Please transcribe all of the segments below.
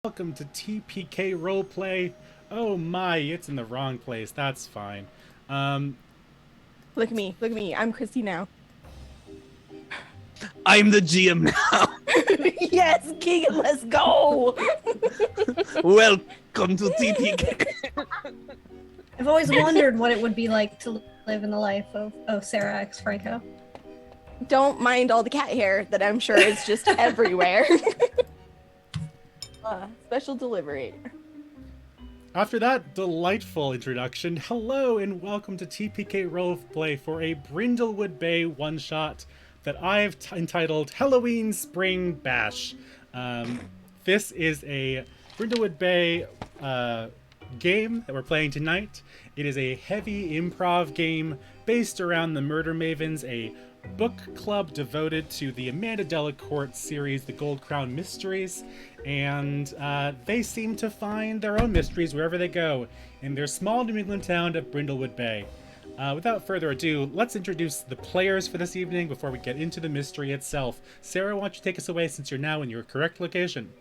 Welcome to TPK Roleplay. Oh my, it's in the wrong place. That's fine. Um, Look at me. I'm Christy now. I'm the GM now. Yes, Keegan, let's go. Welcome to TPK. I've always wondered what it would be like to live in the life of Sarah X. Franco. Don't mind all the cat hair that I'm sure is just everywhere. Special delivery. After that delightful introduction, hello and welcome to TPK Roleplay for a Brindlewood Bay one-shot that I've entitled Halloween Spring Bash. This is a Brindlewood Bay game that we're playing tonight. It is a heavy improv game based around the Murder Mavens, a book club devoted to the Amanda Delacourt series, The Gold Crown Mysteries, and they seem to find their own mysteries wherever they go in their small New England town of Brindlewood Bay. Without further ado, let's introduce the players for this evening before we get into the mystery itself. Sarah, why don't you take us away since you're now in your correct location?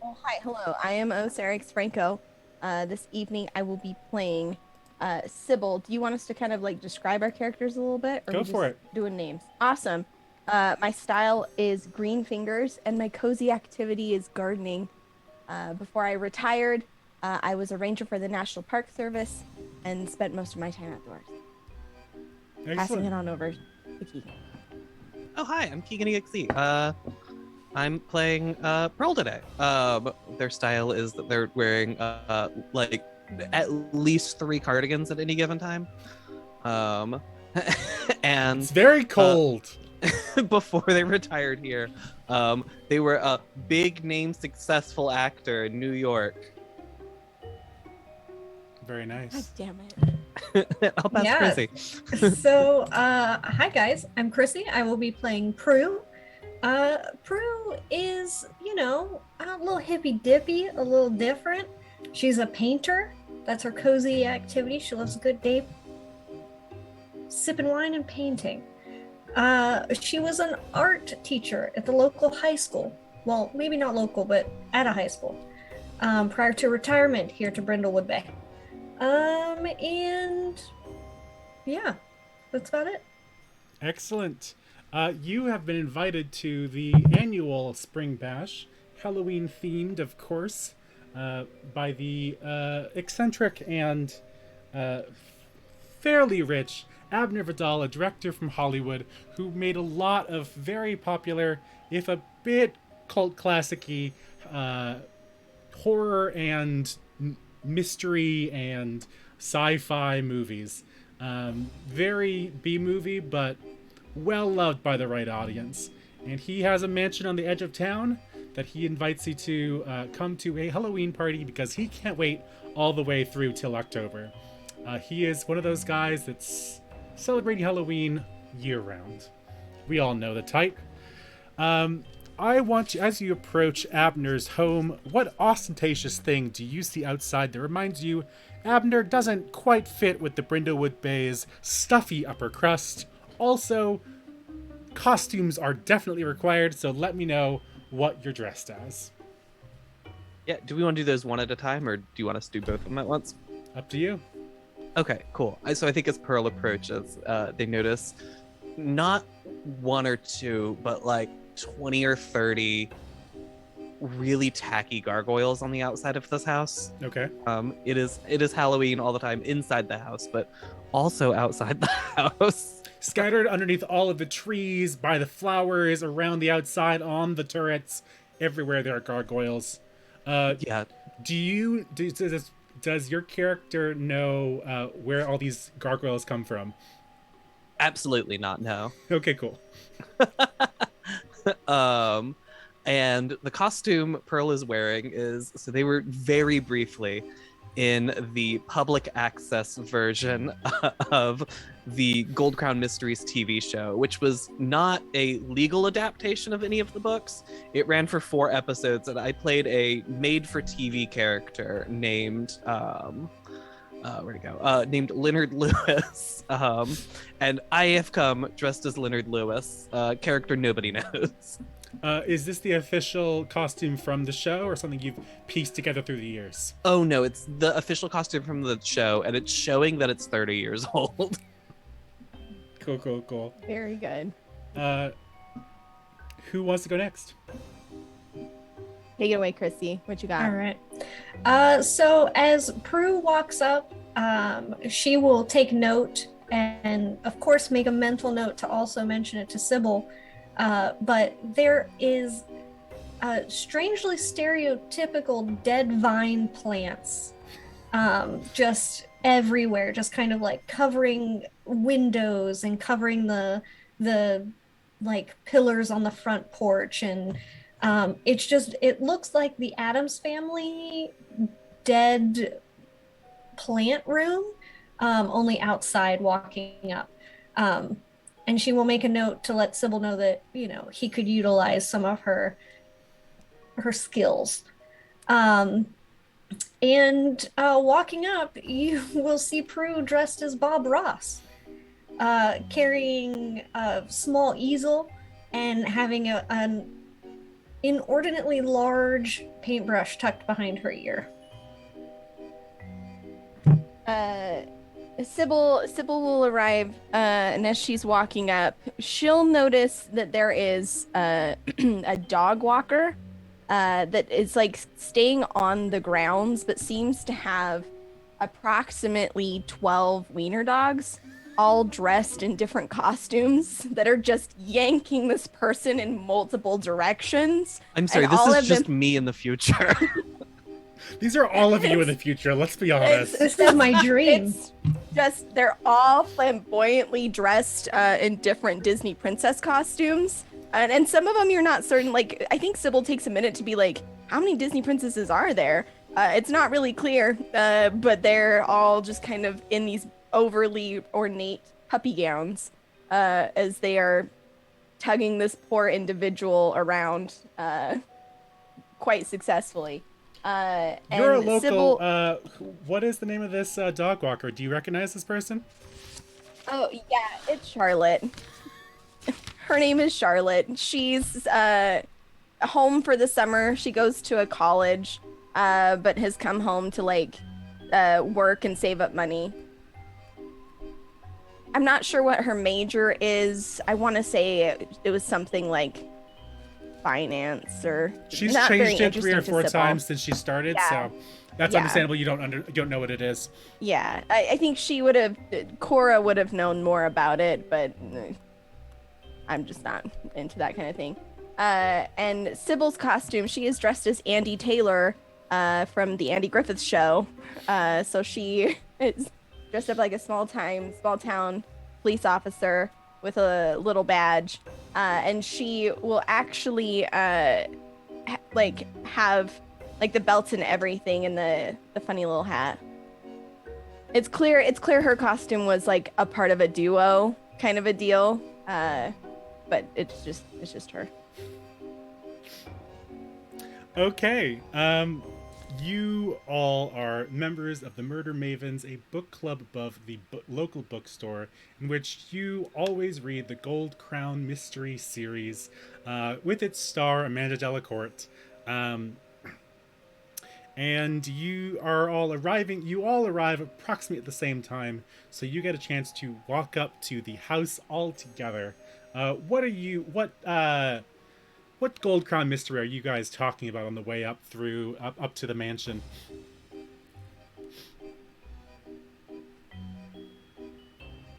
Oh, hi, hello. I am Sarah X. Franco. This evening I will be playing Cybil. Do you want us to kind of like describe our characters a little bit? Or Go we for just it. Doing names. Awesome. My style is green fingers, and my cozy activity is gardening. Before I retired, I was a ranger for the National Park Service and spent most of my time outdoors. Passing Excellent. it on over to Keegan. Oh, hi, I'm Keegan EXE. I'm playing Pearl today. Their style is that they're wearing like at least 3 cardigans at any given time. And It's very cold. before they retired here, they were a big name successful actor in New York. Very God nice. damn it. I'll pass Yeah. Chrissy. So, hi guys, I'm Chrissy. I will be playing Prue. Prue is, a little hippy dippy, a little different. She's a painter. That's her cozy activity. She loves a good day sipping wine and painting. She was an art teacher at the local high school. Well, maybe not local, but at a high school. Prior to retirement here to Brindlewood Bay. And yeah, that's about it. Excellent. You have been invited to the annual Spring Bash, Halloween themed, of course, by the eccentric and fairly rich Abner Vidal, a director from Hollywood, who made a lot of very popular, if a bit cult classic-y, horror and mystery and sci-fi movies. Very B-movie, but well loved by the right audience. And he has a mansion on the edge of town that he invites you to come to a Halloween party because he can't wait all the way through till October. He is one of those guys that's celebrating Halloween year-round. We all know the type. I want you, as you approach Abner's home, what ostentatious thing do you see outside that reminds you Abner doesn't quite fit with the Brindlewood Bay's stuffy upper crust? Also, costumes are definitely required, so let me know what you're dressed as. Yeah, do we want to do those one at a time, or do you want us to do both of them at once? Up to you. Okay, cool. So I think as Pearl approaches, they notice not 1 or 2, but like 20 or 30 really tacky gargoyles on the outside of this house. Okay. It is Halloween all the time inside the house, but also outside the house. Scattered underneath all of the trees, by the flowers, around the outside, on the turrets, everywhere there are gargoyles. Yeah. Does your character know where all these gargoyles come from? Absolutely not, no. Okay, cool. And the costume Pearl is wearing is, so they were very briefly in the public access version of the Gold Crown Mysteries TV show, which was not a legal adaptation of any of the books. It ran for 4 episodes, and I played a made-for-TV character named named Leonard Lewis. And I have come dressed as Leonard Lewis, character nobody knows. Is this the official costume from the show, or something you've pieced together through the years? Oh no, it's the official costume from the show, and it's showing that it's 30 years old. Cool. Very good. Who wants to go next? Take it away, Chrissy. What you got? All right. So as Prue walks up, she will take note and, of course, make a mental note to also mention it to Cybil. But there is strangely stereotypical dead vine plants just everywhere, just kind of like covering windows and covering the like pillars on the front porch, and it looks like the Addams Family dead plant room, only outside walking up. And she will make a note to let Cybil know that, he could utilize some of her skills. And walking up, you will see Prue dressed as Bob Ross, carrying a small easel and having an inordinately large paintbrush tucked behind her ear. Cybil will arrive, and as she's walking up, she'll notice that there is a dog walker that is like staying on the grounds, but seems to have approximately 12 wiener dogs, all dressed in different costumes that are just yanking this person in multiple directions. I'm sorry, this is just me in the future. These are all of you in the future, let's be honest. This is my dream. It's just, they're all flamboyantly dressed in different Disney princess costumes. And some of them you're not certain, like, I think Cybil takes a minute to be like, how many Disney princesses are there? It's not really clear, but they're all just kind of in these overly ornate puppy gowns as they are tugging this poor individual around quite successfully. You're a local, Cybil... what is the name of this dog walker? Do you recognize this person? Oh, yeah, it's Charlotte. Her name is Charlotte. She's home for the summer. She goes to a college, but has come home to, like, work and save up money. I'm not sure what her major is. I want to say it was something like finance or... She's not changed very it 3 or 4 times since she started, yeah. So that's understandable. You don't know what it is. Yeah, I think she would have... Cora would have known more about it, but I'm just not into that kind of thing. And Cybil's costume, she is dressed as Andy Taylor from the Andy Griffith Show. So she is dressed up like a small town police officer with a little badge. And she will actually have like the belts and everything and the funny little hat. It's clear her costume was like a part of a duo kind of a deal. But it's just her. Okay. You all are members of the Murder Mavens, a book club above the local bookstore, in which you always read the Gold Crown Mystery series, with its star Amanda Delacourt. And you all arrive approximately at the same time, so you get a chance to walk up to the house all together. What Gold Crown mystery are you guys talking about on the way up to the mansion?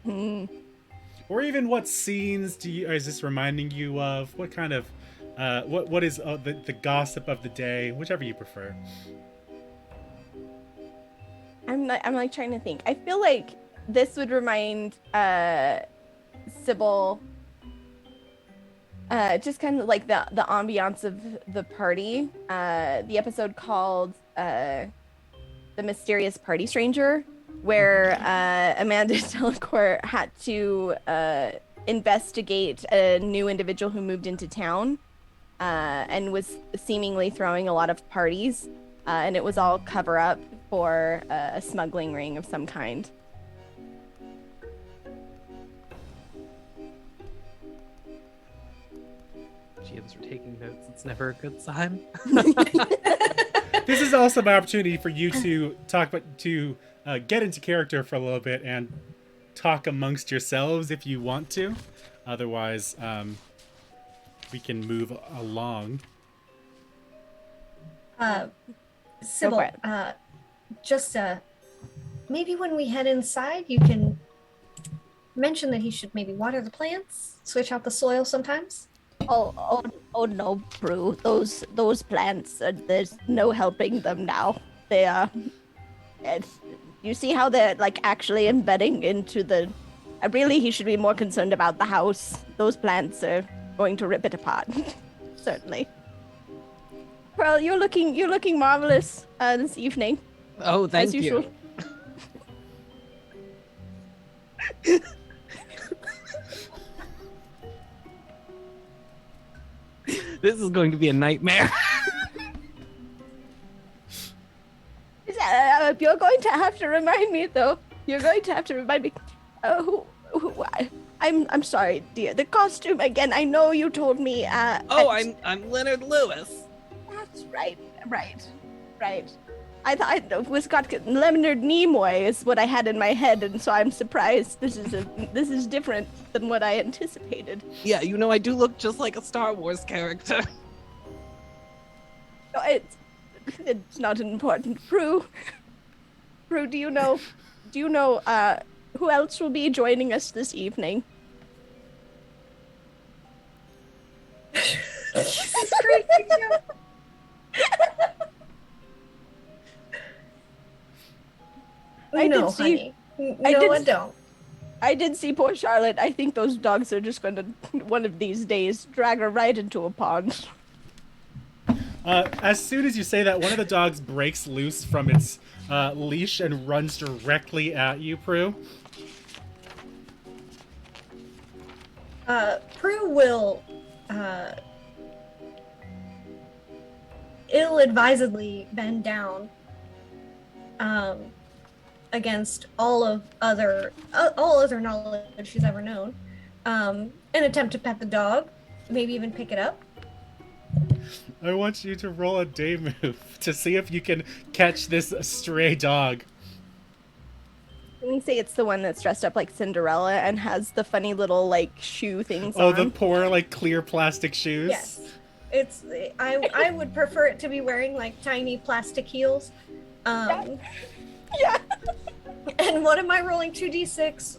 Or even what scenes is this reminding you of? What kind of what is the gossip of the day? Whichever you prefer. I'm like trying to think. I feel like this would remind Cybil just kind of like the ambiance of the party. The episode called The Mysterious Party Stranger, where Amanda Delacourt had to investigate a new individual who moved into town and was seemingly throwing a lot of parties. And it was all cover up for a smuggling ring of some kind. TMs are taking notes. It's never a good sign. This is also my opportunity for you to get into character for a little bit and talk amongst yourselves if you want to. Otherwise, we can move along. Cybil, just maybe when we head inside, you can mention that he should maybe water the plants, switch out the soil sometimes. Oh no, Prue. Those plants, there's no helping them now. They are. You see how they're like actually embedding into the. Really, he should be more concerned about the house. Those plants are going to rip it apart. Certainly. Pearl, you're looking marvelous this evening. Oh, thank as you. usual. This is going to be a nightmare. You're going to have to remind me, though. You're going to have to remind me. I'm sorry, dear. The costume again. I know you told me. I'm Leonard Lewis. That's right. I thought it was got Leonard Nimoy is what I had in my head, and so I'm surprised. This is different than what I anticipated. Yeah, I do look just like a Star Wars character. No, it's not important. Prue, do you know who else will be joining us this evening? That's great. No, honey. I don't. I did see poor Charlotte. I think those dogs are just going to, one of these days, drag her right into a pond. As soon as you say that, one of the dogs breaks loose from its leash and runs directly at you, Prue. Prue will ill-advisedly bend down against all other knowledge she's ever known, and attempt to pet the dog, maybe even pick it up. I want you to roll a day move to see if you can catch this stray dog. Can we say it's the one that's dressed up like Cinderella and has the funny little like shoe things on? Oh, the poor like clear plastic shoes? Yes. I would prefer it to be wearing like tiny plastic heels. Yeah. And what am I rolling? 2d6?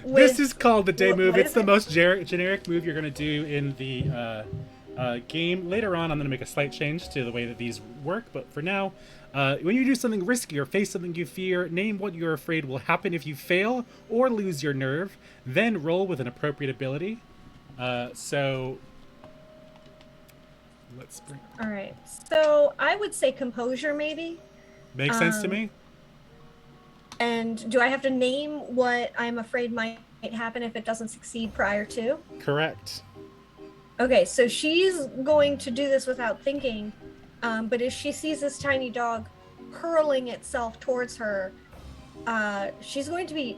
This is called the day move. what It's is the it? most generic move you're going to do in the game. Later on, I'm going to make a slight change to the way that these work, but for now, when you do something risky or face something you fear, name what you're afraid will happen if you fail or lose your nerve, then roll with an appropriate ability. So let's bring... All right. So I would say composure, maybe. Makes sense to me. And do I have to name what I'm afraid might happen if it doesn't succeed prior to? Correct. Okay, so she's going to do this without thinking, but as she sees this tiny dog hurling itself towards her, she's going to be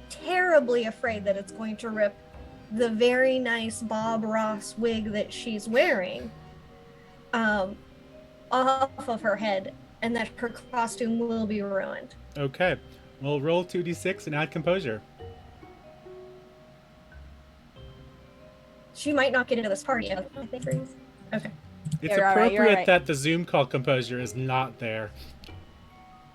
terribly afraid that it's going to rip the very nice Bob Ross wig that she's wearing off of her head, and that her costume will be ruined. Okay. We'll roll 2d6 and add composure. She might not get into this party, I think. Okay. It's You're all right, you're appropriate all right. that the Zoom call composure is not there.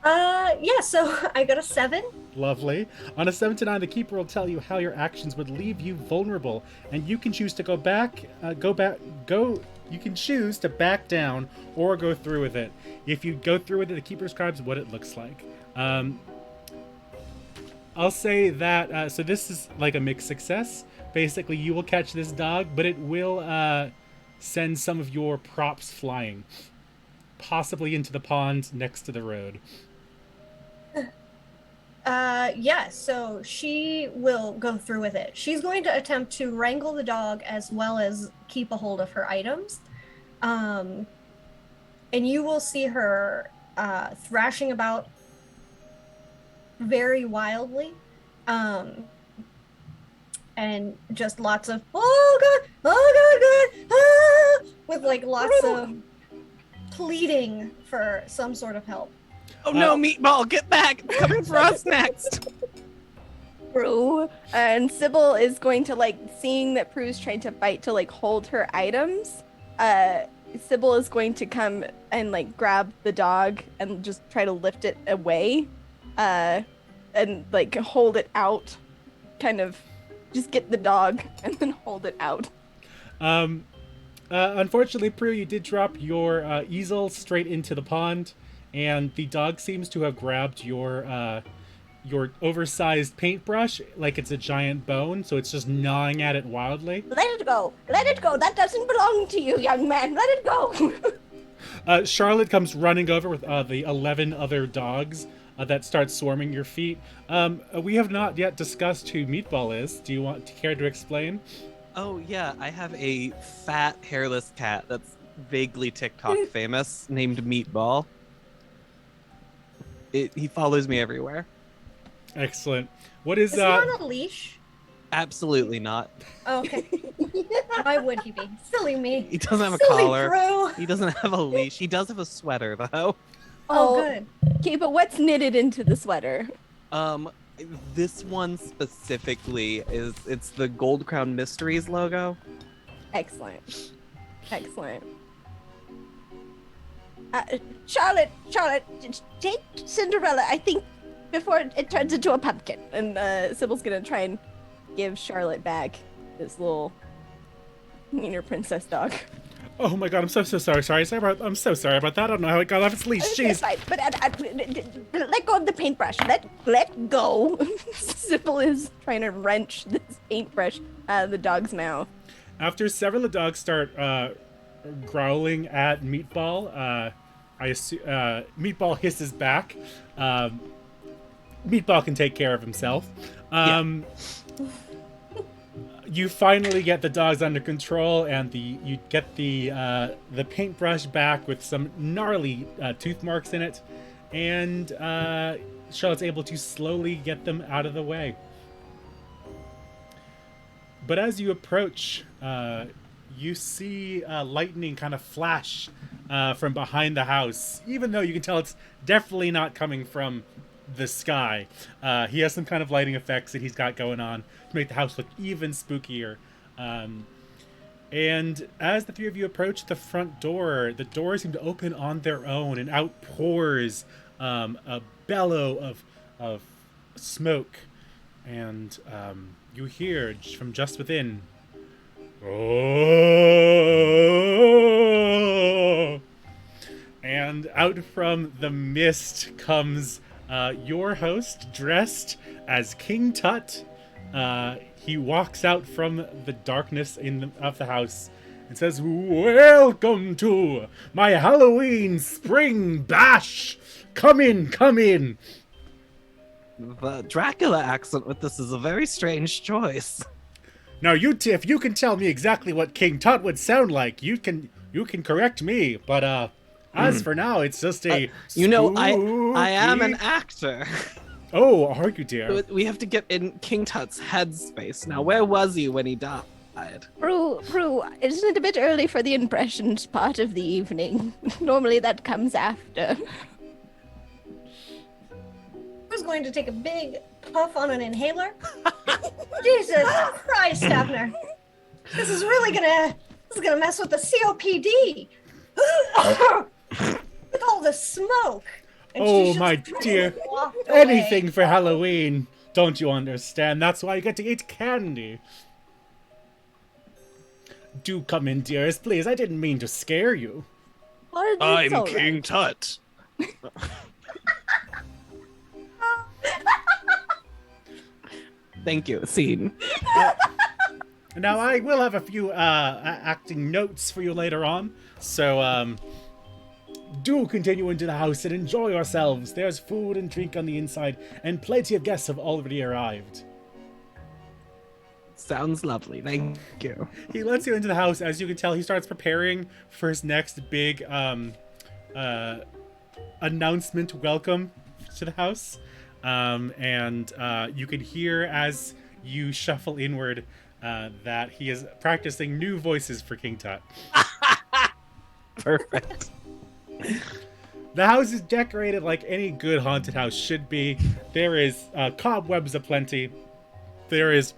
Yeah, so I got a 7. Lovely. On a 7 to 9, the Keeper will tell you how your actions would leave you vulnerable, and you can choose to you can choose to back down or go through with it. If you go through with it, the Keeper describes what it looks like. I'll say that, so this is like a mixed success. Basically, you will catch this dog, but it will send some of your props flying, possibly into the pond next to the road. Yeah, so she will go through with it. She's going to attempt to wrangle the dog as well as keep a hold of her items. And you will see her thrashing about very wildly. and just lots of oh god, ah, with like lots of pleading for some sort of help. Oh no, Meatball, get back! It's coming for us next! Prue. And Cybil is going to, like, seeing that Prue's trying to fight to, like, hold her items, Cybil is going to come and, like, grab the dog and just try to lift it away, and, like, hold it out, kind of just get the dog and then hold it out. Unfortunately, Prue, you did drop your easel straight into the pond, and the dog seems to have grabbed your oversized paintbrush like it's a giant bone, so it's just gnawing at it wildly. Let it go! Let it go! That doesn't belong to you, young man! Let it go! Charlotte comes running over with the 11 other dogs that start swarming your feet. We have not yet discussed who Meatball is. Do you care to explain? Oh yeah, I have a fat, hairless cat that's vaguely TikTok famous named Meatball. He follows me everywhere. Excellent. What is he on a leash? Absolutely not. Oh, okay. Why would he be? Silly me. He doesn't have a Silly collar. Prue. He doesn't have a leash. He does have a sweater though. Oh, good. Okay, but what's knitted into the sweater? This one specifically it's the Gold Crown Mysteries logo. Excellent. Excellent. Charlotte, take Cinderella, I think, before it turns into a pumpkin. And Cybil's gonna try and give Charlotte back this little meaner princess dog. Oh my god, I'm so sorry. I'm so sorry about that. I don't know how it got off its leash. Jeez. Right, but let go of the paintbrush. Let go. Cybil is trying to wrench this paintbrush out of the dog's mouth. After several of the dogs start growling at Meatball, I assume Meatball hisses back. Meatball can take care of himself. You finally get the dogs under control, and you get the paintbrush back with some gnarly tooth marks in it, and Charlotte's able to slowly get them out of the way. But as you approach, you see lightning kind of flash from behind the house, even though you can tell it's definitely not coming from the sky. He has some kind of lighting effects that he's got going on to make the house look even spookier. And as the three of you approach the front door, the doors seem to open on their own, and out pours a bellow of smoke. And you hear from just within, "Oh!" And out from the mist comes your host, dressed as King Tut. He walks out from the darkness of the house and says, "Welcome to my Halloween spring bash. Come in, come in." The Dracula accent with this is a very strange choice. Now, if you can tell me exactly what King Tut would sound like, you can correct me. But as for now, it's just a I am an actor. Oh, are you, dear? We have to get in King Tut's headspace. Now, where was he when he died? Prue, isn't it a bit early for the impressions part of the evening? Normally that comes after. I was going to take a big puff on an inhaler. Jesus Christ, Abner. This is gonna mess with the COPD. With all the smoke. And Oh, my dear. Anything for Halloween. Don't you understand? That's why you get to eat candy. Do come in, dearest, please. I didn't mean to scare you. I'm King Tut. Thank you. Scene. Now, I will have a few acting notes for you later on. So, do continue into the house and enjoy yourselves. There's food and drink on the inside, and plenty of guests have already arrived. Sounds lovely. Thank you. He lets you into the house. As you can tell, he starts preparing for his next big announcement welcome to the house. And you can hear as you shuffle inward that he is practicing new voices for King Tut. Perfect. The house is decorated like any good haunted house should be. There is cobwebs aplenty. There is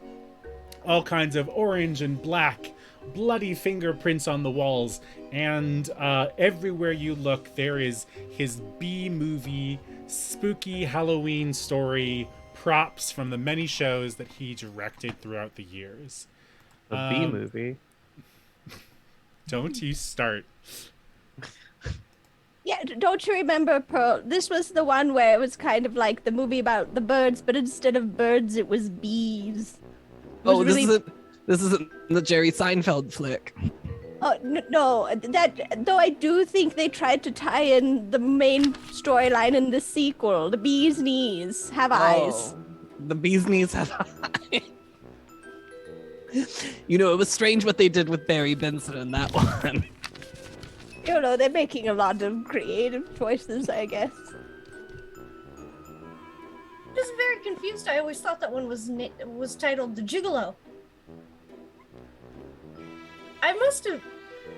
all kinds of orange and black bloody fingerprints on the walls, and everywhere you look there is his B-movie spooky Halloween story props from the many shows that he directed throughout the years. The B-movie. Don't you start. Yeah, don't you remember, Pearl? This was the one where it was kind of like the movie about the birds, but instead of birds, it was bees. Oh, this isn't the Jerry Seinfeld flick. Oh, no, that, though I do think they tried to tie in the main storyline in the sequel. The bee's knees have eyes. The bee's knees have eyes. You know, it was strange what they did with Barry Benson in that one. You know, they're making a lot of creative choices, I guess. I'm just very confused. I always thought that one was titled The Gigolo. I must have...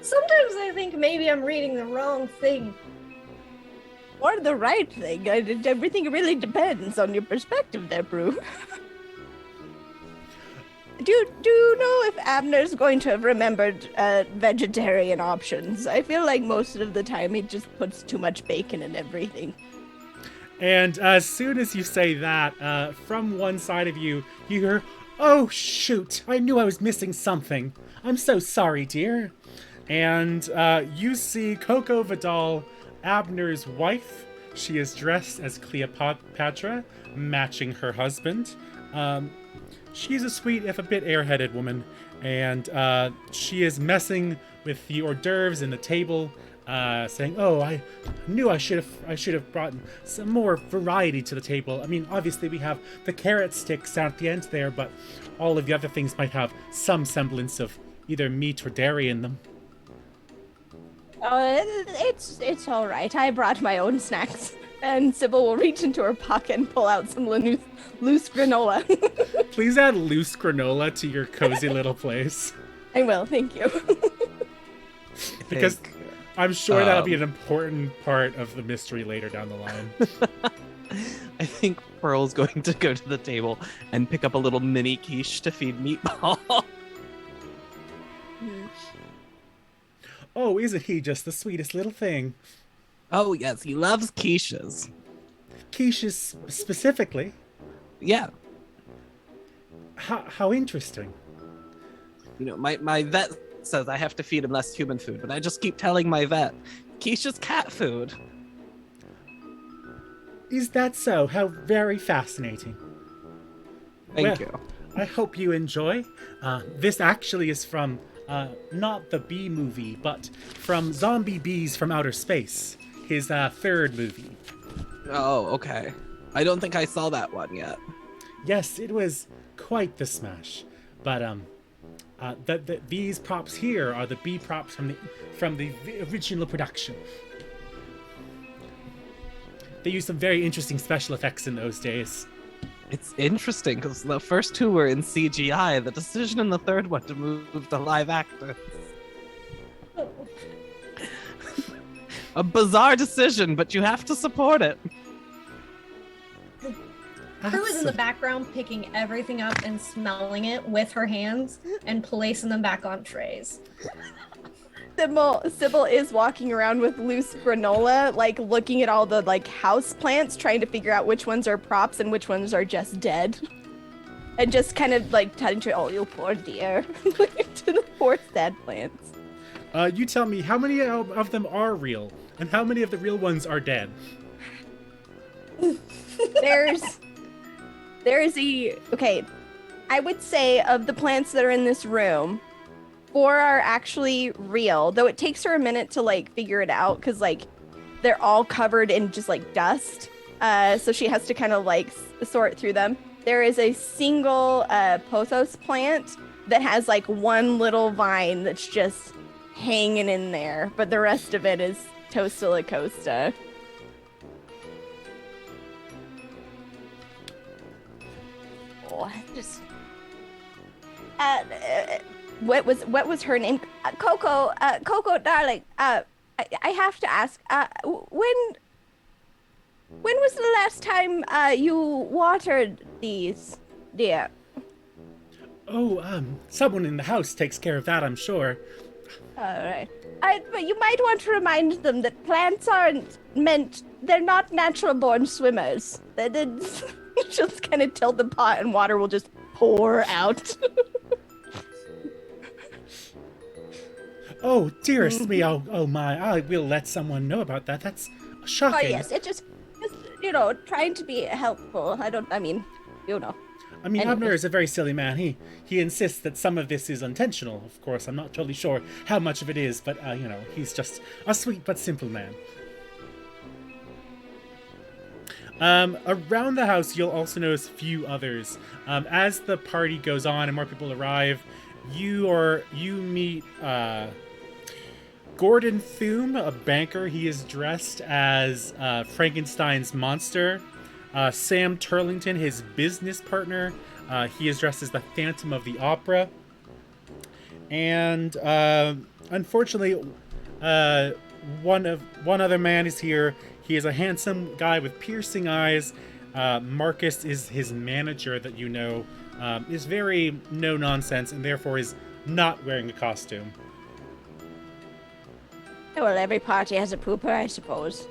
Sometimes I think maybe I'm reading the wrong thing. Or the right thing. Everything really depends on your perspective there, Prue. Do you know if Abner's going to have remembered vegetarian options? I feel like most of the time he just puts too much bacon in everything. And as soon as you say that, from one side of you, you hear, "Oh, shoot, I knew I was missing something. I'm so sorry, dear." And you see Coco Vidal, Abner's wife. She is dressed as Cleopatra, matching her husband. She's a sweet, if a bit airheaded woman, and she is messing with the hors d'oeuvres in the table, saying, "Oh, I knew I should have brought some more variety to the table. I mean, obviously we have the carrot sticks at the end there, but all of the other things might have some semblance of either meat or dairy in them." Oh, it's all right. I brought my own snacks. And Cybil will reach into her pocket and pull out some loose granola. Please add loose granola to your cozy little place. I will, thank you. Because I'm sure that'll be an important part of the mystery later down the line. I think Pearl's going to go to the table and pick up a little mini quiche to feed Meatball. Oh, isn't he just the sweetest little thing? Oh, yes, he loves quiches. Quiches specifically? Yeah. How interesting. You know, my vet says I have to feed him less human food, but I just keep telling my vet, quiche is cat food. Is that so? How very fascinating. Thank you. I hope you enjoy. This actually is from, not the Bee movie, but from Zombie Bees from Outer Space. His third movie. Oh, okay. I don't think I saw that one yet. Yes, it was quite the smash. But these props here are the bee props from the original production. They used some very interesting special effects in those days. It's interesting because the first two were in CGI. The decision in the third one to move to live actors. A bizarre decision, but you have to support it. Prue is in the background picking everything up and smelling it with her hands and placing them back on trays. Cybil is walking around with loose granola, like looking at all the like house plants, trying to figure out which ones are props and which ones are just dead. And just kind of like telling her, "Oh, you poor dear," to the poor sad plants. You tell me, how many of them are real? And how many of the real ones are dead? Okay, I would say of the plants that are in this room, 4 are actually real, though it takes her a minute to like figure it out because like they're all covered in just like dust. So she has to kind of like sort through them. There is a single pothos plant that has like one little vine that's just hanging in there, but the rest of it is Tosta La Costa. Oh, what was her name? Coco, darling. I have to ask. When was the last time you watered these, dear? Oh, someone in the house takes care of that, I'm sure. All right. But you might want to remind them that plants they're not natural-born swimmers. They're just kind of tilt the pot and water will just pour out. Oh, dearest me, oh my, I will let someone know about that. That's shocking. Oh, yes, it just, trying to be helpful. I mean, Anyways. Abner is a very silly man. He insists that some of this is intentional. Of course, I'm not totally sure how much of it is, but, he's just a sweet but simple man. Around the house, you'll also notice a few others. As the party goes on and more people arrive, you meet, Gordon Thume, a banker. He is dressed as Frankenstein's monster. Sam Turlington, his business partner. He is dressed as the Phantom of the Opera. And unfortunately, one other man is here. He is a handsome guy with piercing eyes. Marcus is his manager that is very no nonsense and therefore is not wearing a costume. Well, every party has a pooper, I suppose.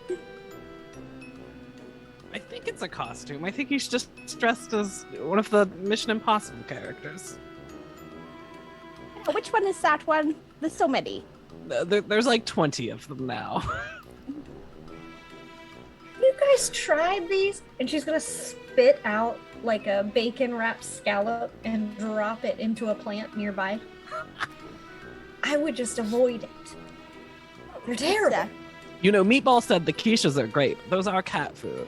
I think it's a costume. I think he's just dressed as one of the Mission Impossible characters. Which one is that one? There's so many. There's like 20 of them now. You guys tried these? And she's gonna spit out like a bacon wrapped scallop and drop it into a plant nearby. I would just avoid it. They're terrible. Meatball said the quiches are great. Those are cat food.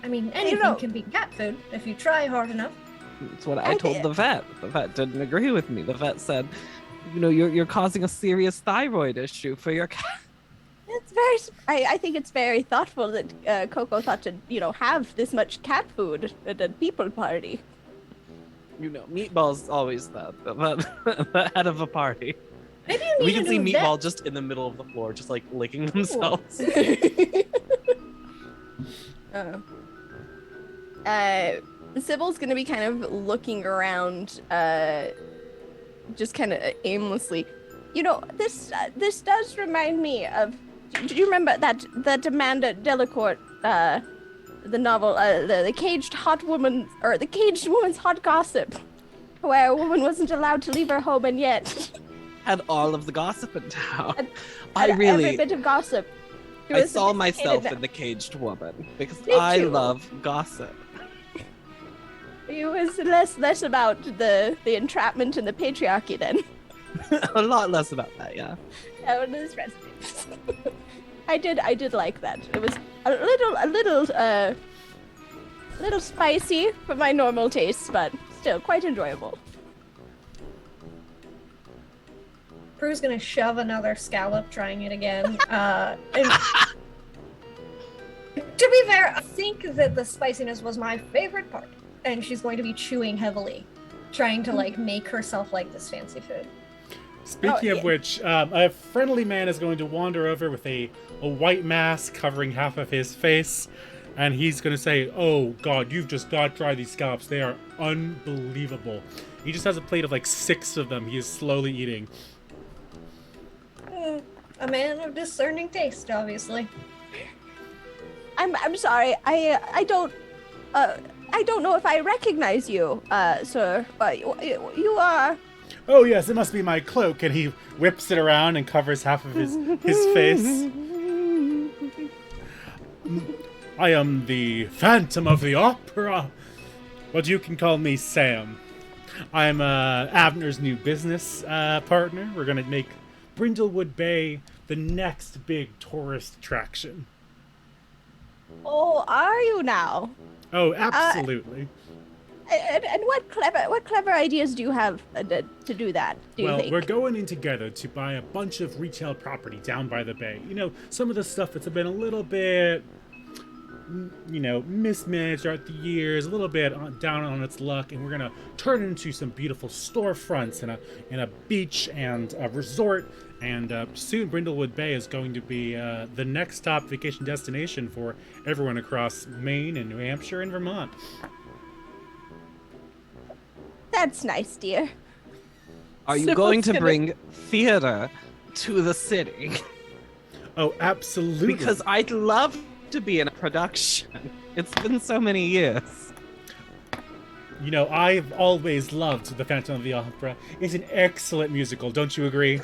I mean, anything can be cat food if you try hard enough. That's what I told the vet. The vet didn't agree with me. The vet said, you're causing a serious thyroid issue for your cat. It's I think it's very thoughtful that Coco thought to, have this much cat food at a people party. Meatball's always the head of a party. Maybe you need we can see new Meatball vet. just in the middle of the floor, just like licking themselves. Cybill's gonna be kind of looking around, just kind of aimlessly. This does remind me of. Do you remember that Amanda Delacourt, the novel, the caged hot woman, or the caged woman's hot gossip, where a woman wasn't allowed to leave her home and yet Had all of the gossip in town. every bit of gossip. I saw myself in the caged woman because I love gossip. It was less about the entrapment and the patriarchy then. A lot less about that, yeah. That was recipes. I did like that. It was a little spicy for my normal tastes, but still quite enjoyable. Prue's gonna shove another scallop, trying it again. And to be fair, I think that the spiciness was my favorite part, and she's going to be chewing heavily, trying to make herself like this fancy food. Speaking of which, a friendly man is going to wander over with a white mask covering half of his face, and he's going to say, "Oh God, you've just got to try these scallops. They are unbelievable." He just has a plate of 6 of them. He is slowly eating. A man of discerning taste, obviously. I'm sorry. I don't know if I recognize you, sir, but you are. Oh yes, it must be my cloak, and he whips it around and covers half of his face. I am the Phantom of the Opera, but you can call me Sam. I'm Abner's new business partner. We're gonna make Brindlewood Bay the next big tourist attraction. Oh, are you now? Oh, absolutely. And what clever ideas do you have to do that? Do you think? We're going in together to buy a bunch of retail property down by the bay. Some of the stuff that's been a little bit mismanaged throughout the years, a little bit down on its luck, and we're gonna turn it into some beautiful storefronts and a beach and a resort. And soon, Brindlewood Bay is going to be the next top vacation destination for everyone across Maine and New Hampshire and Vermont. That's nice, dear. Are you going to bring theater to the city? Oh, absolutely. Because I'd love to be in a production. It's been so many years. I've always loved The Phantom of the Opera. It's an excellent musical, don't you agree?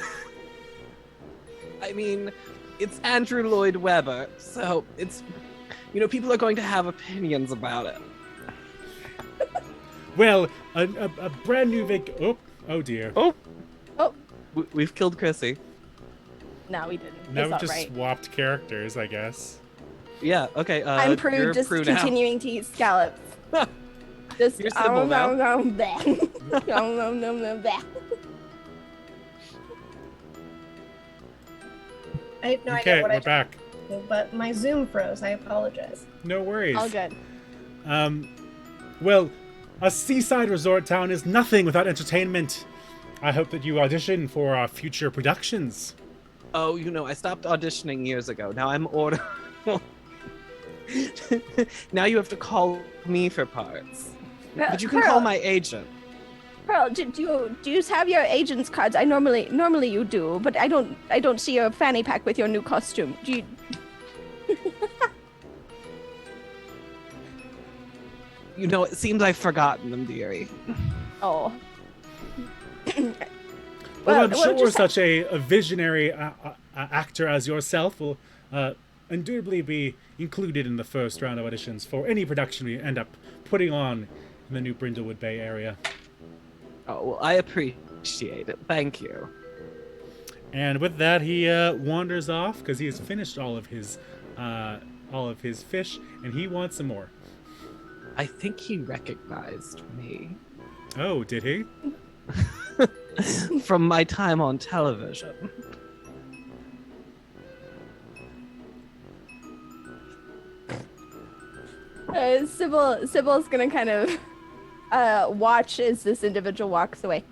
I mean, it's Andrew Lloyd Webber, so it's, people are going to have opinions about it. Well, a brand new oh dear. Oh, Oh, we've killed Chrissy. no, we didn't. Now It's we've all just right. swapped characters, I guess. Yeah, okay. I'm Prue, you're just Prue now. continuing to eat scallops. Just You're Cybil now. I have no Okay, idea what I we're back. did, but my Zoom froze. I apologize. No worries. All good. Well, a seaside resort town is nothing without entertainment. I hope that you audition for our future productions. Oh, I stopped auditioning years ago. Now I'm Now you have to call me for parts. But you can call my agent. Pearl, do you have your agent's cards? I normally you do, but I don't see your fanny pack with your new costume. Do you? It seems I've forgotten them, dearie. Oh. Well, I'm sure just such a visionary actor as yourself will indubitably be included in the first round of auditions for any production we end up putting on in the new Brindlewood Bay area. Oh, well, I appreciate it. Thank you. And with that, he wanders off because he has finished all of his fish, and he wants some more. I think he recognized me Oh, did he? from my time on television. Sybil's gonna kind of watch as this individual walks away.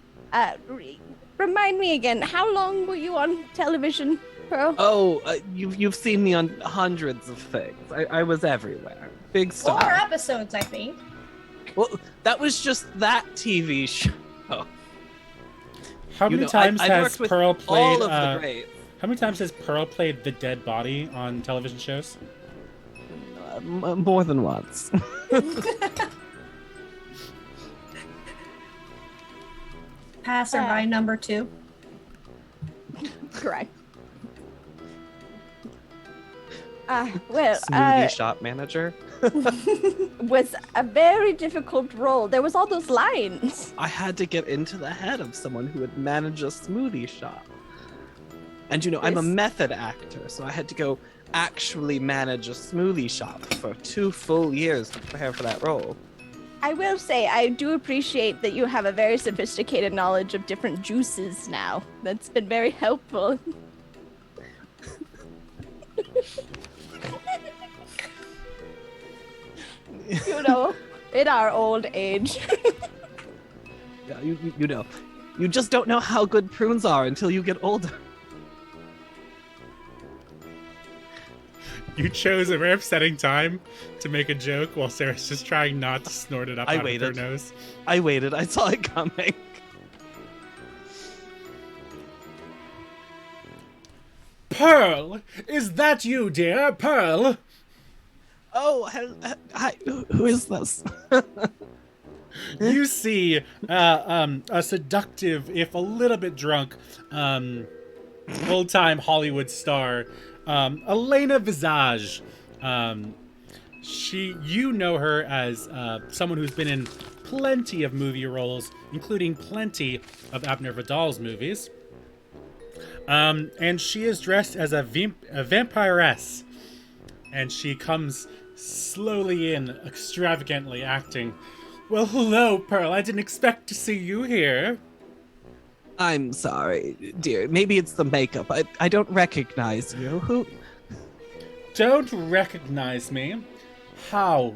Remind me again, how long were you on television, Pearl? Oh, you've seen me on hundreds of things. I was everywhere. Big 4 star. episodes, I think. Well, that was just that TV show. How many times I has worked with Pearl played? all of the greats. How many times has Pearl played the dead body on television shows? More than once. Passerby number 2. Correct. Smoothie shop manager. Was a very difficult role. There was all those lines. I had to get into the head of someone who would manage a smoothie shop. And I'm a Yes. method actor, so I had to go actually manage a smoothie shop for 2 full years to prepare for that role. I will say, I do appreciate that you have a very sophisticated knowledge of different juices now. That's been very helpful. In our old age. Yeah, you just don't know how good prunes are until you get older. You chose a very upsetting time to make a joke while Sarah's just trying not to snort it up I out waited. of her nose. I waited. I saw it coming. Pearl! Is that you, dear? Pearl? Oh, hi. Who is this? You see a seductive, if a little bit drunk, old-time Hollywood star, Elena Visage. You know her as someone who's been in plenty of movie roles, including plenty of Abner Vidal's movies. And she is dressed as a vampiress. And she comes slowly in, extravagantly acting. Well, hello, Pearl. I didn't expect to see you here. I'm sorry, dear. Maybe it's the makeup. I don't recognize you. Who? Don't recognize me. How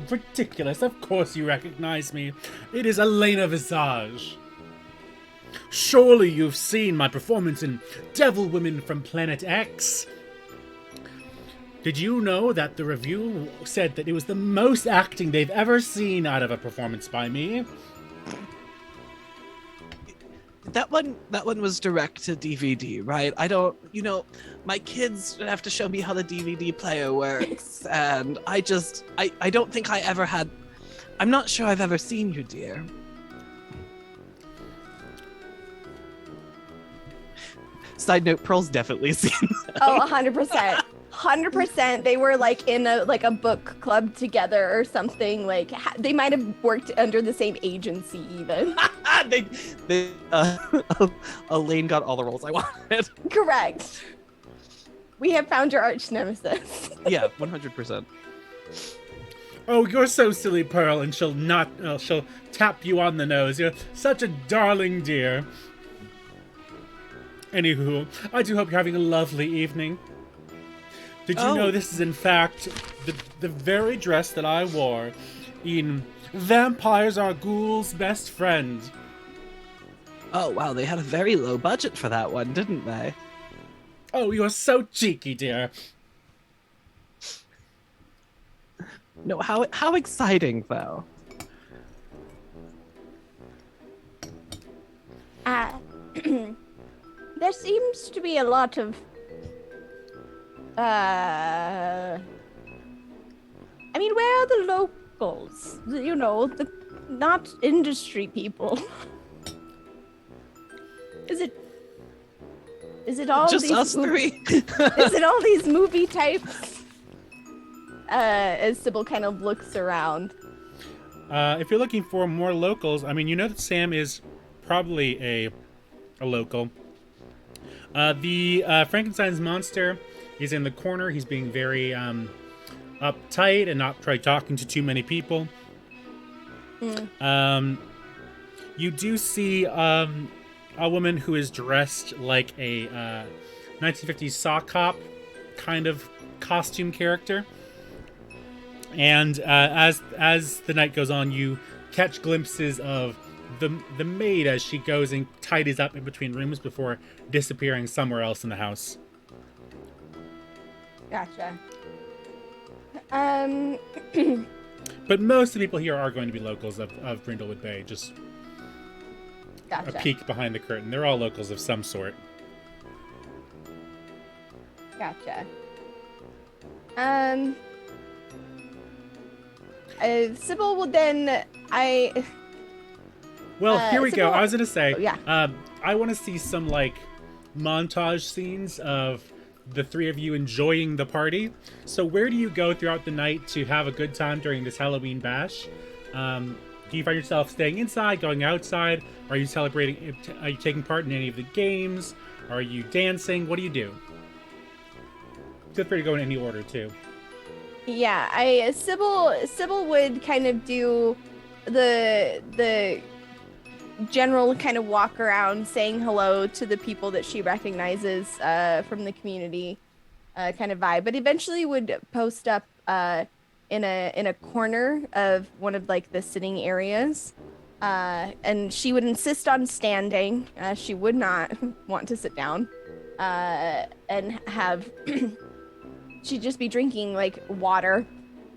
ridiculous. Of course you recognize me. It is Elena Visage. Surely you've seen my performance in Devil Women from Planet X. Did you know that the review said that it was the most acting they've ever seen out of a performance by me? That one was direct to DVD, right? I don't, my kids have to show me how the DVD player works, and I don't think I ever had. I'm not sure I've ever seen you, dear. Side note, Pearl's definitely seen that. Oh, 100%. 100%. They were like in a book club together or something. Like they might have worked under the same agency even. Elaine got all the roles I wanted. Correct. We have found your arch nemesis. Yeah, 100%. Oh, you're so silly, Pearl, and she'll tap you on the nose. You're such a darling dear. Anywho, I do hope you're having a lovely evening. Did you know this is in fact the very dress that I wore in Vampires Are Ghouls' Best Friend? Oh, wow, they had a very low budget for that one, didn't they? Oh, you're so cheeky, dear. No, how exciting, though. There seems to be a lot of I mean, where are the locals? You know, the not industry people. Is it all just these us three? Is it all these movie types? As Cybil kind of looks around. If you're looking for more locals, I mean, you know that Sam is probably a local. The Frankenstein's monster is in the corner. He's being very uptight and not talking to too many people. You do see a woman who is dressed like a 1950s sock cop kind of costume character. And as the night goes on, you catch glimpses of the maid as she goes and tidies up in between rooms before disappearing somewhere else in the house. Gotcha. But most of the people here are going to be locals of Brindlewood Bay. Just Gotcha. a peek behind the curtain. They're all locals of some sort. Gotcha. Cybil will then Well, here we go. Cybil- I was gonna say, Oh, yeah. I want to see some like montage scenes of the three of you enjoying the party. So where do you go throughout the night to have a good time during this Halloween bash? Do you find yourself staying inside, going outside? Are you celebrating? Are you taking part in any of the games? Are you dancing? What do you do? Feel free to go in any order too. Yeah, Cybil would kind of do the general kind of walk around saying hello to the people that she recognizes from the community kind of vibe, but eventually would post up in a corner of one of like the sitting areas, and she would insist on standing. She would not want to sit down, and have she'd just be drinking like water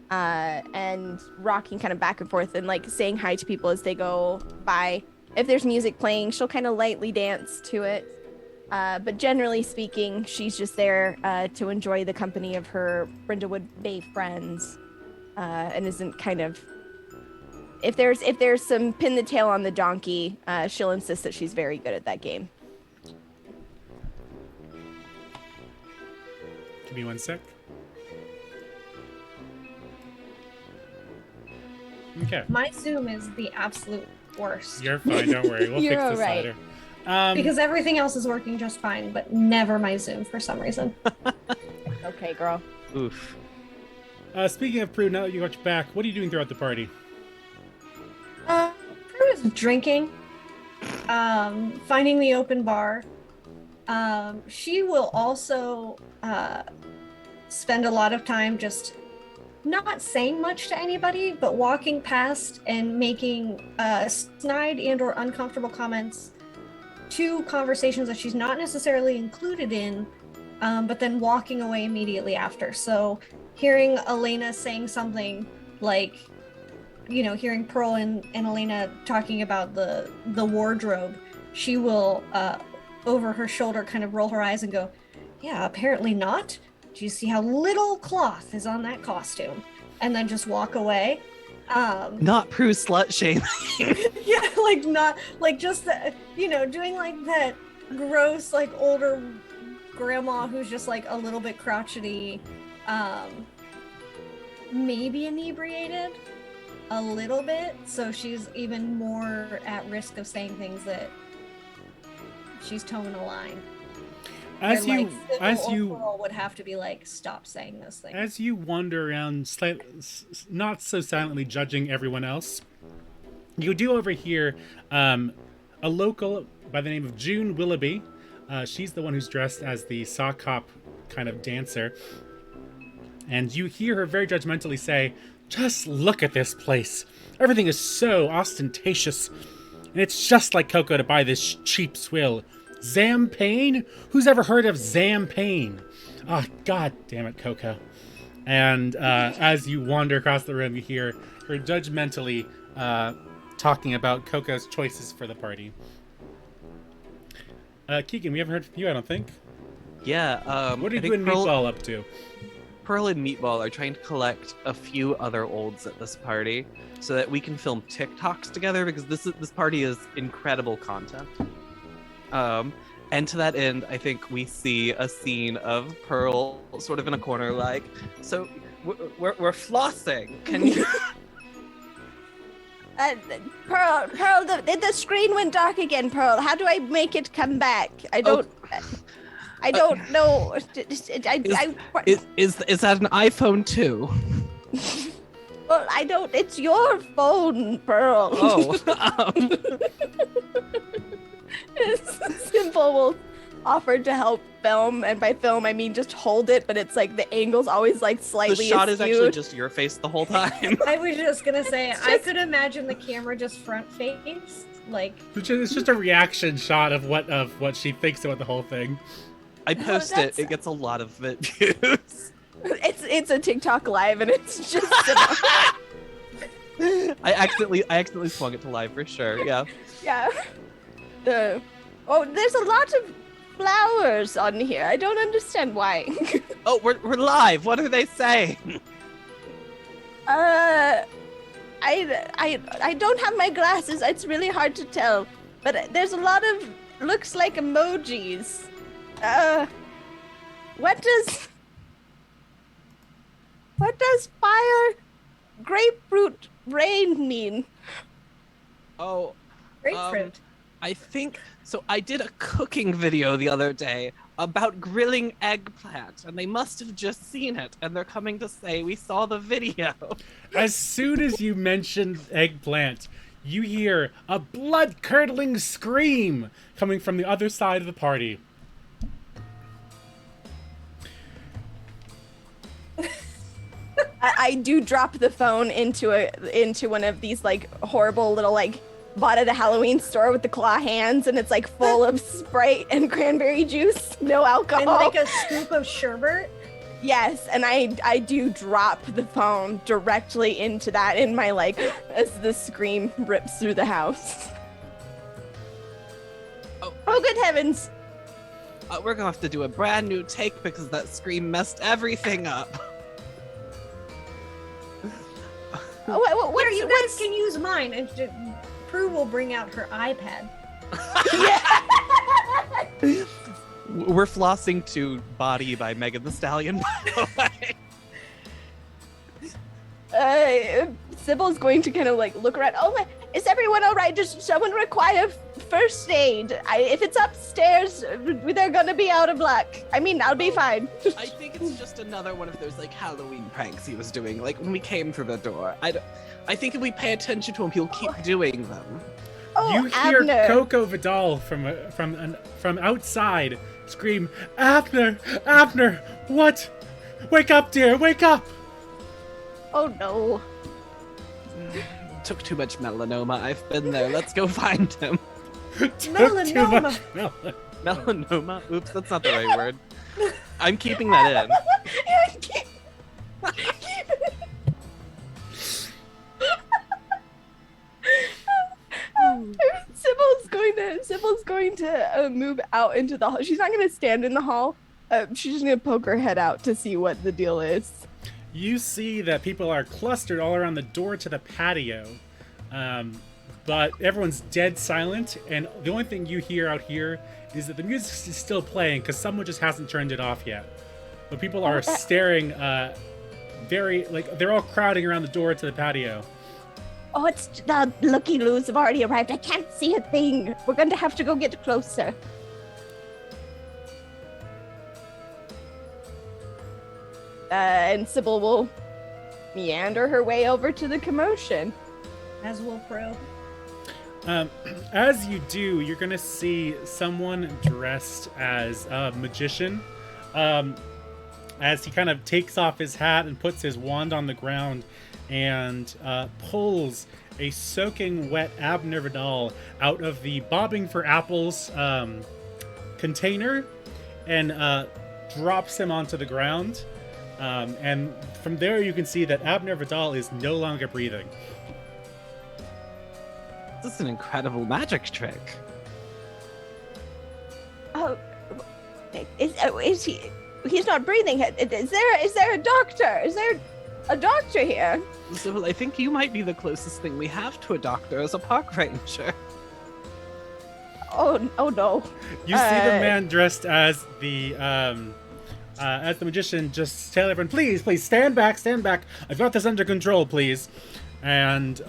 and rocking kind of back and forth and like saying hi to people as they go by. If there's music playing, she'll kind of lightly dance to it. But generally speaking, she's just there to enjoy the company of her Brindlewood Bay friends, and isn't kind of. If there's some pin the tail on the donkey, she'll insist that she's very good at that game. Give me one sec. Okay. My Zoom is the absolute worst. You're fine, don't worry. We'll You're fix all this right. later. Because everything else is working just fine, but never my Zoom for some reason. Okay, girl. Oof. Speaking of Prue, now that you got your back, what are you doing throughout the party? Prue is drinking, finding the open bar. She will also spend a lot of time just not saying much to anybody, but walking past and making snide and or uncomfortable comments to conversations that she's not necessarily included in, but then walking away immediately after. So hearing Elena saying something like, hearing Pearl and Elena talking about the wardrobe, she will, over her shoulder, kind of roll her eyes and go, yeah, apparently not. Do you see how little cloth is on that costume? And then just walk away. Not Prue slut shaming. Yeah, like not like just that, doing like that gross, like older grandma who's just like a little bit crotchety, maybe inebriated a little bit, so she's even more at risk of saying things that she's towing a line. As and, you Pearl would have to be like, stop saying those things. As you wander around, not so silently judging everyone else, you do overhear a local by the name of June Willoughby. She's the one who's dressed as the sock hop kind of dancer. And you hear her very judgmentally say, just look at this place. Everything is so ostentatious. And it's just like Coco to buy this cheap swill. Zampane? Who's ever heard of Zampane? Ah, god damn it, Coco. And as you wander across the room, you hear her judgmentally talking about Coco's choices for the party. Keegan, we haven't heard from you, I don't think. Yeah, what are you and Meatball up to? Pearl and Meatball are trying to collect a few other olds at this party so that we can film TikToks together, because this party is incredible content. And to that end, I think we see a scene of Pearl sort of in a corner, like, so we're flossing. Can you? Pearl, the screen went dark again. Pearl, how do I make it come back? I don't know. Is that an iPhone 2? Well, I don't. It's your phone, Pearl. Oh. Simple will offer to help film, and by film I mean just hold it, but it's like the angle's always like slightly The shot askew. is actually just your face the whole time. I was just gonna say, I could imagine the camera just front face, like. It's just a reaction shot of what she thinks about the whole thing. I post it. It gets a lot of views. It's a TikTok live, and it's just. I accidentally swung it to live for sure. Yeah. Yeah. There's a lot of flowers on here. I don't understand why. Oh, we're live. What are they saying? I don't have my glasses. It's really hard to tell. But there's a lot of looks like emojis. What does fire grapefruit rain mean? Oh, Grapefruit. I think so. I did a cooking video the other day about grilling eggplant, and they must have just seen it, and they're coming to say we saw the video. As soon as you mentioned eggplant, you hear a blood-curdling scream coming from the other side of the party. I do drop the phone into one of these like horrible little like bought at a Halloween store with the claw hands, and it's like full of Sprite and cranberry juice, no alcohol. And like a scoop of sherbet. Yes, and I do drop the phone directly into that in my like as the scream rips through the house. Oh good heavens! We're gonna have to do a brand new take because that scream messed everything up. Where you guys can use mine, and Prue will bring out her iPad. We're flossing to Body by Megan Thee Stallion, by the way. Sybil's going to kind of like look around. Oh my, is everyone all right? Does someone require first aid? If it's upstairs, they're gonna be out of luck. I mean, I'll be fine. I think it's just another one of those like Halloween pranks he was doing, like when we came through the door. I think if we pay attention to him, he'll keep doing them. Oh, You hear Abner. Coco Vidal from outside scream, "Abner! Abner! What? Wake up, dear! Wake up!" Oh no. Took too much melanoma. I've been there. Let's go find him. Took too Melanoma. much melon. Melanoma? Oops, that's not the right word. I'm keeping that in. Sybil's going to move out into the hall. She's not going to stand in the hall. She's just going to poke her head out to see what the deal is. You see that people are clustered all around the door to the patio, but everyone's dead silent, and the only thing you hear out here is that the music is still playing because someone just hasn't turned it off yet. But people are staring they're all crowding around the door to the patio. Oh, it's the looky-loos have already arrived. I can't see a thing. We're going to have to go get closer. And Cybil will meander her way over to the commotion. As will Prue. As you do, you're going to see someone dressed as a magician. As he kind of takes off his hat and puts his wand on the ground and pulls a soaking wet Abner Vidal out of the bobbing for apples container and drops him onto the ground. And from there you can see that Abner Vidal is no longer breathing. This is an incredible magic trick. Oh, is he? He's not breathing. Is there a doctor? Is there a doctor here? Cybil, I think you might be the closest thing we have to a doctor as a park ranger. Oh no. You see the man dressed as the magician just tell everyone, please stand back. I've got this under control, please. And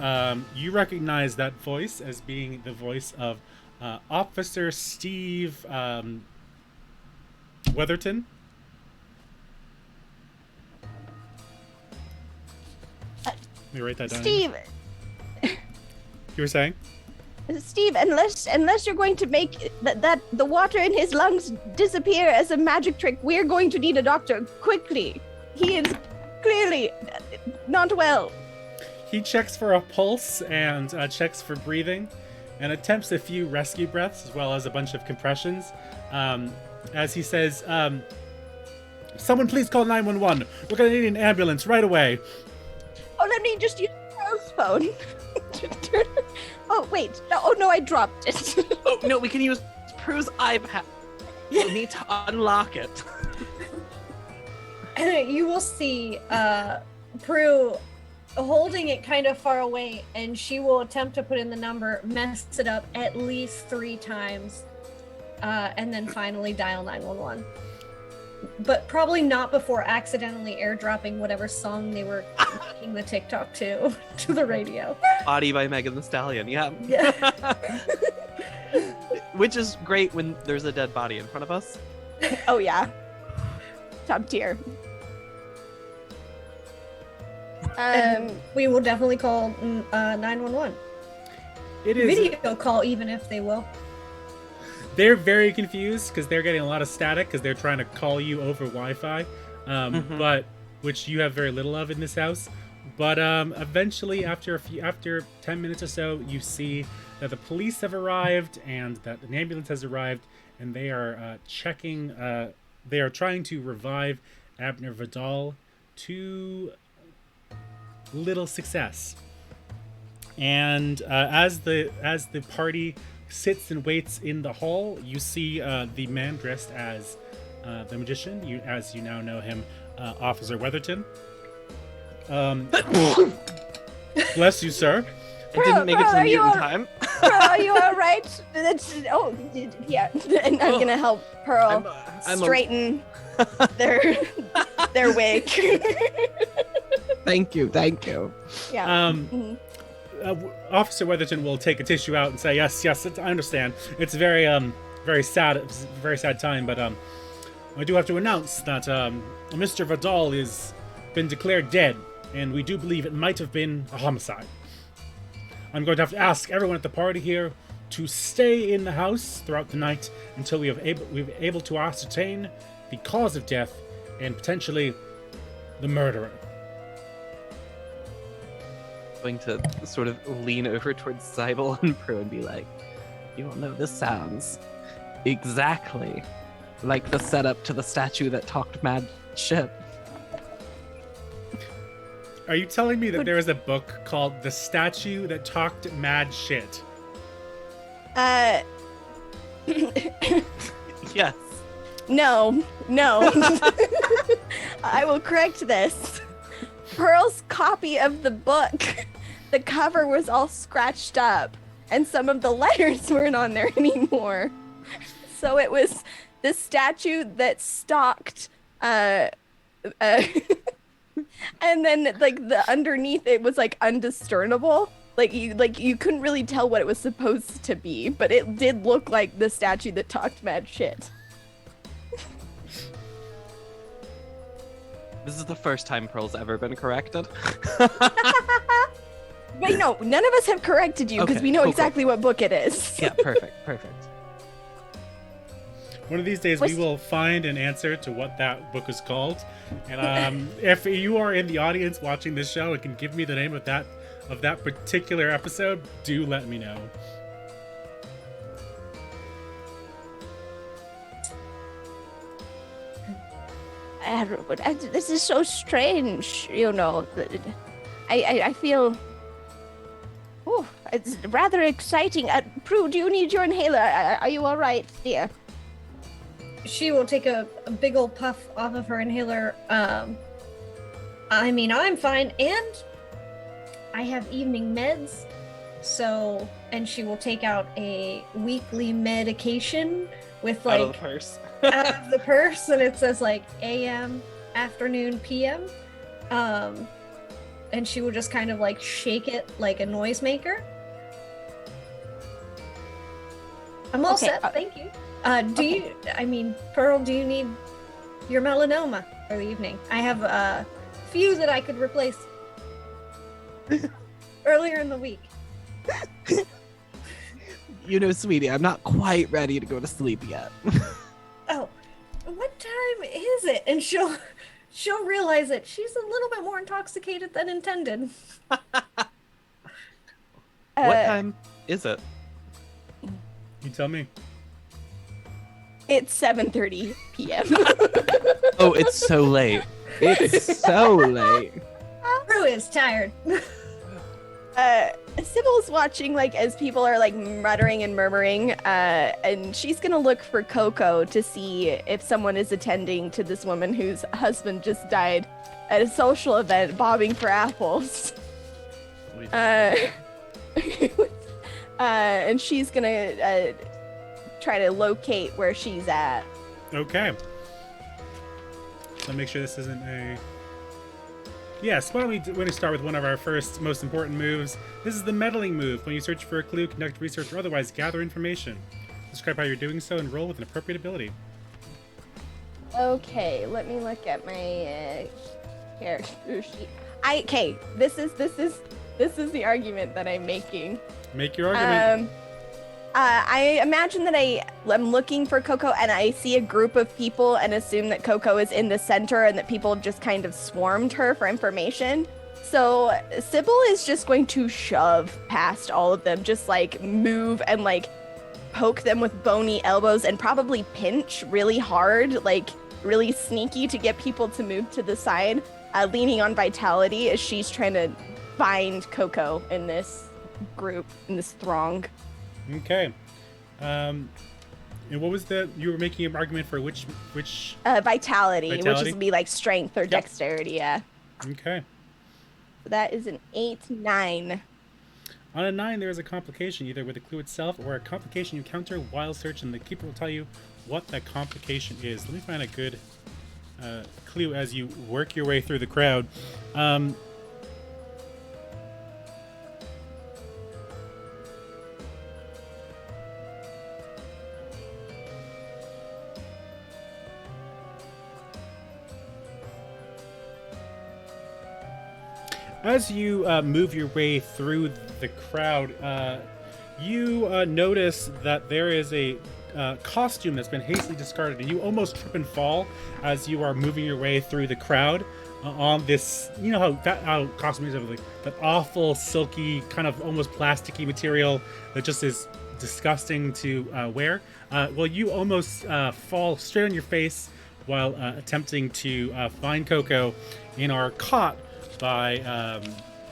you recognize that voice as being the voice of Officer Steve Weatherton. Let me write that down. Steve. You were saying? Steve, unless you're going to make that the water in his lungs disappear as a magic trick, we're going to need a doctor quickly. He is clearly not well. He checks for a pulse and checks for breathing and attempts a few rescue breaths as well as a bunch of compressions. As he says, someone please call 911. We're going to need an ambulance right away. Oh, let me just use Pearl's phone. Oh, wait. No, I dropped it. Oh, no, we can use Prue's iPad. We'll need to unlock it. You will see Prue holding it kind of far away, and she will attempt to put in the number, mess it up at least 3 times, and then finally dial 911. But probably not before accidentally airdropping whatever song they were making the TikTok to the radio. Body by Megan Thee Stallion, yeah. Which is great when there's a dead body in front of us. Oh, yeah. Top tier. We will definitely call 911. It is. Video call, even if they will. They're very confused because they're getting a lot of static because they're trying to call you over Wi-Fi, but which you have very little of in this house. But eventually, after 10 minutes or so, you see that the police have arrived and that an ambulance has arrived, and they are checking. They are trying to revive Abner Vidal to little success. And as the party sits and waits in the hall, you see the man dressed as the magician, as you now know him, Officer Weatherton. Bless you, sir. I didn't make it to the mute in time. Pearl, are you all right? Yeah. And I'm gonna help Pearl straighten their wig. Thank you. Yeah. Officer Weatherton will take a tissue out and say, "Yes, I understand. It's very sad. It's a very sad time, but I do have to announce that Mr. Vidal is been declared dead, and we do believe it might have been a homicide. I'm going to have to ask everyone at the party here to stay in the house throughout the night until we're able to ascertain the cause of death and potentially the murderer." going to sort of lean over towards Cybil and Prue and be like, you all know this sounds exactly like the setup to the statue that talked mad shit. Are you telling me that there is a book called The Statue That Talked Mad Shit? Yes. No. I will correct this. Pearl's copy of the book, the cover was all scratched up, and some of the letters weren't on there anymore. So it was the statue that stalked, and then like the underneath it was like undiscernible. Like you couldn't really tell what it was supposed to be, but it did look like the statue that talked mad shit. This is the first time Pearl's ever been corrected. But no, none of us have corrected you because Okay, we know cool. exactly what book it is. Yeah, perfect. One of these days, we will find an answer to what that book is called. And if you are in the audience watching this show and can give me the name of that particular episode, do let me know. This is so strange, you know. I feel... Oh, it's rather exciting. Prue, do you need your inhaler? Are you all right, dear? She will take a big old puff off of her inhaler. I mean, I'm fine, and I have evening meds. So, and she will take out a weekly medication with like Out of the purse. out of the purse, and it says like AM, afternoon, PM. And she will just kind of like shake it like a noisemaker. I'm all Okay, set, thank you. Pearl, do you need your melanoma for the evening? I have a few that I could replace earlier in the week. You know, sweetie, I'm not quite ready to go to sleep yet. Oh, what time is it? And she'll realize that she's a little bit more intoxicated than intended. What time is it? You tell me. It's 7:30 p.m. Oh, it's so late. It's so late. Prue is tired. Sybil's watching, like, as people are, like, muttering and murmuring, and she's gonna look for Coco to see if someone is attending to this woman whose husband just died at a social event bobbing for apples. And she's gonna try to locate where she's at. Okay. Let me make sure this isn't a... Yes, why don't we start with one of our first most important moves. This is the meddling move. When you search for a clue, conduct research, or otherwise gather information. Describe how you're doing so and roll with an appropriate ability. Okay, let me look at my character sheet. This is the argument that I'm making. Make your argument. I imagine that I'm looking for Coco and I see a group of people and assume that Coco is in the center and that people just kind of swarmed her for information. So Cybil is just going to shove past all of them, just like move and like poke them with bony elbows and probably pinch really hard, like really sneaky to get people to move to the side, leaning on Vitality as she's trying to find Coco in this group, in this throng. Okay. And what was you were making an argument for which... Vitality, which Vitality? would be like strength or dexterity, yeah. Okay. So that is an 8-9. On a 9, there is a complication, either with the clue itself or a complication you encounter while searching. The keeper will tell you what that complication is. Let me find a good clue as you work your way through the crowd. As you move your way through the crowd, you notice that there is a costume that's been hastily discarded, and you almost trip and fall as you are moving your way through the crowd. on this, you know how costumes have like that awful silky kind of almost plasticky material that just is disgusting to wear. Well, you almost fall straight on your face while attempting to find Coco and are caught by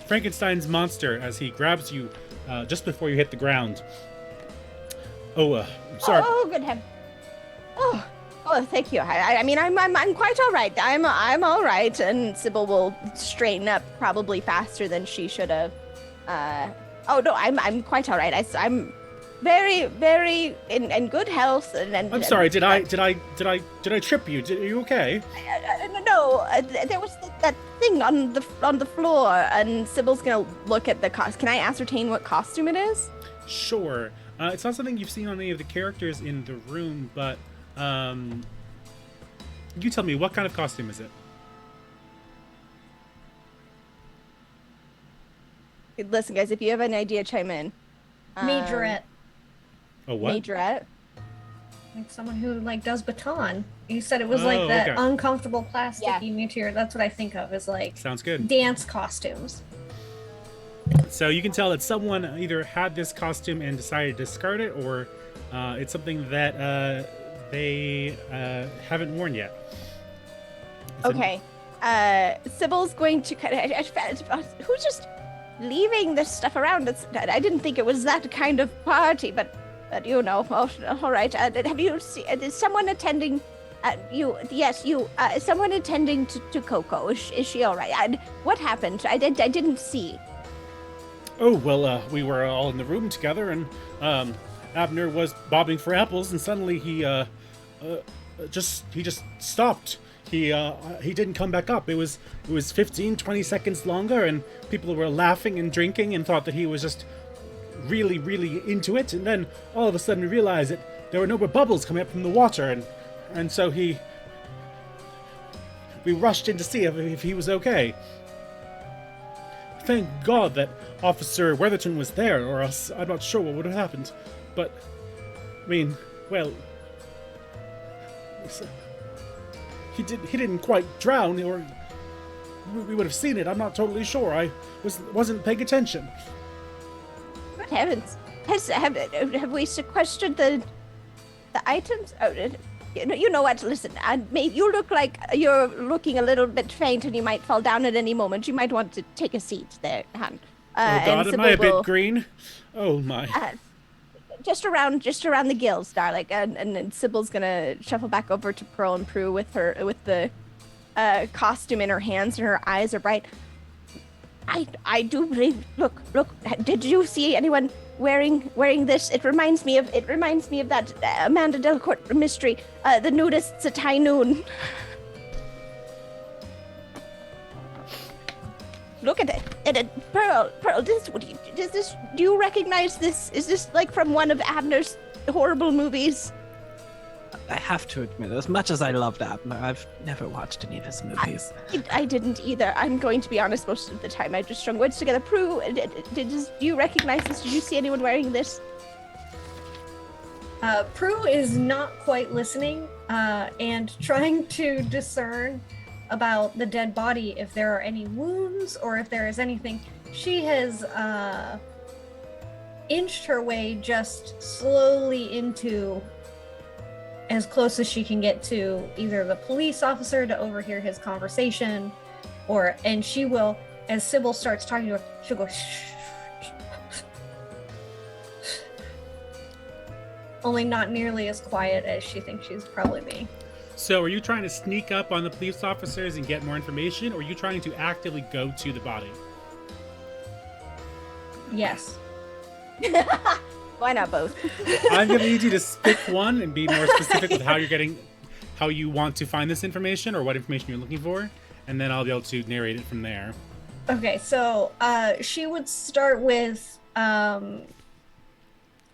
Frankenstein's monster as he grabs you just before you hit the ground. Sorry. Oh, good heaven. Oh, thank you. I mean, I'm quite all right. I'm all right. And Cybil will straighten up probably faster than she should have. Oh no, I'm quite all right. I'm very, very in good health. And I'm sorry. Did I trip you? Are you okay? No, there was that thing on the floor, and Sybil's gonna look at the costume. Can I ascertain what costume it is? Sure. It's not something you've seen on any of the characters in the room, but you tell me, what kind of costume is it? Listen, guys, if you have an idea, chime in. Majorette. Oh, what? Majorette. Like someone who like does baton. You said it was like that uncomfortable plasticky material. That's what I think of as like sounds good. Dance costumes. So you can tell that someone either had this costume and decided to discard it, or it's something that they haven't worn yet. Okay. Sybil's going to kind of... Who's just leaving this stuff around? I didn't think it was that kind of party, but you know. Oh, all right. Have you seen... Is someone attending... you... Yes, you... Is someone attending to Coco? Is she all right? What happened? I didn't see. Oh, well, we were all in the room together, and Abner was bobbing for apples, and suddenly he just stopped. He didn't come back up. It was 15, 20 seconds longer, and people were laughing and drinking and thought that he was just really, really into it. And then all of a sudden we realized that there were no more bubbles coming up from the water, and so we rushed in to see if he was okay. Thank God that Officer Weatherton was there, or else I'm not sure what would have happened. But, I mean, well, he didn't quite drown, or we would have seen it. I'm not totally sure. I wasn't paying attention. Good heavens! Have we sequestered the items? Oh, you know what? Listen, you look like you're looking a little bit faint, and you might fall down at any moment. You might want to take a seat there, hon. Oh God, am I a bit green? Oh my! Just around the gills, darling. And Sybil's gonna shuffle back over to Pearl and Prue with the costume in her hands, and her eyes are bright. I do believe. Look. Did you see anyone wearing this? It reminds me of that Amanda Delacourt mystery, the nudists at high noon. Look at it. Pearl, do you recognize this? Is this like from one of Abner's horrible movies? I have to admit, as much as I loved Abner, I've never watched any of his movies. I didn't either. I'm going to be honest, most of the time I just strung words together. Prue, do you recognize this? Did you see anyone wearing this? Prue is not quite listening and trying to discern about the dead body, if there are any wounds or if there is anything. She has inched her way just slowly into as close as she can get to either the police officer to overhear his conversation, and she will, as Cybil starts talking to her, she'll go shh. Only not nearly as quiet as she thinks she's probably being. So are you trying to sneak up on the police officers and get more information, or are you trying to actively go to the body? Yes. Why not both? I'm going to need you to pick one and be more specific with how you want to find this information, or what information you're looking for, and then I'll be able to narrate it from there. Okay, so she would start with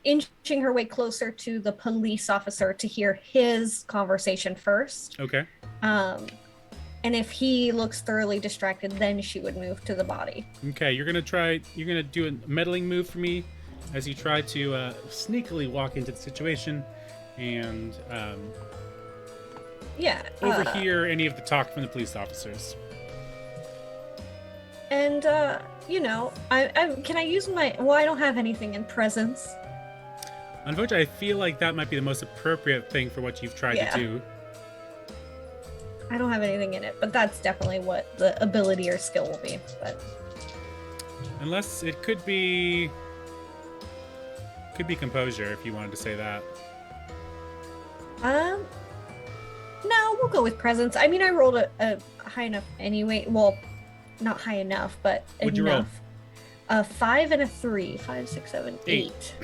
inching her way closer to the police officer to hear his conversation first. Okay. And if he looks thoroughly distracted, then she would move to the body. Okay, you're gonna do a meddling move for me as you try to sneakily walk into the situation and overhear any of the talk from the police officers. And you know, I can I use my? Well, I don't have anything in presence. Unfortunately, I feel like that might be the most appropriate thing for what you've tried Yeah. to do. I don't have anything in it, but that's definitely what the ability or skill will be. But Unless it could be composure if you wanted to say that. no, we'll go with presence. I mean, I rolled a high enough anyway. Well, not high enough, but What'd you roll? enough. A 5 and a 3. 5, 6, 7, 8.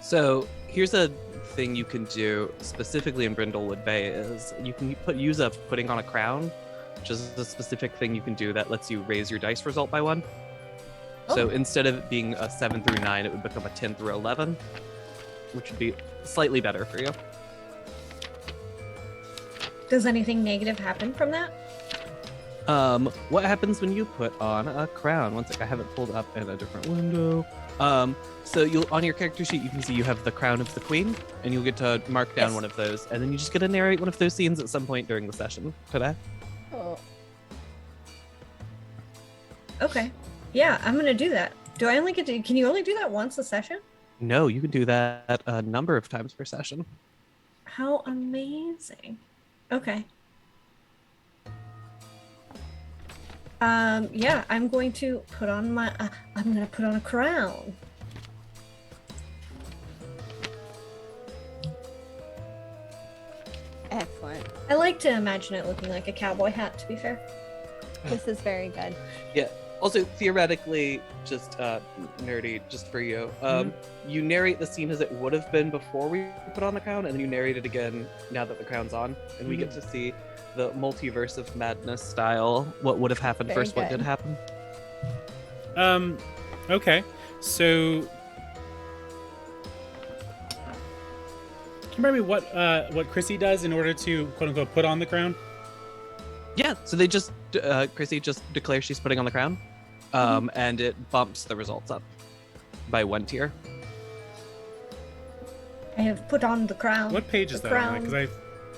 So here's a thing you can do specifically in Brindlewood Bay is you can use a putting on a crown, which is a specific thing you can do that lets you raise your dice result by 1. So instead of it being a 7 through 9, it would become a 10 through 11, which would be slightly better for you. Does anything negative happen from that? What happens when you put on a crown? One sec, I have it pulled up in a different window. So you'll on your character sheet you can see you have the crown of the queen, and you'll get to mark down one of those, and then you just get to narrate one of those scenes at some point during the session today. Oh. Okay. Yeah, I'm gonna do that. Do I only get to? Can you only do that once a session? No, you can do that a number of times per session. How amazing. Okay. Yeah, I'm going to put on my. I'm gonna put on a crown. Excellent. I like to imagine it looking like a cowboy hat. To be fair. This is very good. Yeah. Also, theoretically, just nerdy, just for you, you narrate the scene as it would have been before we put on the crown, and then you narrate it again now that the crown's on, and we get to see the multiverse of madness style. What would have happened Very first? What good. did happen? Okay. So, can you remember what Chrissy does in order to quote unquote put on the crown? Yeah. So they just Chrissy just declares she's putting on the crown, and it bumps the results up by 1 tier. I have put on the crown. What page is The that on? crown. Because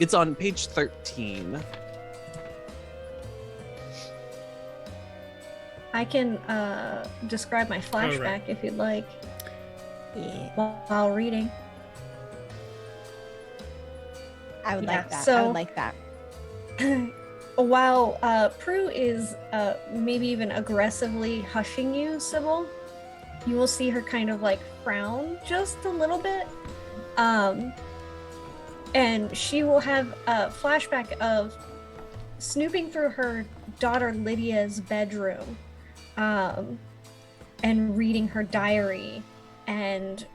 It's on page 13. I can describe my flashback right. if you'd like Yeah. while reading. I would Yeah, like that. I so- would like that. While Prue is maybe even aggressively hushing you, Cybil, you will see her kind of like frown just a little bit. And she will have a flashback of snooping through her daughter Lydia's bedroom and reading her diary, and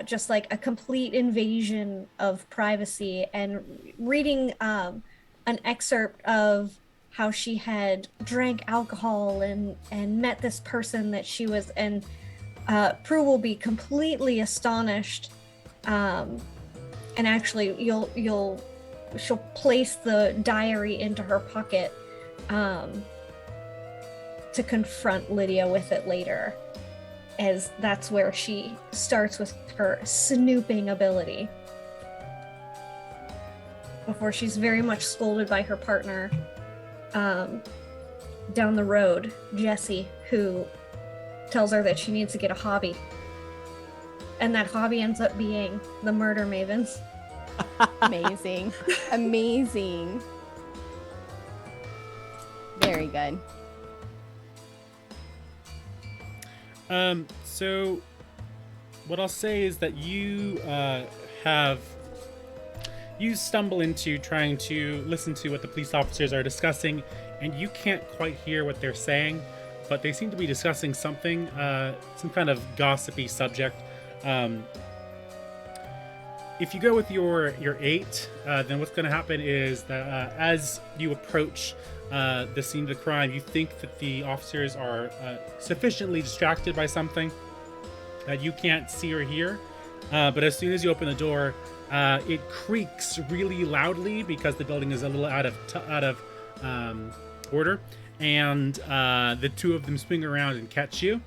just like a complete invasion of privacy, and reading an excerpt of how she had drank alcohol and met this person that she was, and Prue will be completely astonished, and actually she'll place the diary into her pocket to confront Lydia with it later, as that's where she starts with her snooping ability. Before she's very much scolded by her partner down the road, Jessie, who tells her that she needs to get a hobby. And that hobby ends up being the Murder Mavens. Amazing. Amazing. Very good. So what I'll say is that you you stumble into trying to listen to what the police officers are discussing, and you can't quite hear what they're saying, but they seem to be discussing something, some kind of gossipy subject. If you go with your 8, then what's going to happen is that as you approach the scene of the crime, you think that the officers are sufficiently distracted by something that you can't see or hear. But as soon as you open the door, it creaks really loudly because the building is a little out of order, and the two of them swing around and catch you.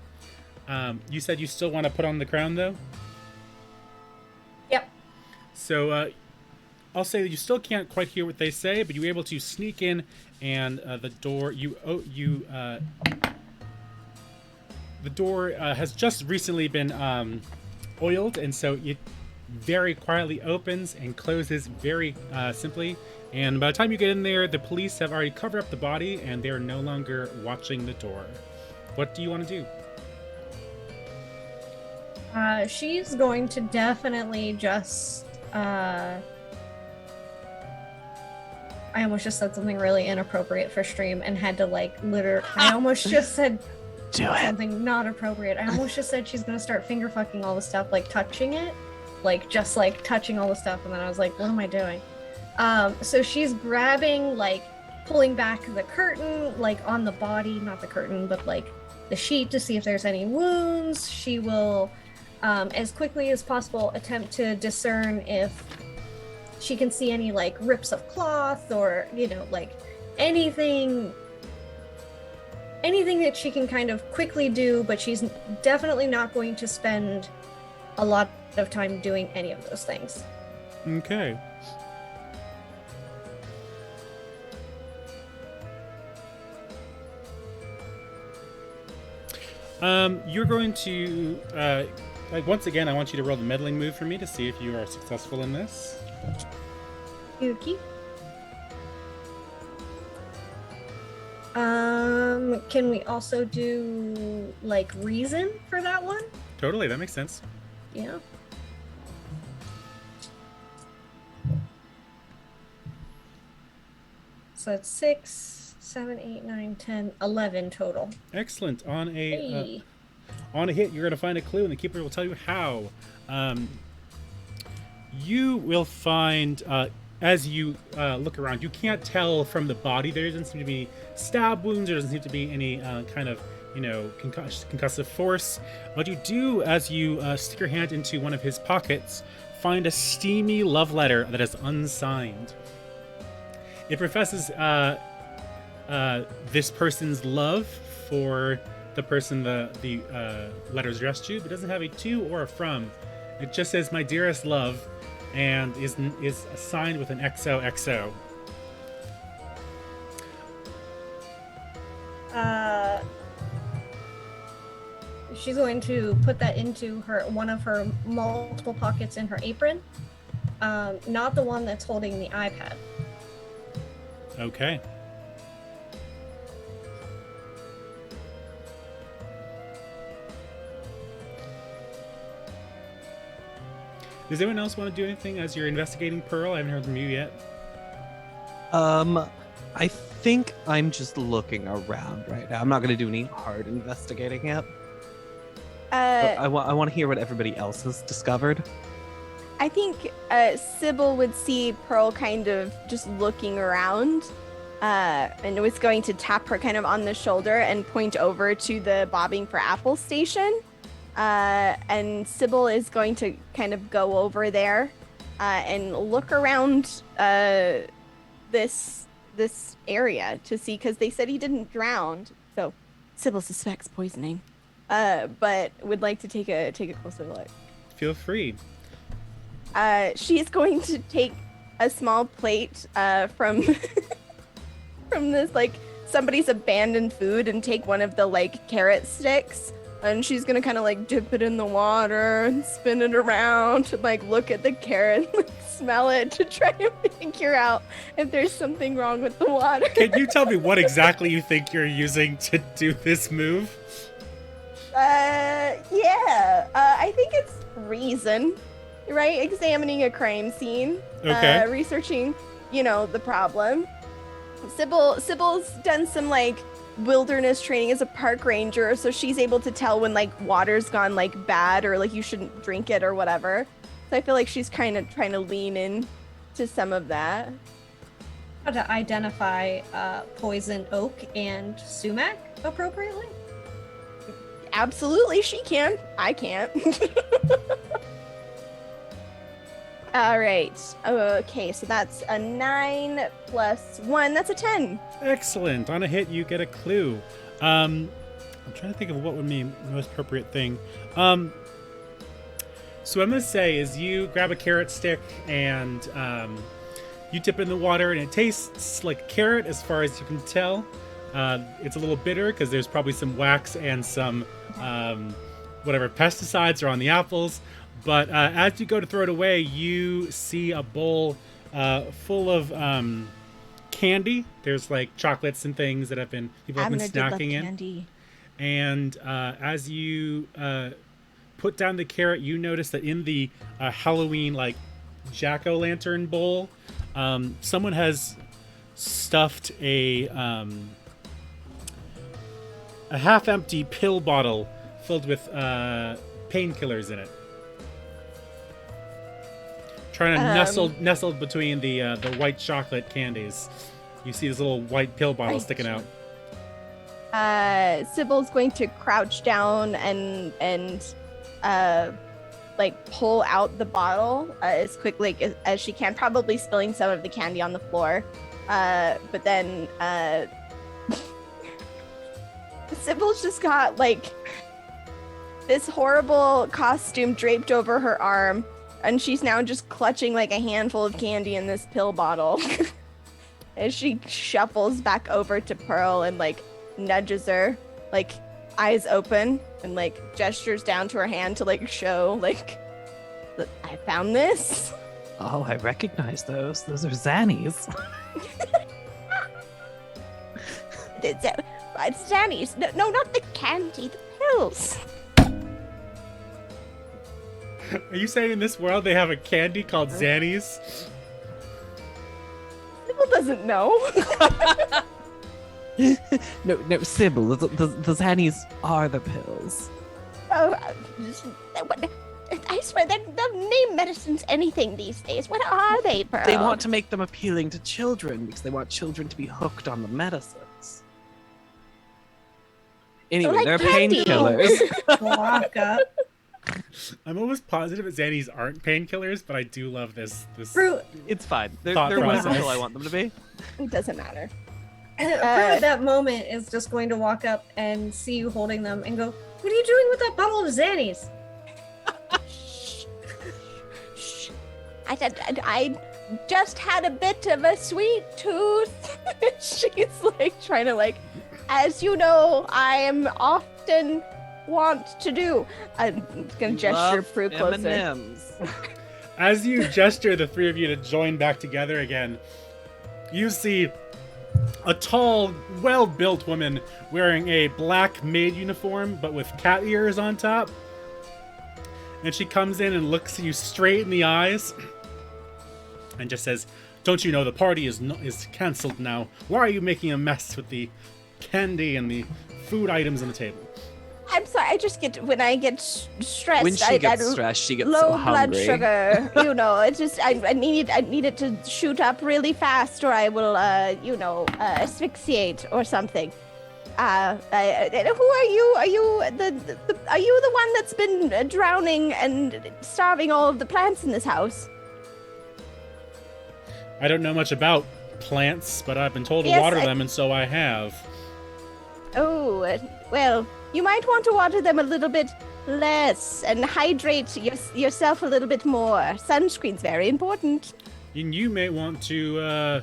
You said you still want to put on the crown, though? Yep. So I'll say that you still can't quite hear what they say, but you're able to sneak in, and the door the door has just recently been oiled, and so it very quietly opens and closes very simply. And by the time you get in there, the police have already covered up the body, and they are no longer watching the door. What do you want to do? She's going to definitely just. I almost just said something really inappropriate for stream and had to I almost just said something not appropriate. I almost just said she's gonna start finger fucking all the stuff, like touching it, just touching all the stuff, and then I was like, what am I doing? So she's grabbing, pulling back the curtain, on the body, not the curtain, but the sheet to see if there's any wounds. She will, as quickly as possible, attempt to discern if she can see any rips of cloth or anything that she can kind of quickly do, but she's definitely not going to spend a lot of time doing any of those things. Okay. You're going to once again, I want you to roll the meddling move for me to see if you are successful in this. Okay. Can we also do reason for that one? Totally, that makes sense. Yeah. So it's 6, 7, 8, 9, 10, 11 total. Excellent. On a Hey. on a hit, you're going to find a clue, and the keeper will tell you how. You will find, as you look around, you can't tell from the body. There doesn't seem to be stab wounds. There doesn't seem to be any kind of, concussive force. But you do, as you stick your hand into one of his pockets, find a steamy love letter that is unsigned. It professes this person's love for the person the letter is addressed to, but doesn't have a to or a from. It just says, "My dearest love," and is signed with an XOXO. She's going to put that into one of her multiple pockets in her apron, not the one that's holding the iPad. Okay. Does anyone else want to do anything as you're investigating Pearl? I haven't heard from you yet. I think I'm just looking around right now. I'm not going to do any hard investigating yet. I want to hear what everybody else has discovered. I think Cybil would see Pearl kind of just looking around, and was going to tap her kind of on the shoulder and point over to the Bobbing for Apple station. And Cybil is going to kind of go over there and look around this area to see, because they said he didn't drown, so Cybil suspects poisoning, but would like to take a closer look. Feel free. She's going to take a small plate from from this somebody's abandoned food and take one of the carrot sticks. And she's gonna kind of dip it in the water and spin it around to look at the carrot and smell it to try and figure out if there's something wrong with the water. Can you tell me what exactly you think you're using to do this move? Yeah. I think it's reason, right? Examining a crime scene. Okay. Researching, the problem. Sybil's done some wilderness training as a park ranger, so she's able to tell when water's gone bad or you shouldn't drink it or whatever. So I feel like she's kind of trying to lean in to some of that. How to identify poison oak and sumac appropriately? Absolutely, she can. I can't. All right. Okay, so that's a 9 plus 1. That's a 10. Excellent. On a hit, you get a clue. I'm trying to think of what would be the most appropriate thing. So what I'm going to say is you grab a carrot stick and You dip it in the water, and it tastes like carrot as far as you can tell. It's a little bitter because there's probably some wax and some whatever pesticides are on the apples. But as you go to throw it away, you see a bowl full of candy. There's like chocolates and things that people have been snacking in. Candy. And as you put down the carrot, you notice that in the Halloween like jack-o'-lantern bowl, someone has stuffed a half-empty pill bottle filled with painkillers in it. Trying to nestled between the white chocolate candies. You see this little white pill bottle sticking out. Cybill's going to crouch down and like pull out the bottle as quickly as she can, probably spilling some of the candy on the floor. But then Cybill's just got like this horrible costume draped over her arm, and she's now just clutching like a handful of candy in this pill bottle as she shuffles back over to Pearl and like nudges her, like eyes open, and like gestures down to her hand to like show like, look, I found this. Oh, I recognize those. Those are Xannies. It's Xannies. No, not the candy, the pills. Are you saying in this world they have a candy called Xannies? Sybil doesn't know. No, Cybil, the Xannies are the pills. Oh, I swear, they'll name medicines anything these days. What are they, Pearl? They want to make them appealing to children because they want children to be hooked on the medicines. Anyway, like they're candy. painkillers. Walk up. I'm almost positive that Xannies aren't painkillers, but I do love this. Prue, It's fine. They're Thought what process. I want them to be. It doesn't matter. Prue at that moment is just going to walk up and see you holding them and go, "What are you doing with that bottle of Xannies?" Shh. I just had a bit of a sweet tooth. She's like trying to like, as you know, I am often want to do. I'm gonna gesture Prue closer. M&Ms. As you gesture the three of you to join back together again, you see a tall, well-built woman wearing a black maid uniform, but with cat ears on top. And she comes in and looks you straight in the eyes and just says, "Don't you know the party is canceled now? Why are you making a mess with the candy and the food items on the table?" I'm sorry. I just get when I get stressed. When she gets stressed, she gets low so blood hungry. sugar. You know, it's just I need it to shoot up really fast, or I will asphyxiate or something. Who are you? Are you the one that's been drowning and starving all of the plants in this house? I don't know much about plants, but I've been told to water them, and so I have. Oh, well, you might want to water them a little bit less and hydrate yourself a little bit more. Sunscreen's very important. And you may want to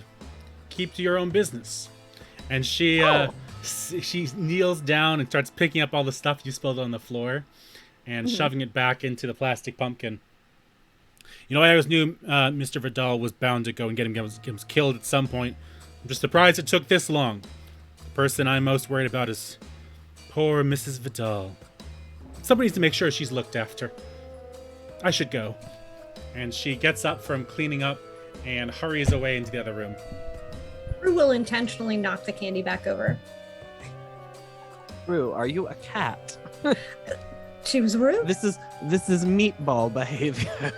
keep to your own business. And she kneels down and starts picking up all the stuff you spilled on the floor and shoving it back into the plastic pumpkin. You know, I always knew Mr. Vidal was bound to go and get him killed at some point. I'm just surprised it took this long. The person I'm most worried about is poor Mrs. Vidal. Somebody needs to make sure she's looked after. I should go. And she gets up from cleaning up and hurries away into the other room. Prue will intentionally knock the candy back over. Prue, are you a cat? She was rude. This is meatball behavior.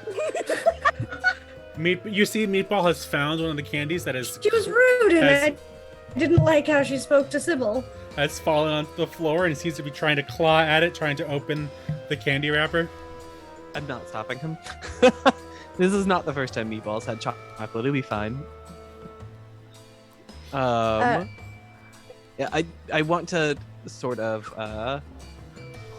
You see, Meatball has found one of the candies that is She was rude, and I didn't like how she spoke to Cybil. has fallen onto the floor and seems to be trying to claw at it, trying to open the candy wrapper. I'm not stopping him. This is not the first time Meatball's had chocolate. It'll be fine. Yeah, I want to sort of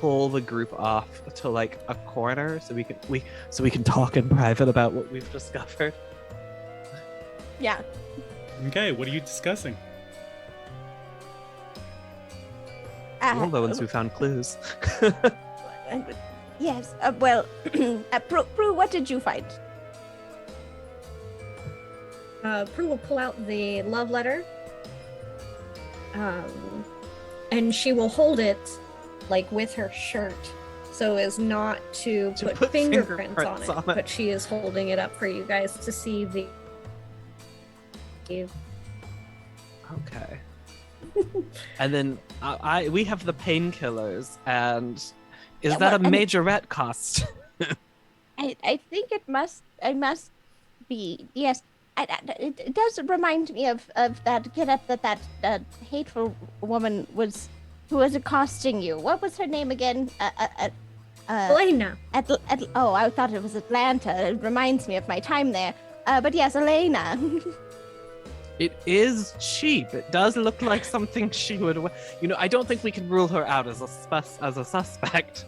pull the group off to like a corner so we can talk in private about what we've discovered. Yeah. Okay, what are you discussing? We're the ones who found clues. Yes. Prue, what did you find? Prue will pull out the love letter, and she will hold it like with her shirt, so as not to put fingerprints on it. But she is holding it up for you guys to see the. Okay. And then we have the painkillers, and is that a majorette cost? I think it must be, yes. It does remind me of that get-up that hateful woman who was accosting you. What was her name again? Elena. Oh, I thought it was Atlanta. It reminds me of my time there. But yes, Elena. It is cheap. It does look like something she would. I don't think we can rule her out as a suspect.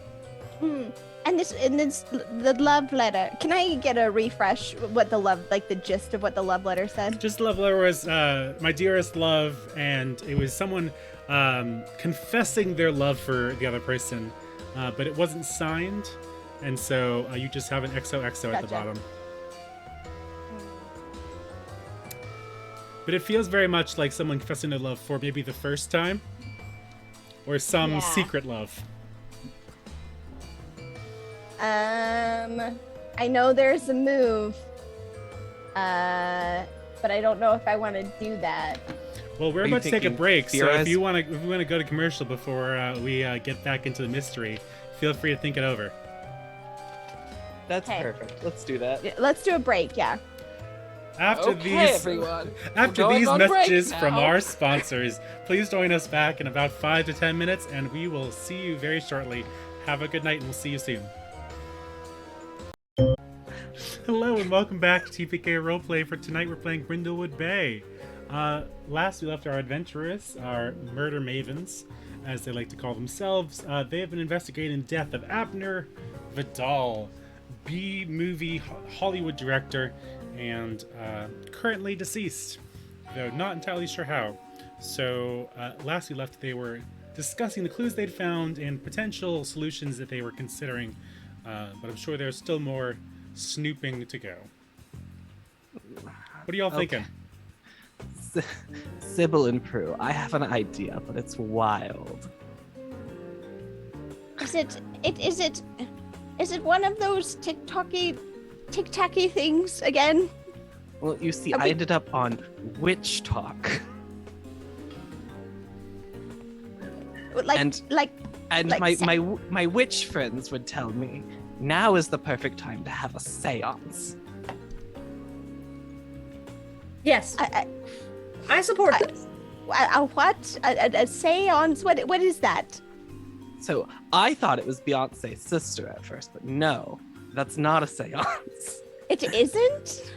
And the love letter. Can I get a refresh? What the gist of what the love letter said? Just the love letter was, my dearest love, and it was someone confessing their love for the other person, but it wasn't signed, and so you just have an XOXO at the bottom. But it feels very much like someone confessing their love for maybe the first time, or some secret love. I know there's a move, but I don't know if I want to do that. Well, we're about to take a break, so if you want to go to commercial before we get back into the mystery, feel free to think it over. That's perfect. Let's do that. Let's do a break, yeah. After these messages from our sponsors, please join us back in about 5 to 10 minutes, and we will see you very shortly. Have a good night, and we'll see you soon. Hello, and welcome back to TPK Roleplay. For tonight, we're playing Brindlewood Bay. Last we left our adventurers, our Murder Mavens, as they like to call themselves. They have been investigating the death of Abner Vidal, B-movie Hollywood director, and currently deceased, though not entirely sure how. So last we left, they were discussing the clues they'd found and potential solutions that they were considering, but I'm sure there's still more snooping to go. What are y'all thinking? Cybil and Prue, I have an idea, but it's wild. Is it one of those tic-tacky things again? Well, you see, I ended up on Witch Talk. My witch friends would tell me, now is the perfect time to have a seance. Yes. I support this. What? A seance? What is that? So I thought it was Beyonce's sister at first, but no, that's not a seance. It isn't?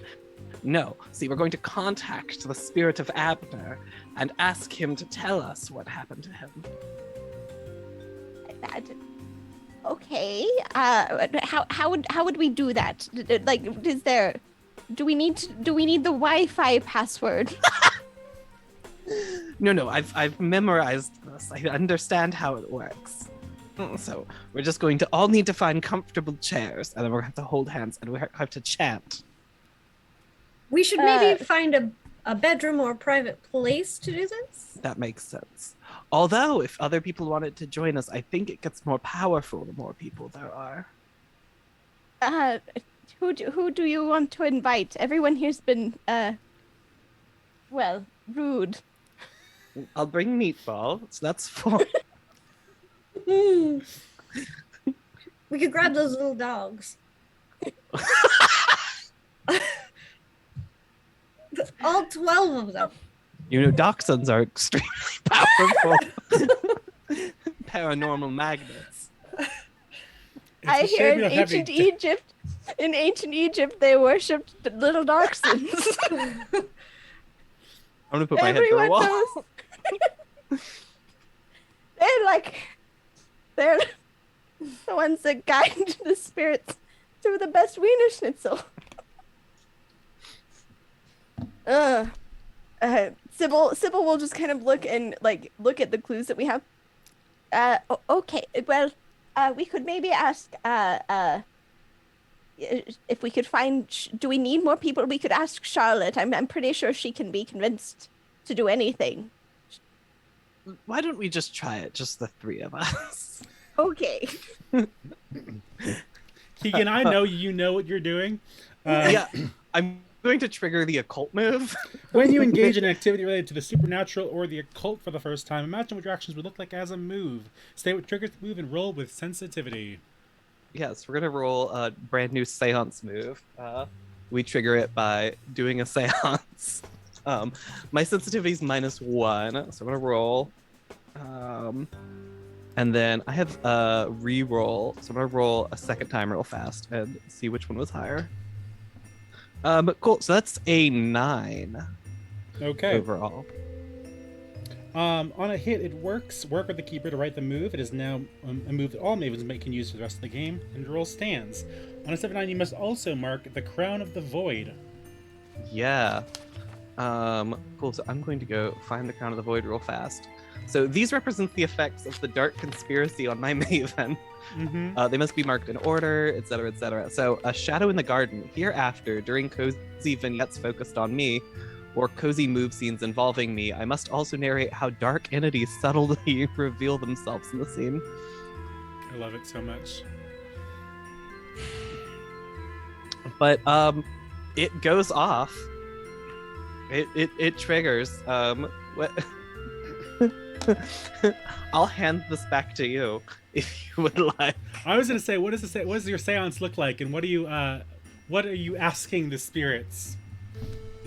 No. See, we're going to contact the spirit of Abner and ask him to tell us what happened to him. Okay. How would we do that? Like, do we need the Wi-Fi password? No, I've memorized this. I understand how it works. So we're just going to all need to find comfortable chairs, and then we're going to have to hold hands, and we have to chant. We should maybe find a bedroom or a private place to do this. That makes sense. Although, if other people wanted to join us, I think it gets more powerful the more people there are. Who do you want to invite? Everyone here's been, rude. I'll bring Meatball, so that's 4. We could grab those little dogs. All 12 of them. Dachshunds are extremely powerful paranormal magnets. I hear in ancient Egypt, they worshipped little dachshunds. I'm gonna put my head through a wall. They're the ones that guide the spirits to the best Wiener Schnitzel. Cybil will just kind of look at the clues that we have. Okay. Well, we could maybe ask if we could find. Do we need more people? We could ask Charlotte. I'm pretty sure she can be convinced to do anything. Why don't we just try it, just the three of us? Okay. Keegan, I know you know what you're doing. Yeah, I'm going to trigger the occult move. When you engage in an activity related to the supernatural or the occult for the first time, imagine what your actions would look like as a move. State what triggers the move and roll with sensitivity. Yes, we're going to roll a brand new seance move. We trigger it by doing a seance. My sensitivity is -1, so I'm going to roll. And then I have a re-roll, so I'm going to roll a second time real fast and see which one was higher. Cool, so that's a 9. Okay. Overall. On a hit, it works. Work with the keeper to write the move. It is now a move that all Mavens can use for the rest of the game, and the roll stands. On a 7-9, you must also mark the Crown of the Void. Yeah. Cool, so I'm going to go find the Crown of the Void real fast. So these represent the effects of the dark conspiracy on my Maven. Mm-hmm. They must be marked in order, etc., etc. So, a shadow in the garden. Hereafter, during cozy vignettes focused on me, or cozy move scenes involving me, I must also narrate how dark entities subtly reveal themselves in the scene. I love it so much. But it goes off. It triggers. What? I'll hand this back to you if you would like. I was gonna say, what does your seance look like, and what are you asking the spirits?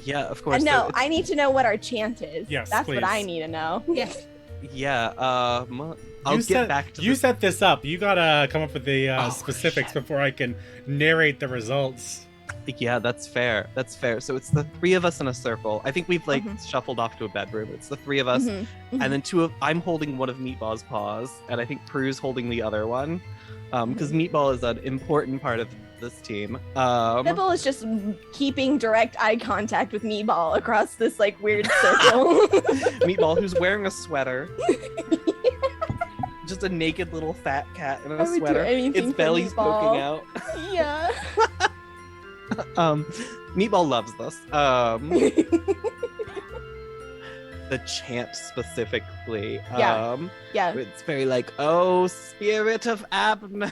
Yeah, of course. No, so I need to know what our chant is. Yes, that's please. what I need to know. Yes. Yeah. I'll get back to you. Set this up. You gotta come up with the specifics before I can narrate the results. Yeah, that's fair. That's fair. So it's the three of us in a circle. I think we've shuffled off to a bedroom. It's the three of us, and then I'm holding one of Meatball's paws, and I think Prue's holding the other one, because Meatball is an important part of this team. Cybil is just keeping direct eye contact with Meatball across this weird circle. Meatball, who's wearing a sweater. Just a naked little fat cat in a sweater. Its belly's poking out. Yeah. Meatball loves this. The chant specifically. Yeah. It's very oh, spirit of Abner,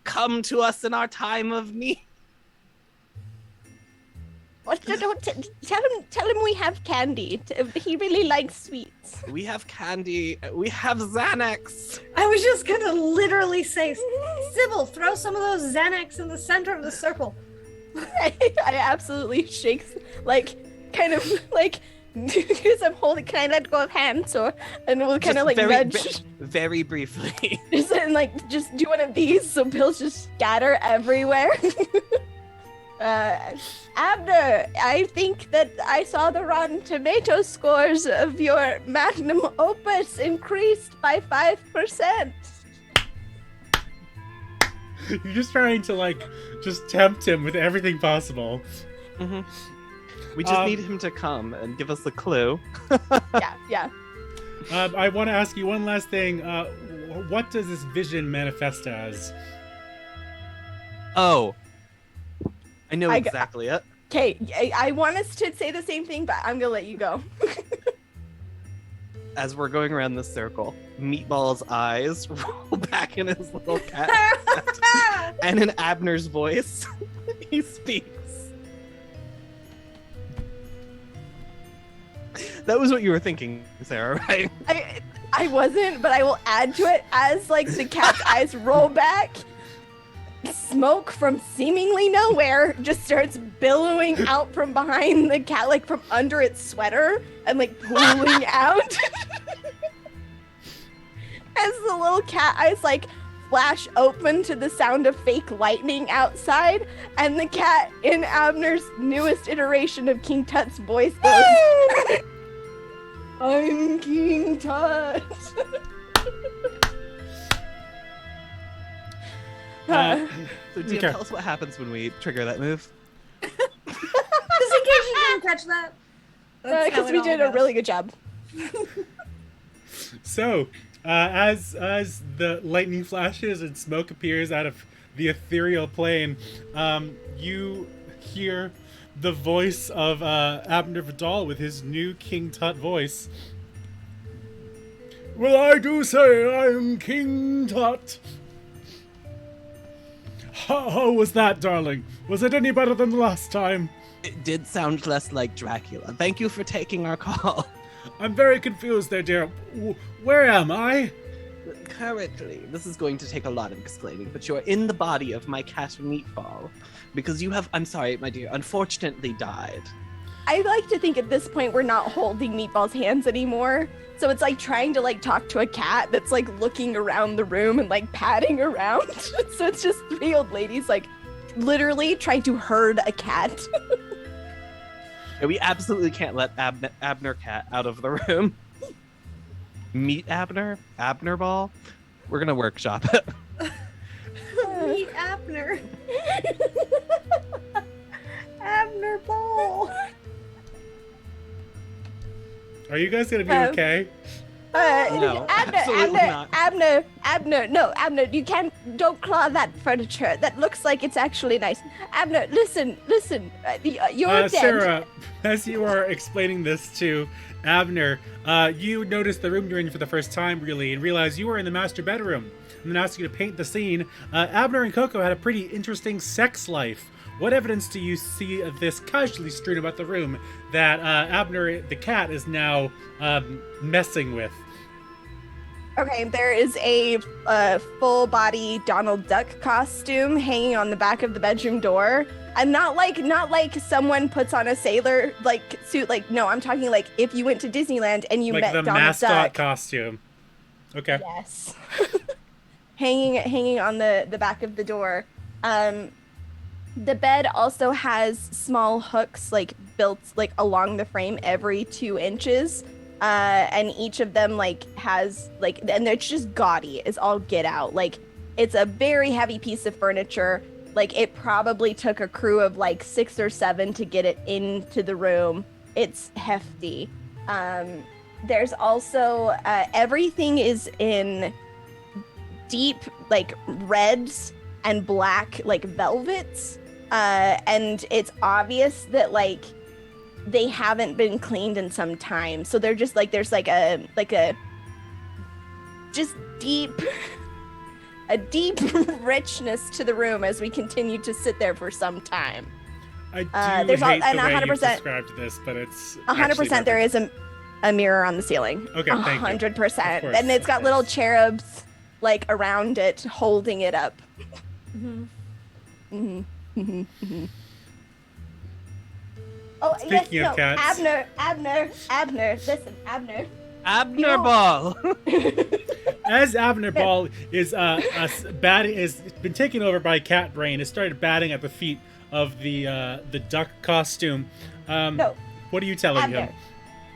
come to us in our time of need. Tell him we have candy. He really likes sweets. We have candy. We have Xanax. I was just gonna literally say, Cybil, throw some of those Xanax in the center of the circle. I absolutely shakes, because I'm holding. Can I let go of hands, and we'll kind of nudge. Very briefly. Just do one of these, so pills just scatter everywhere. Abner, I think that I saw the Rotten Tomato scores of your magnum opus increased by 5%. You're just trying to just tempt him with everything possible. Mm-hmm. We just need him to come and give us a clue. Yeah. I want to ask you one last thing. What does this vision manifest as? Oh. I know exactly it. Okay, I want us to say the same thing, but I'm gonna let you go. As we're going around this circle, Meatball's eyes roll back in his little cat, and in Abner's voice, he speaks. That was what you were thinking, Sarah, right? I wasn't, but I will add to it as the cat's eyes roll back. Smoke from seemingly nowhere just starts billowing out from behind the cat, from under its sweater, and pooling out. As the little cat eyes flash open to the sound of fake lightning outside, and the cat in Abner's newest iteration of King Tut's voice goes, I'm King Tut. So, DM, tell us what happens when we trigger that move. Just in case catch that? That's how Because it we all did a goes. really good job. So, as the lightning flashes and smoke appears out of the ethereal plane, you hear the voice of Abner Vidal with his new King Tut voice. Well, I do say I am King Tut. How was that, darling? Was it any better than the last time? It did sound less like Dracula. Thank you for taking our call. I'm very confused there, dear. Where am I? Currently, this is going to take a lot of explaining, but you're in the body of my cat Meatball. Because you have, I'm sorry, my dear, unfortunately died. I like to think at this point we're not holding Meatball's hands anymore. So it's like trying to like talk to a cat that's like looking around the room and like patting around. So it's just 3 old ladies like literally trying to herd a cat. And we absolutely can't let Abner Cat out of the room. Meet Abner? Abner Ball? We're gonna workshop it. Meet Abner. Abner Ball. Are you guys gonna be okay? No, absolutely not. Abner, you don't claw that furniture. That looks like it's actually nice. Abner, listen, you're dead. Sarah, as you are explaining this to Abner, you notice the room you're in for the first time, really, and realize you are in the master bedroom. And then ask you to paint the scene. Abner and Coco had a pretty interesting sex life. What evidence do you see of this casually strewn about the room that Abner, the cat, is now messing with? Okay, there is a full body Donald Duck costume hanging on the back of the bedroom door. And not like someone puts on a sailor like suit. Like no, I'm talking like if you went to Disneyland and you Like met the Donald mascot Duck. costume. Okay. Yes. hanging on the back of the door. The bed also has small hooks like built like along the frame every 2 inches. And each of them like has like, and they're just gaudy is all get out. Like it's a very heavy piece of furniture. Like it probably took a crew of like 6 or 7 to get it into the room. It's hefty. There's also everything is in deep like reds and black like velvets. And it's obvious that like they haven't been cleaned in some time. So they're just like there's like a just deep a deep richness to the room as we continue to sit there for some time. I do there's hate and the way 100%, you've described this, but it's 100% there is a mirror on the ceiling. Okay, thank you. 100%. Of course, And it's got of little course. cherubs like around it holding it up. Oh, Speaking of cats. Abner, listen, Abner. Abner Ball! As Abner Ball is been taken over by cat brain, has started batting at the feet of the duck costume. No. What are you telling him?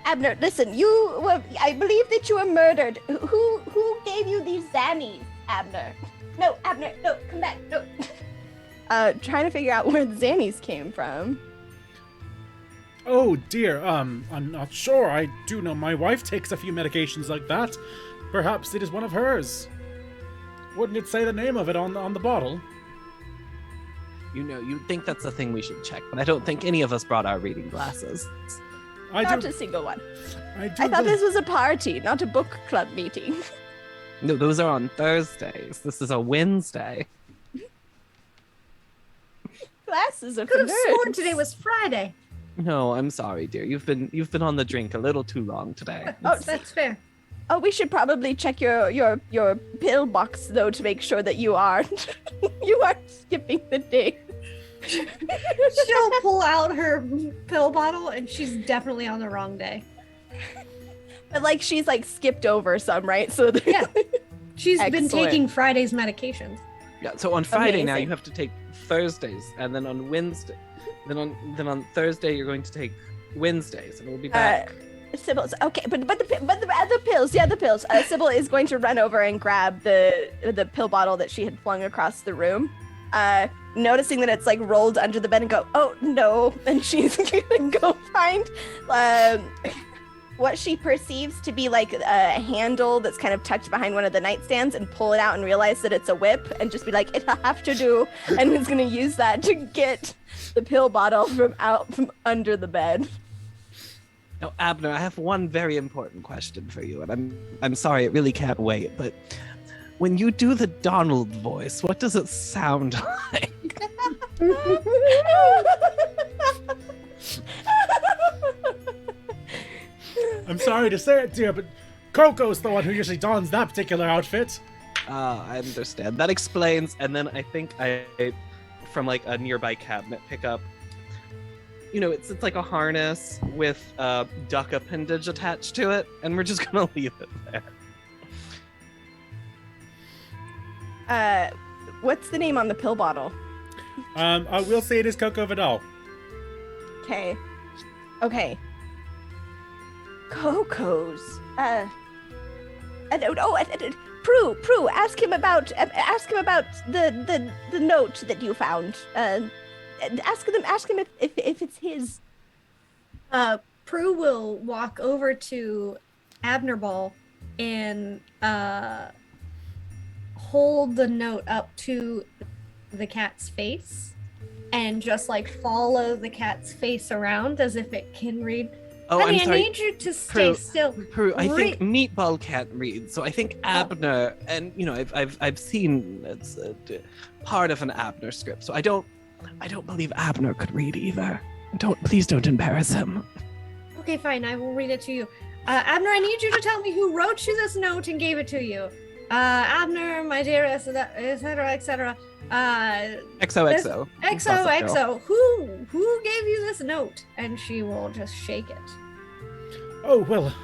Abner, listen, I believe that you were murdered. Who gave you these zannies, Abner? No, Abner, no, come back, no. Trying to figure out where the zannies came from. Oh dear, I'm not sure. I do know my wife takes a few medications like that. Perhaps it is one of hers. Wouldn't it say the name of it on the bottle? You know, you'd think that's a thing we should check, but I don't think any of us brought our reading glasses. Not a single one. I thought this was a party, not a book club meeting. No, those are on Thursdays. This is a Wednesday. Glasses are for Could have sworn nerds. today was Friday. No, I'm sorry, dear. You've been on the drink a little too long today. That's fair. Oh, we should probably check your pill box though to make sure that you aren't skipping the day. She'll pull out her pill bottle and she's definitely on the wrong day. But like she's like skipped over some, right? So Yeah. She's been Excellent. taking Friday's medications. Yeah, so on Friday now Amazing. you have to take Thursdays, and then on Wednesday, then on Thursday you're going to take Wednesdays, and we'll be back. Sybil's okay, but the other pills, the other pills. Sybil is going to run over and grab the pill bottle that she had flung across the room. noticing that it's like rolled under the bed and go, oh no. And she's gonna go find what she perceives to be like a handle that's kind of tucked behind one of the nightstands and pull it out and realize that it's a whip and just be like, it'll have to do. And is gonna use that to get the pill bottle from under the bed. Now, Abner, I have one very important question for you, and I'm sorry, it really can't wait, but when you do the Donald voice, what does it sound like? I'm sorry to say it, dear, but Coco's the one who usually dons that particular outfit. I understand. That explains, and then I think I, from like a nearby cabinet, pick up, you know, it's like a harness with a duck appendage attached to it, and we're just gonna leave it there. What's the name on the pill bottle? I will say it is Coco Vidal. Okay. Coco's. Prue, ask him about the note that you found. Ask him if it's his. Prue will walk over to Abner Ball and hold the note up to the cat's face and just like follow the cat's face around as if it can read. Oh, Honey, I'm sorry. I need you to stay still. Prue, I think Meatball can't read, so I think Abner, and you know, I've seen it's part of an Abner script, so I don't believe Abner could read either. Please don't embarrass him. Okay, fine. I will read it to you. Abner, I need you to tell me who wrote you this note and gave it to you. Abner, my dearest, etc., etc. XOXO. XOXO. Who gave you this note? And she will just shake it. Oh, well,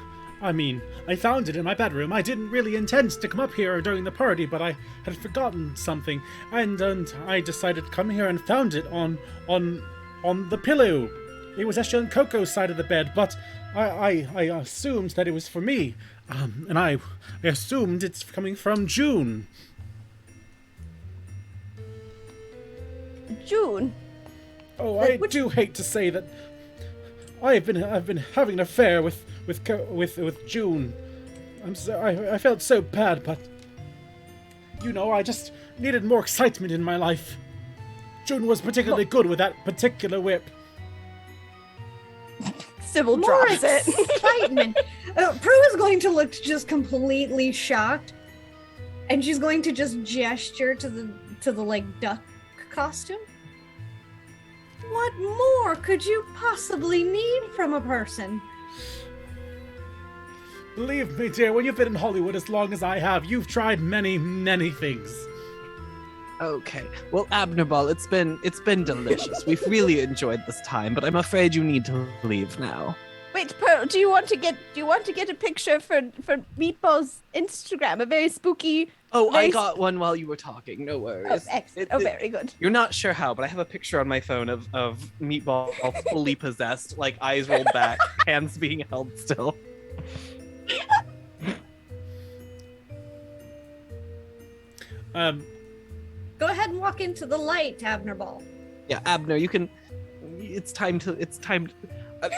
I mean, I found it in my bedroom. I didn't really intend to come up here during the party, but I had forgotten something, and I decided to come here and found it on the pillow. It was actually on Coco's side of the bed, but I assumed that it was for me, and I assumed it's coming from June. June? Oh, I do hate to say that I've been having an affair with June. I felt so bad, but you know, I just needed more excitement in my life. June was particularly good with that particular whip. Cybil drops it. Excitement. Prue is going to look just completely shocked, and she's going to just gesture to the like duck costume. What more could you possibly need from a person? Believe me, dear, when you've been in Hollywood as long as I have, you've tried many, many things. Okay. Well, Abner Ball, it's been delicious. We've really enjoyed this time, but I'm afraid you need to leave now. Wait, Pearl, do you want to get a picture for Meatball's Instagram? A very spooky. Oh, I got one while you were talking. No worries. Oh, excellent. Very good. You're not sure how, but I have a picture on my phone of Meatball fully possessed, like eyes rolled back, hands being held still. Go ahead and walk into the light, Abner Ball. Yeah, Abner, you can. It's time to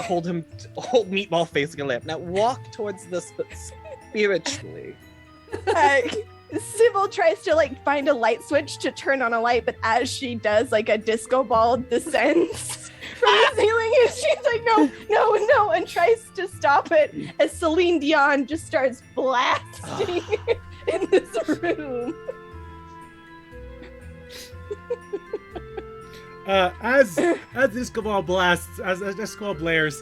hold Meatball facing a lamp. Now walk towards this, but spiritually. Cybil tries to like find a light switch to turn on a light, but as she does, like a disco ball descends from the ceiling, and she's like, no, and tries to stop it as Celine Dion just starts blasting in this room. As disco ball blasts, as disco ball blares,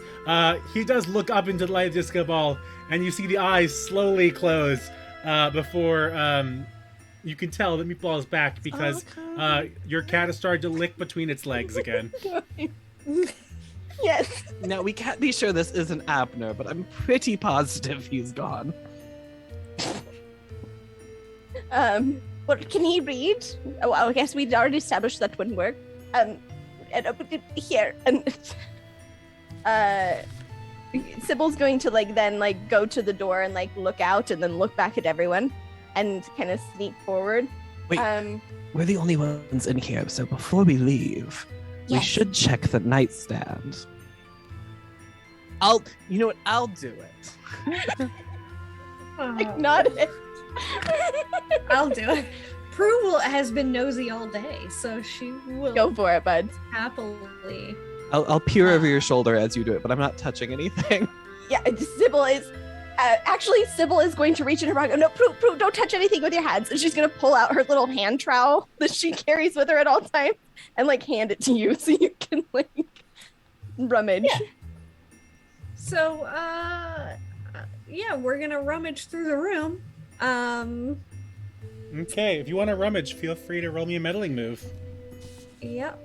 he does look up into the light of disco ball, and you see the eyes slowly close before you can tell that Meatball is back because your cat has started to lick between its legs again. Yes. Now we can't be sure this isn't Abner, but I'm pretty positive he's gone. Well, can he read? Oh, I guess we'd already established that wouldn't work. Here, and Sybil's going to then go to the door and look out and then look back at everyone and kind of sneak forward Wait, we're the only ones in here, so before we leave, we Yes. should check the nightstand. You know what? I'll do it. Like, not it. I'll do it. Prue has been nosy all day, so she will Go for it, bud. happily. I'll peer over your shoulder as you do it, but I'm not touching anything. Yeah, Cybil is actually Cybil is going to reach in her pocket. No, Prue, don't touch anything with your hands. And she's gonna pull out her little hand trowel that she carries with her at all times and like hand it to you so you can like rummage. Yeah. So, yeah, we're gonna rummage through the room. Okay, if you want to rummage, feel free to roll me a meddling move. Yep.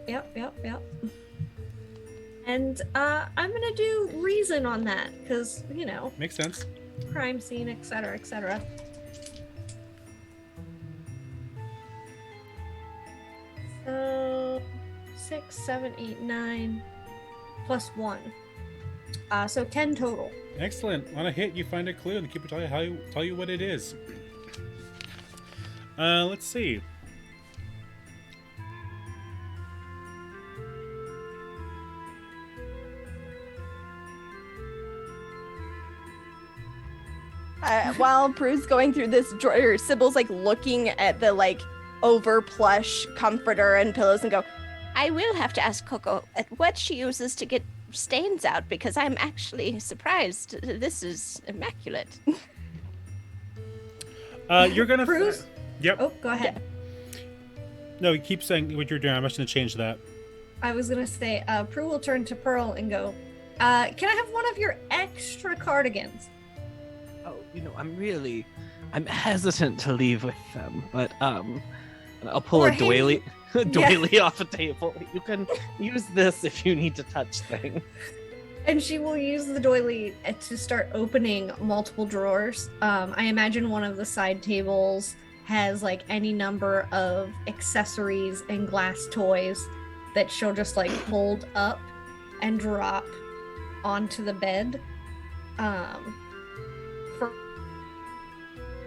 And I'm gonna do reason on that, because, you know, Makes sense. crime scene, etc., etc. So 6, 7, 8, 9 plus 1. So 10 total. Excellent. On a hit, you find a clue, and the keeper tell you what it is. Let's see. While Prue's going through this drawer, Sybil's like looking at the like over plush comforter and pillows and go, I will have to ask Coco at what she uses to get stains out because I'm actually surprised. This is immaculate. You're gonna. Bruce? Yep. Oh, go ahead. No, you keep saying what you're doing. I'm just gonna change that. I was gonna say, Prue will turn to Pearl and go, can I have one of your extra cardigans? Oh, you know, I'm hesitant to leave with them, but I'll pull Or a doily, doily Yeah. off a table. You can use this if you need to touch things. And she will use the doily to start opening multiple drawers. I imagine one of the side tables has like any number of accessories and glass toys that she'll just like hold up and drop onto the bed for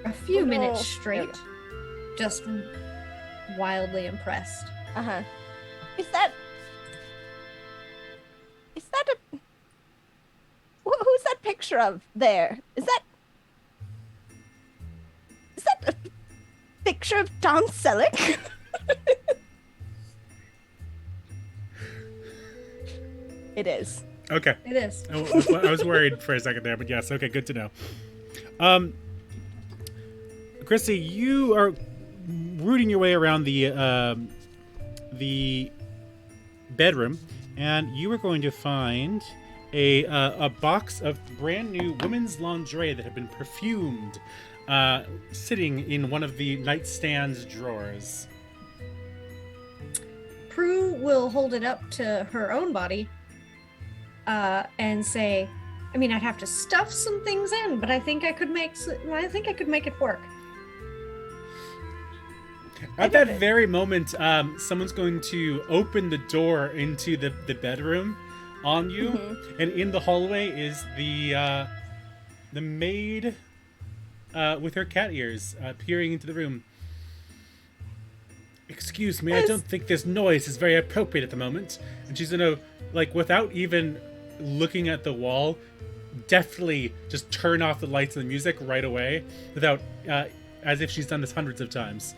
a few Oh, no. minutes straight. Yep. Just wildly impressed. Is that a who's that picture of there? Is that a picture of Tom Selleck? It is. Okay. It is. I was worried for a second there, but yes. Okay, good to know. Chrissy, you are rooting your way around the bedroom, and you are going to find a box of brand new women's lingerie that have been perfumed, sitting in one of the nightstand's drawers. Prue will hold it up to her own body and say, I mean, I'd have to stuff some things in, but I think I could make it work. At that very moment, someone's going to open the door into the bedroom on you, and in the hallway is the maid with her cat ears peering into the room. Excuse me, I don't think this noise is very appropriate at the moment. And she's gonna, like, without even looking at the wall, deftly just turn off the lights and the music right away, without, as if she's done this hundreds of times.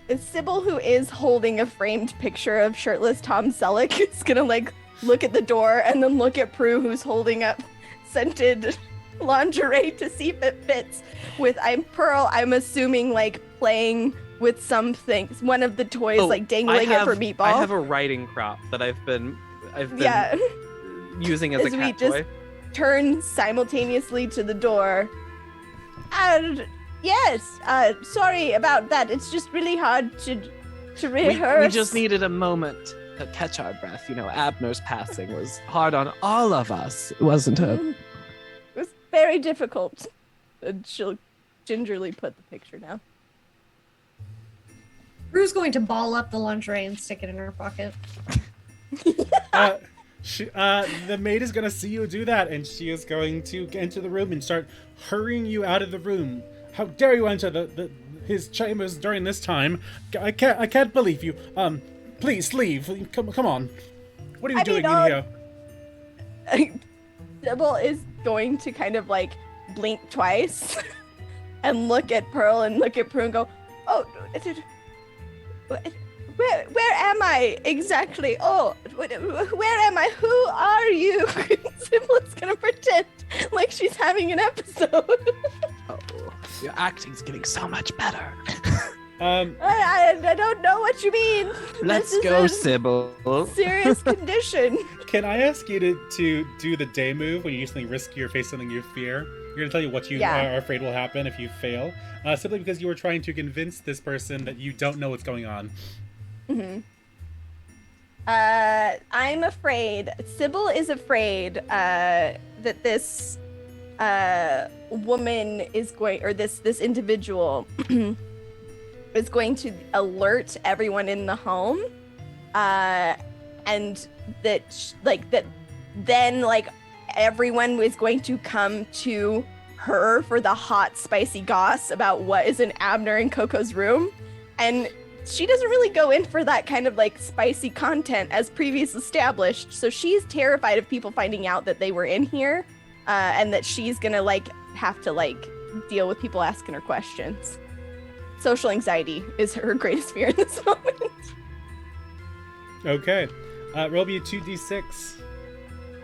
Cybil, who is holding a framed picture of shirtless Tom Selleck, is gonna like look at the door and then look at Prue, who's holding up scented lingerie to see if it fits. With Pearl, I'm assuming like playing with some things. One of the toys like dangling it for Meatball. I have a riding crop that I've been using as a cat just toy. turn simultaneously to the door. And yes, sorry about that. It's just really hard to rehearse. We just needed a moment to catch our breath. You know, Abner's passing was hard on all of us, wasn't it? It was very difficult. And she'll gingerly put the picture down. Prue's going to ball up the lingerie and stick it in her pocket. The maid is going to see you do that, and she is going to enter the room and start hurrying you out of the room. How dare you enter his chambers during this time. I can't believe you. Please leave. Come on. What are you doing in here? Cybil is going to kind of like blink twice and look at Pearl and look at Prue and go, "Oh, where am I exactly? Oh, where am I? Who are you?" Cybil is gonna pretend like she's having an episode. Oh, your acting's getting so much better. I don't know what you mean. Let's This is go, a Cybil. serious condition. Can I ask you to do the day move when you usually risk or face something you fear? You're gonna tell you what you are afraid will happen if you fail, simply because you were trying to convince this person that you don't know what's going on. Mm-hmm. I'm afraid. Cybil is afraid that this woman is going, or this individual is going to alert everyone in the home, and that then everyone is going to come to her for the hot, spicy goss about what is in Abner and Coco's room, and she doesn't really go in for that kind of spicy content as previously established. So she's terrified of people finding out that they were in here, and that she's gonna have to deal with people asking her questions. Social anxiety is her greatest fear in this moment. Okay. Roll me a 2d6.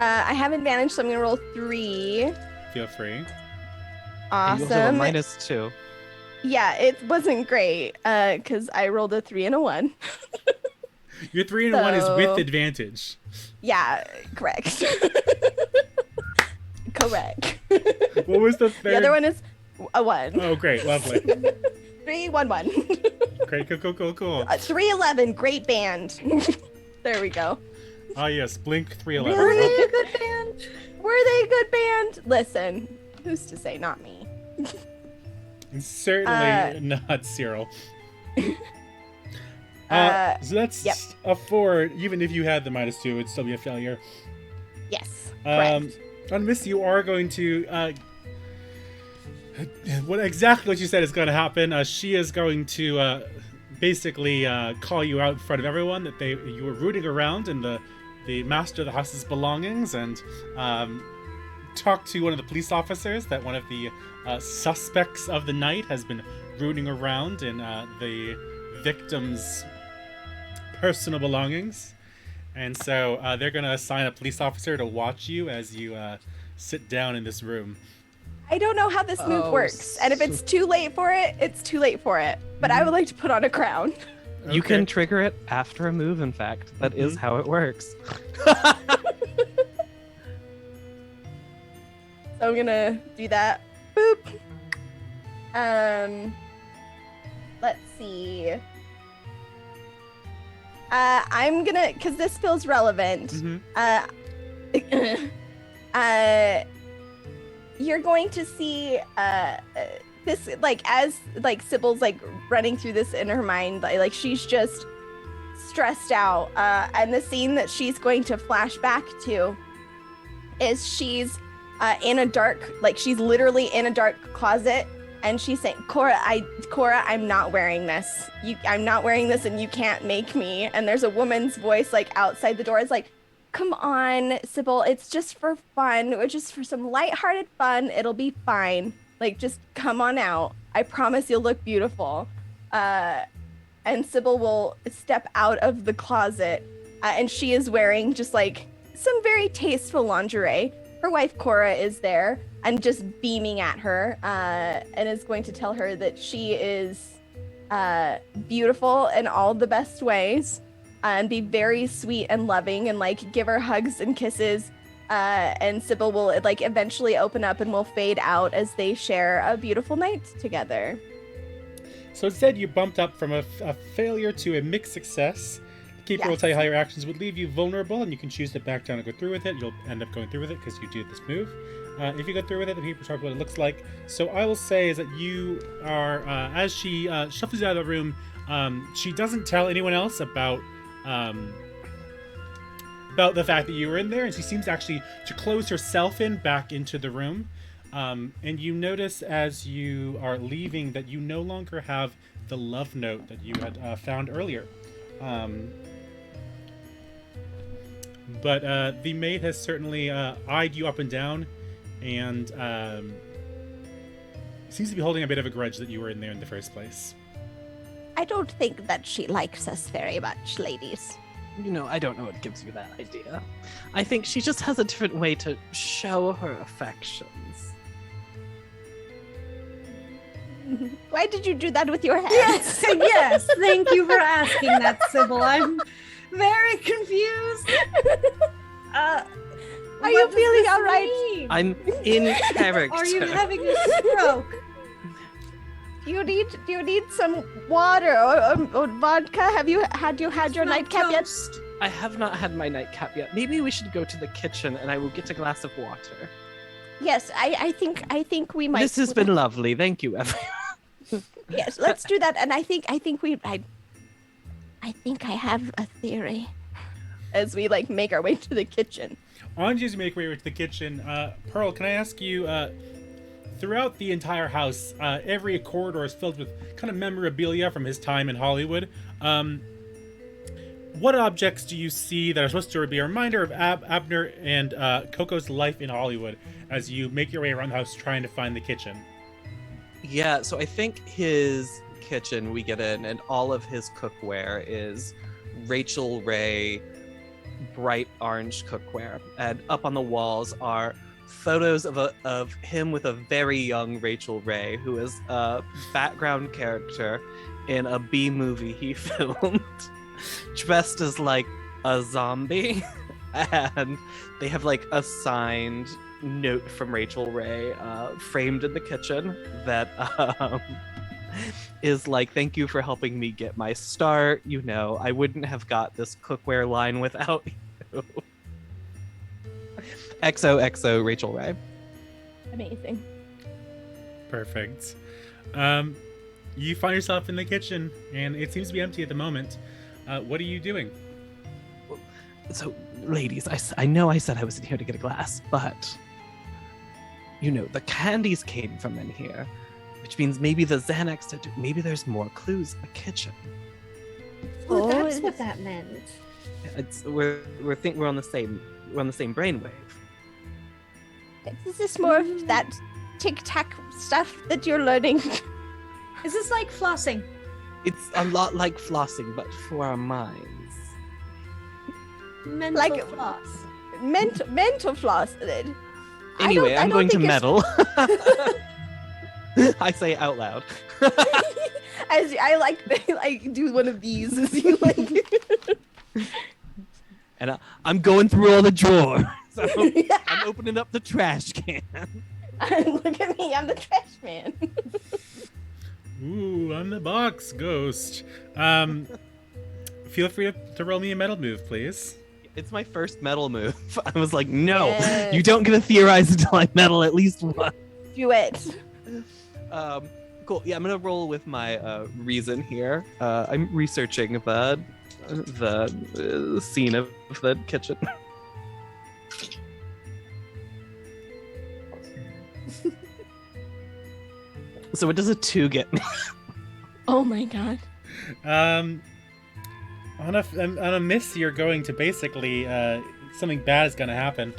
I have advantage, so I'm gonna roll 3. Feel free. And you'll have a -2. Yeah, it wasn't great, because I rolled a 3 and a 1. Your 3 and 1 is with advantage. Yeah, correct. Correct. What was the third? The other one is a 1. Oh, great. Lovely. 3, 1, 1. Great. Cool. 311, great band. There we go. Ah, yes. Blink 311. Were they a good band? Were they a good band? Listen, who's to say not me? Certainly not Cyril. So that's a 4. Even if you had the -2, it would still be a failure. Yes, correct. On Miss, you are going to... exactly what you said is going to happen. She is going to basically call you out in front of everyone that you were rooting around in the master of the house's belongings, and talk to one of the police officers that one of the suspects of the night has been rooting around in the victim's personal belongings. And so they're going to assign a police officer to watch you as you sit down in this room. I don't know how this move works, and if it's too late for it, it's too late for it. But I would like to put on a crown. You can trigger it after a move, in fact. That is how it works. So I'm gonna do that. Boop. Let's see. I'm gonna, because this feels relevant. You're going to see this, as Sybil's running through this in her mind, she's just stressed out. And the scene that she's going to flash back to is she's in a dark, she's literally in a dark closet, and she's saying, Cora, I'm not wearing this. I'm not wearing this, and you can't make me. And there's a woman's voice outside the door. It's come on, Cybil, it's just for fun. Or just for some lighthearted fun. It'll be fine. Just come on out. I promise you'll look beautiful. And Cybil will step out of the closet, and she is wearing just some very tasteful lingerie. Her wife Cora is there and just beaming at her, and is going to tell her that she is beautiful in all the best ways, and be very sweet and loving, and give her hugs and kisses. And Cybil will eventually open up and will fade out as they share a beautiful night together. So instead, you bumped up from a failure to a mixed success. The keeper will tell you how your actions would leave you vulnerable, and you can choose to back down and go through with it. You'll end up going through with it because you do this move. If you go through with it, the keeper tells you what it looks like. So I will say is that you are, as she shuffles you out of the room, she doesn't tell anyone else about the fact that you were in there, and she seems actually to close herself in back into the room. And you notice as you are leaving that you no longer have the love note that you had found earlier. But the maid has certainly eyed you up and down, and seems to be holding a bit of a grudge that you were in there in the first place. I don't think that she likes us very much, ladies. I don't know what gives you that idea. I think she just has a different way to show her affections. Why did you do that with your hands? Yes, yes. Thank you for asking that, Cybil. I'm very confused. Are you feeling all right? Mean? I'm in character. Are you having a stroke? Do you need some water or vodka? Have you had your nightcap yet? I have not had my nightcap yet. Maybe we should go to the kitchen and I will get a glass of water. Yes, I think we might. This has been lovely. Thank you, everyone. Yes, let's do that. And I think I have a theory. As we make our way to the kitchen. On as you make your way to the kitchen, Pearl, can I ask you, throughout the entire house, every corridor is filled with kind of memorabilia from his time in Hollywood. What objects do you see that are supposed to be a reminder of Abner and Coco's life in Hollywood as you make your way around the house trying to find the kitchen? Yeah, so I think his kitchen, we get in, and all of his cookware is Rachel Ray bright orange cookware. And up on the walls are photos of him with a very young Rachel Ray, who is a background character in a B movie he filmed, dressed as a zombie. And they have a signed note from Rachel Ray framed in the kitchen that is thank you for helping me get my start. I wouldn't have got this cookware line without you. XOXO Rachel Ray. Amazing. Perfect. You find yourself in the kitchen, and it seems to be empty at the moment. What are you doing? So, ladies, I know I said I was in here to get a glass, but the candies came from in here, which means maybe the Xanax maybe there's more clues in the kitchen. Oh, that's what that meant. We're on the same brainwave. Is this more of that tic-tac stuff that you're learning? Is this like flossing? It's a lot like flossing, but for our minds. Mental floss. Mental floss. Anyway, I'm going to think meddle. I say it out loud. As I do one of these as you And I'm going through all the drawers. I'm opening up the trash can. Look at me, I'm the trash man. Ooh, I'm the box ghost. Feel free to roll me a metal move, please. It's my first metal move. I was like, no, Yes. you don't get to theorize until I meddle at least once. Do it. Cool. Yeah, I'm gonna roll with my reason here. I'm researching the scene of the kitchen. So what does a 2 get me? Oh my god. On a miss, you're going to basically something bad is going to happen.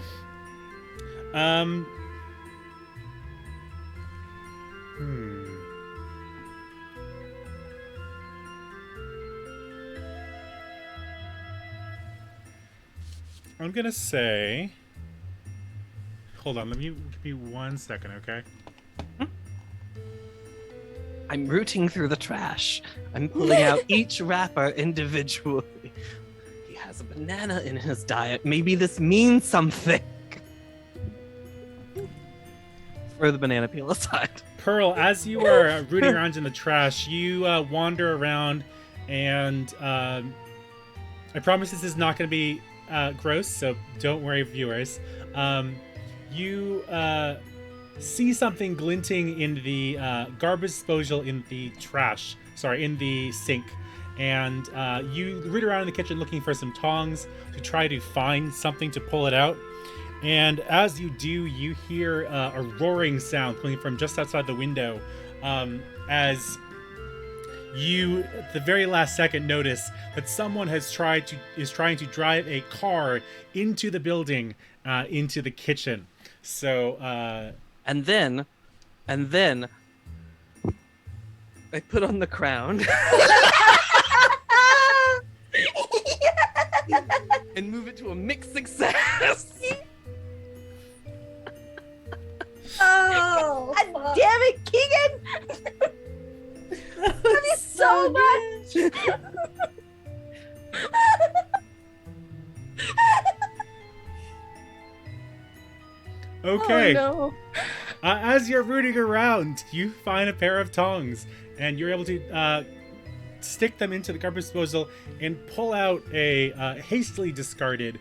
I'm gonna say. Hold on, give me 1 second, okay? I'm rooting through the trash. I'm pulling out each wrapper individually. He has a banana in his diet. Maybe this means something. Throw the banana peel aside. Pearl, as you are rooting around in the trash, you wander around, and I promise this is not going to be gross, so don't worry, viewers. You see something glinting in the garbage disposal in the in the sink. And you root around in the kitchen looking for some tongs to try to find something to pull it out. And as you do, you hear a roaring sound coming from just outside the window, as you, at the very last second, notice that someone is trying to drive a car into the building, into the kitchen. So, and then, I put on the crown and move it to a mixed success. Oh, God damn it, Keegan! Love you so much. okay. Oh, no. As you're rooting around, you find a pair of tongs, and you're able to stick them into the garbage disposal and pull out a hastily discarded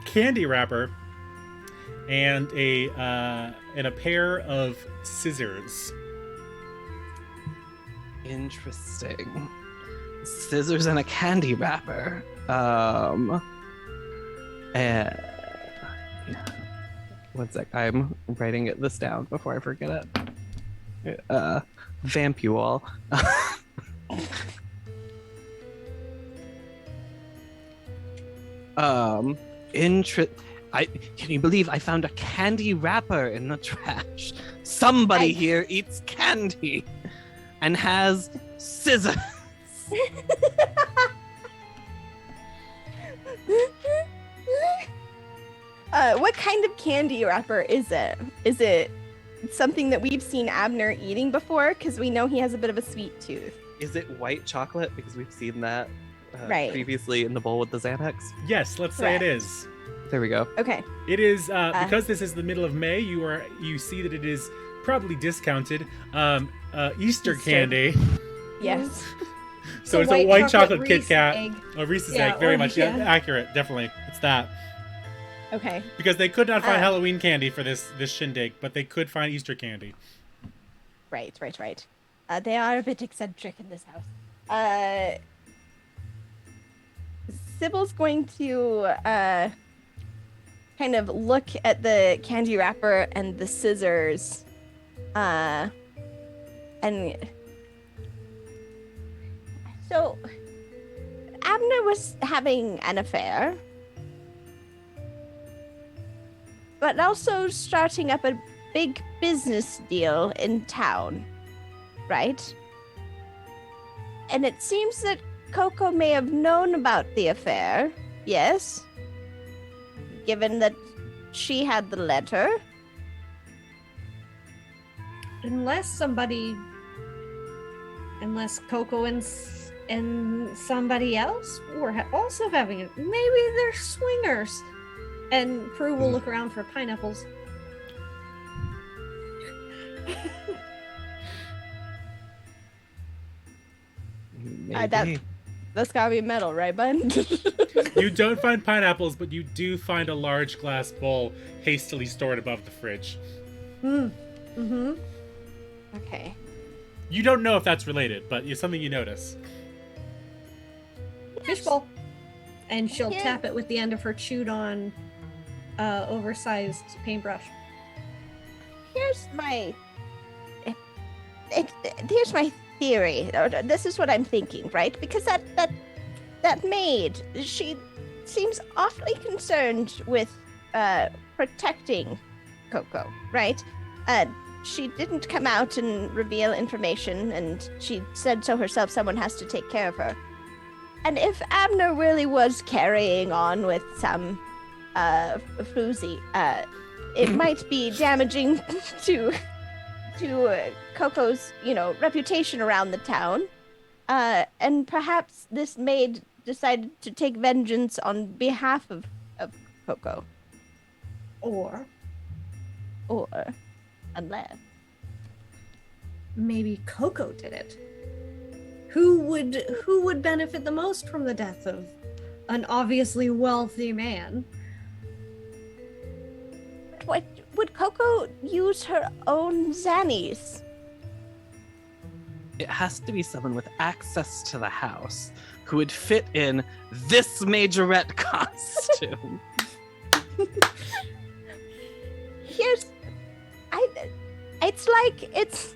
candy wrapper and a pair of scissors. Interesting. Scissors and a candy wrapper. One sec. I'm writing this down before I forget it. Vamp you all. Can you believe I found a candy wrapper in the trash? Somebody here eats candy and has scissors. What kind of candy wrapper is it? Is it something that we've seen Abner eating before? Because we know he has a bit of a sweet tooth. Is it white chocolate? Because we've seen that Right. previously in the bowl with the Xanax. Yes, let's say it Correct. is. There we go. Okay. It is because this is the middle of May. You see that it is probably discounted. Easter candy. Yes. So it's a white chocolate Kit Reese Kat. egg. A Reese's Yeah, egg, very or- much. Yeah, accurate, definitely. It's that. Okay. Because they could not find Uh. Halloween candy for this shindig, but they could find Easter candy. Right. They are a bit eccentric in this house. Sybil's going to kind of look at the candy wrapper and the scissors, and so Abner was having an affair, but also starting up a big business deal in town, right? And it seems that Coco may have known about the affair, yes? Given that she had the letter. Unless Coco and somebody else were also having it. Maybe they're swingers. And Prue will look around for pineapples. Maybe. That's gotta be metal, right, bud? You don't find pineapples, but you do find a large glass bowl hastily stored above the fridge. Mm-hmm. Okay. You don't know if that's related, but it's something you notice. Fishbowl. And she'll Yeah. tap it with the end of her chewed on oversized paintbrush. Here's my here's my theory. This is what I'm thinking, right? Because that maid, she seems awfully concerned with protecting Coco, right? She didn't come out and reveal information, and she said so herself. Someone has to take care of her. And if Abner really was carrying on with some floozy, it might be damaging to Coco's, reputation around the town. And perhaps this maid decided to take vengeance on behalf of Coco. Or Or unless. maybe Coco did it. Who would benefit the most from the death of an obviously wealthy man? What would Coco use her own Xannies? It has to be someone with access to the house who would fit in this majorette costume. Here's, it's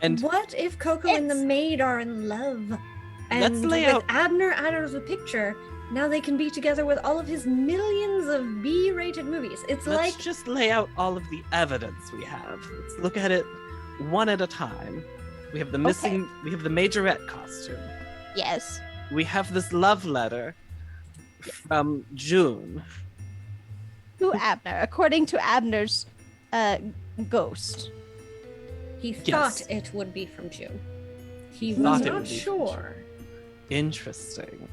And What if Coco and the It's- maid are in love? And Let's lay with out- Abner out of the picture, now they can be together with all of his millions of B-rated movies. It's let's like just lay out all of the evidence we have. Let's look at it one at a time. We have the missing, we have the majorette costume. yes. We have this love letter from June. To Abner, according to Abner's ghost. he Yes. thought it would be from June. He Thought was it not would be from sure. Interesting.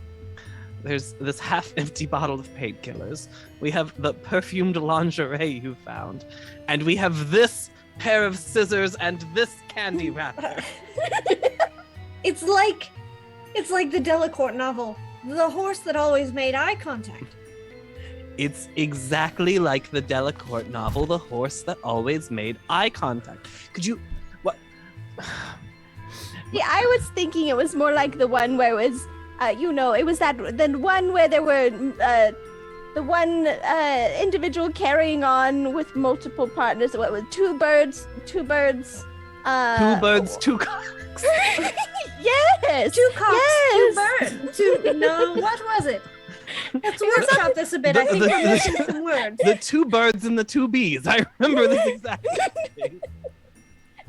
There's this half-empty bottle of painkillers. We have the perfumed lingerie you found. And we have this pair of scissors and this candy wrapper. It's like the Delacourt novel, The Horse That Always Made Eye Contact. It's exactly like the Delacourt novel, The Horse That Always Made Eye Contact. Could you... What? Yeah, I was thinking it was more like the one where it was, it was the one where there were the one individual carrying on with multiple partners. What was two birds? Two birds, two cocks. Yes. Two cocks, Yes. two birds, no, what was it? Let's workshop this a bit. I think we're missing some words. The two birds and the two bees. I remember this exactly.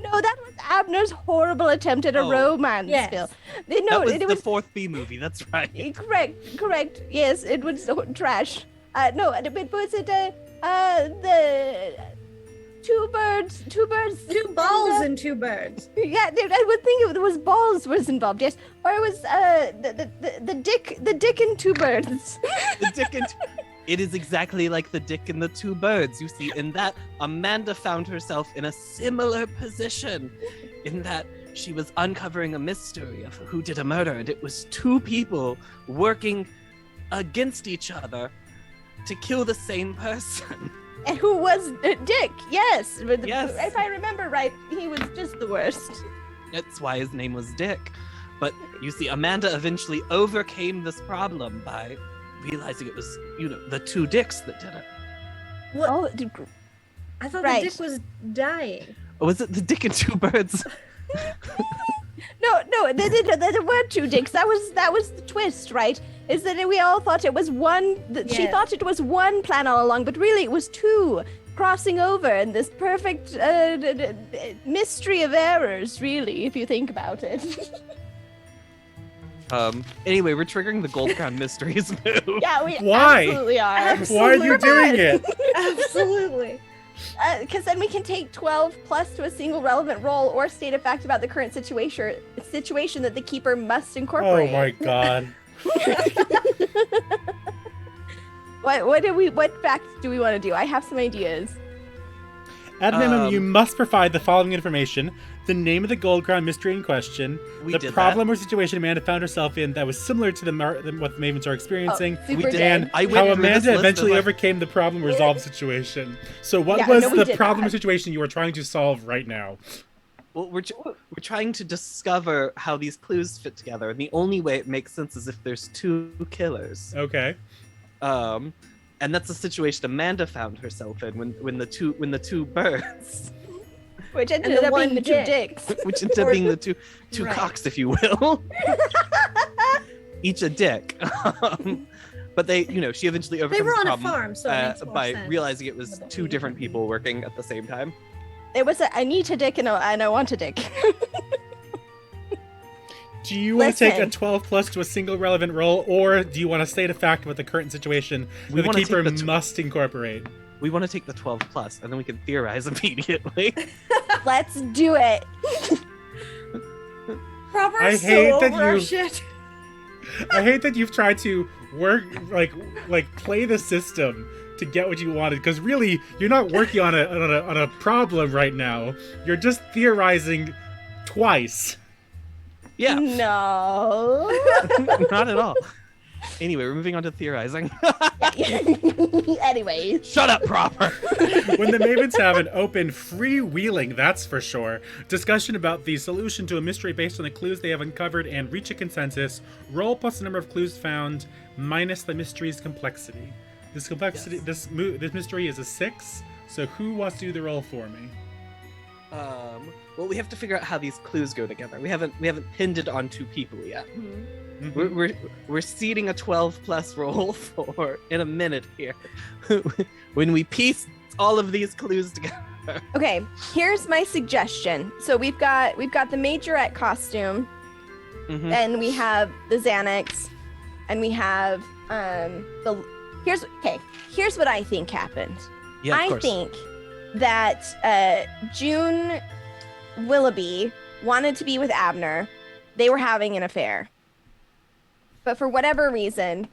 No, that was Abner's horrible attempt at a Oh. romance Yes. film. That No, was it the was fourth B movie. That's right. correct. Yes, it was trash. No, but was it the two birds? Two balls and two birds. Yeah, I would think it was balls was involved. Yes, or it was the dick and two birds. The dick and it is exactly like the dick and the two birds. You see, in that Amanda found herself in a similar position, in that she was uncovering a mystery of who did a murder, and it was two people working against each other to kill the same person. And who was Dick? Yes, Yes. If I remember right, he was just the worst. That's why his name was Dick. But you see, Amanda eventually overcame this problem by realizing it was, the two dicks that did it. What? Oh, I thought Right. the dick was dying. Or was it the dick and two birds? no, there were two dicks. That was the twist, right? Is that we all thought it was one. She Yes. thought it was one plan all along, but really it was two crossing over in this perfect mystery of errors. Really, if you think about it. Anyway, we're triggering the Gold Crown Mysteries move. Yeah, we Why? absolutely are. Why are you doing it? Absolutely. Because then we can take 12 plus to a single relevant role or state a fact about the current situation that the keeper must Oh incorporate. my god. What facts do we want to do? I have some ideas. At minimum, you Um, must provide the following information: the name of the Gold Crown mystery in question, We the did problem or situation Amanda found herself in that was similar to what the Mavens are experiencing, Oh, super did. and dead. I went how through this Amanda list eventually of, like- overcame the problem, resolved the situation. So, what Yeah, was no, we the did problem or that. situation you were trying to solve right now? Well, we're trying to discover how these clues fit together, and the only way it makes sense is if there's two killers. Okay. And that's the situation Amanda found herself in when the two birds, Which ended And the up being one the two dick. dicks. which ended up being the two Right. cocks, if you will, each a dick. But they, she eventually overcomes They were the on a problem, farm, so it makes more by sense. realizing it was two different people working at the same time. It was I need a dick and I want a dick. Do you want to take a Listen. 12 plus to a single relevant role, or do you want to state a fact about the current situation We that the wanna keeper take the must incorporate? We want to take the 12 plus, and then we can theorize immediately. Let's do it. Proper I is so hate that over our you- shit. I hate that you've tried to work like play the system to get what you wanted, because really you're not working on a problem right now. You're just theorizing twice. Yeah, No. not at all. Anyway, we're moving on to theorizing. Anyways. Shut up, Proper. When the Mavens have an open, freewheeling, that's for sure, discussion about the solution to a mystery based on the clues they have uncovered and reach a consensus, roll plus the number of clues found minus the mystery's complexity. This complexity, Yes. this mystery is a 6. So who wants to do the roll for me? Well, we have to figure out how these clues go together. We haven't pinned it on 2 people yet. Mhm. We're seeding a 12+ roll for in a minute here. When we piece all of these clues together. Okay, here's my suggestion. So we've got the majorette costume, Mhm. and we have the Xanax, and we have here's what I think happened. Yeah, of I course. think that June Willoughby wanted to be with Abner. They were having an affair. But for whatever reason,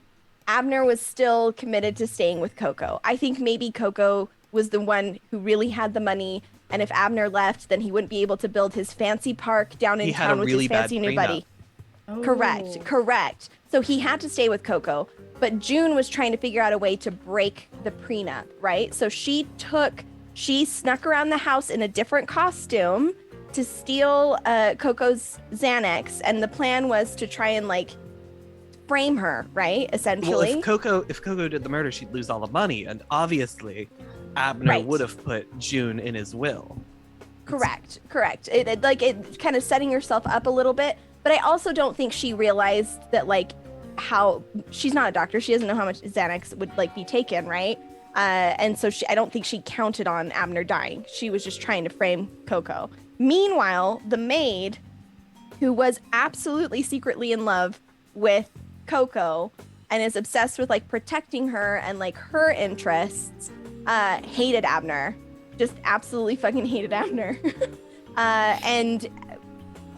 Abner was still committed to staying with Coco. I think maybe Coco was the one who really had the money, and if Abner left, then he wouldn't be able to build his fancy park down in He had town a with really his fancy bad new buddy. Oh. Correct. So he had to stay with Coco, but June was trying to figure out a way to break the prenup, right? So she snuck around the house in a different costume to steal Coco's Xanax, and the plan was to try and like frame her, right? Essentially. Well, if Coco did the murder, she'd lose all the money, and obviously, Abner Right. would have put June in his will. Correct. It kind of setting herself up a little bit, but I also don't think she realized that like how she's not a doctor. She doesn't know how much Xanax would like be taken, right? And so I don't think she counted on Abner dying. She was just trying to frame Coco. Meanwhile, the maid, who was absolutely secretly in love with Coco and is obsessed with like protecting her and like her interests, hated Abner. Just absolutely fucking hated Abner. And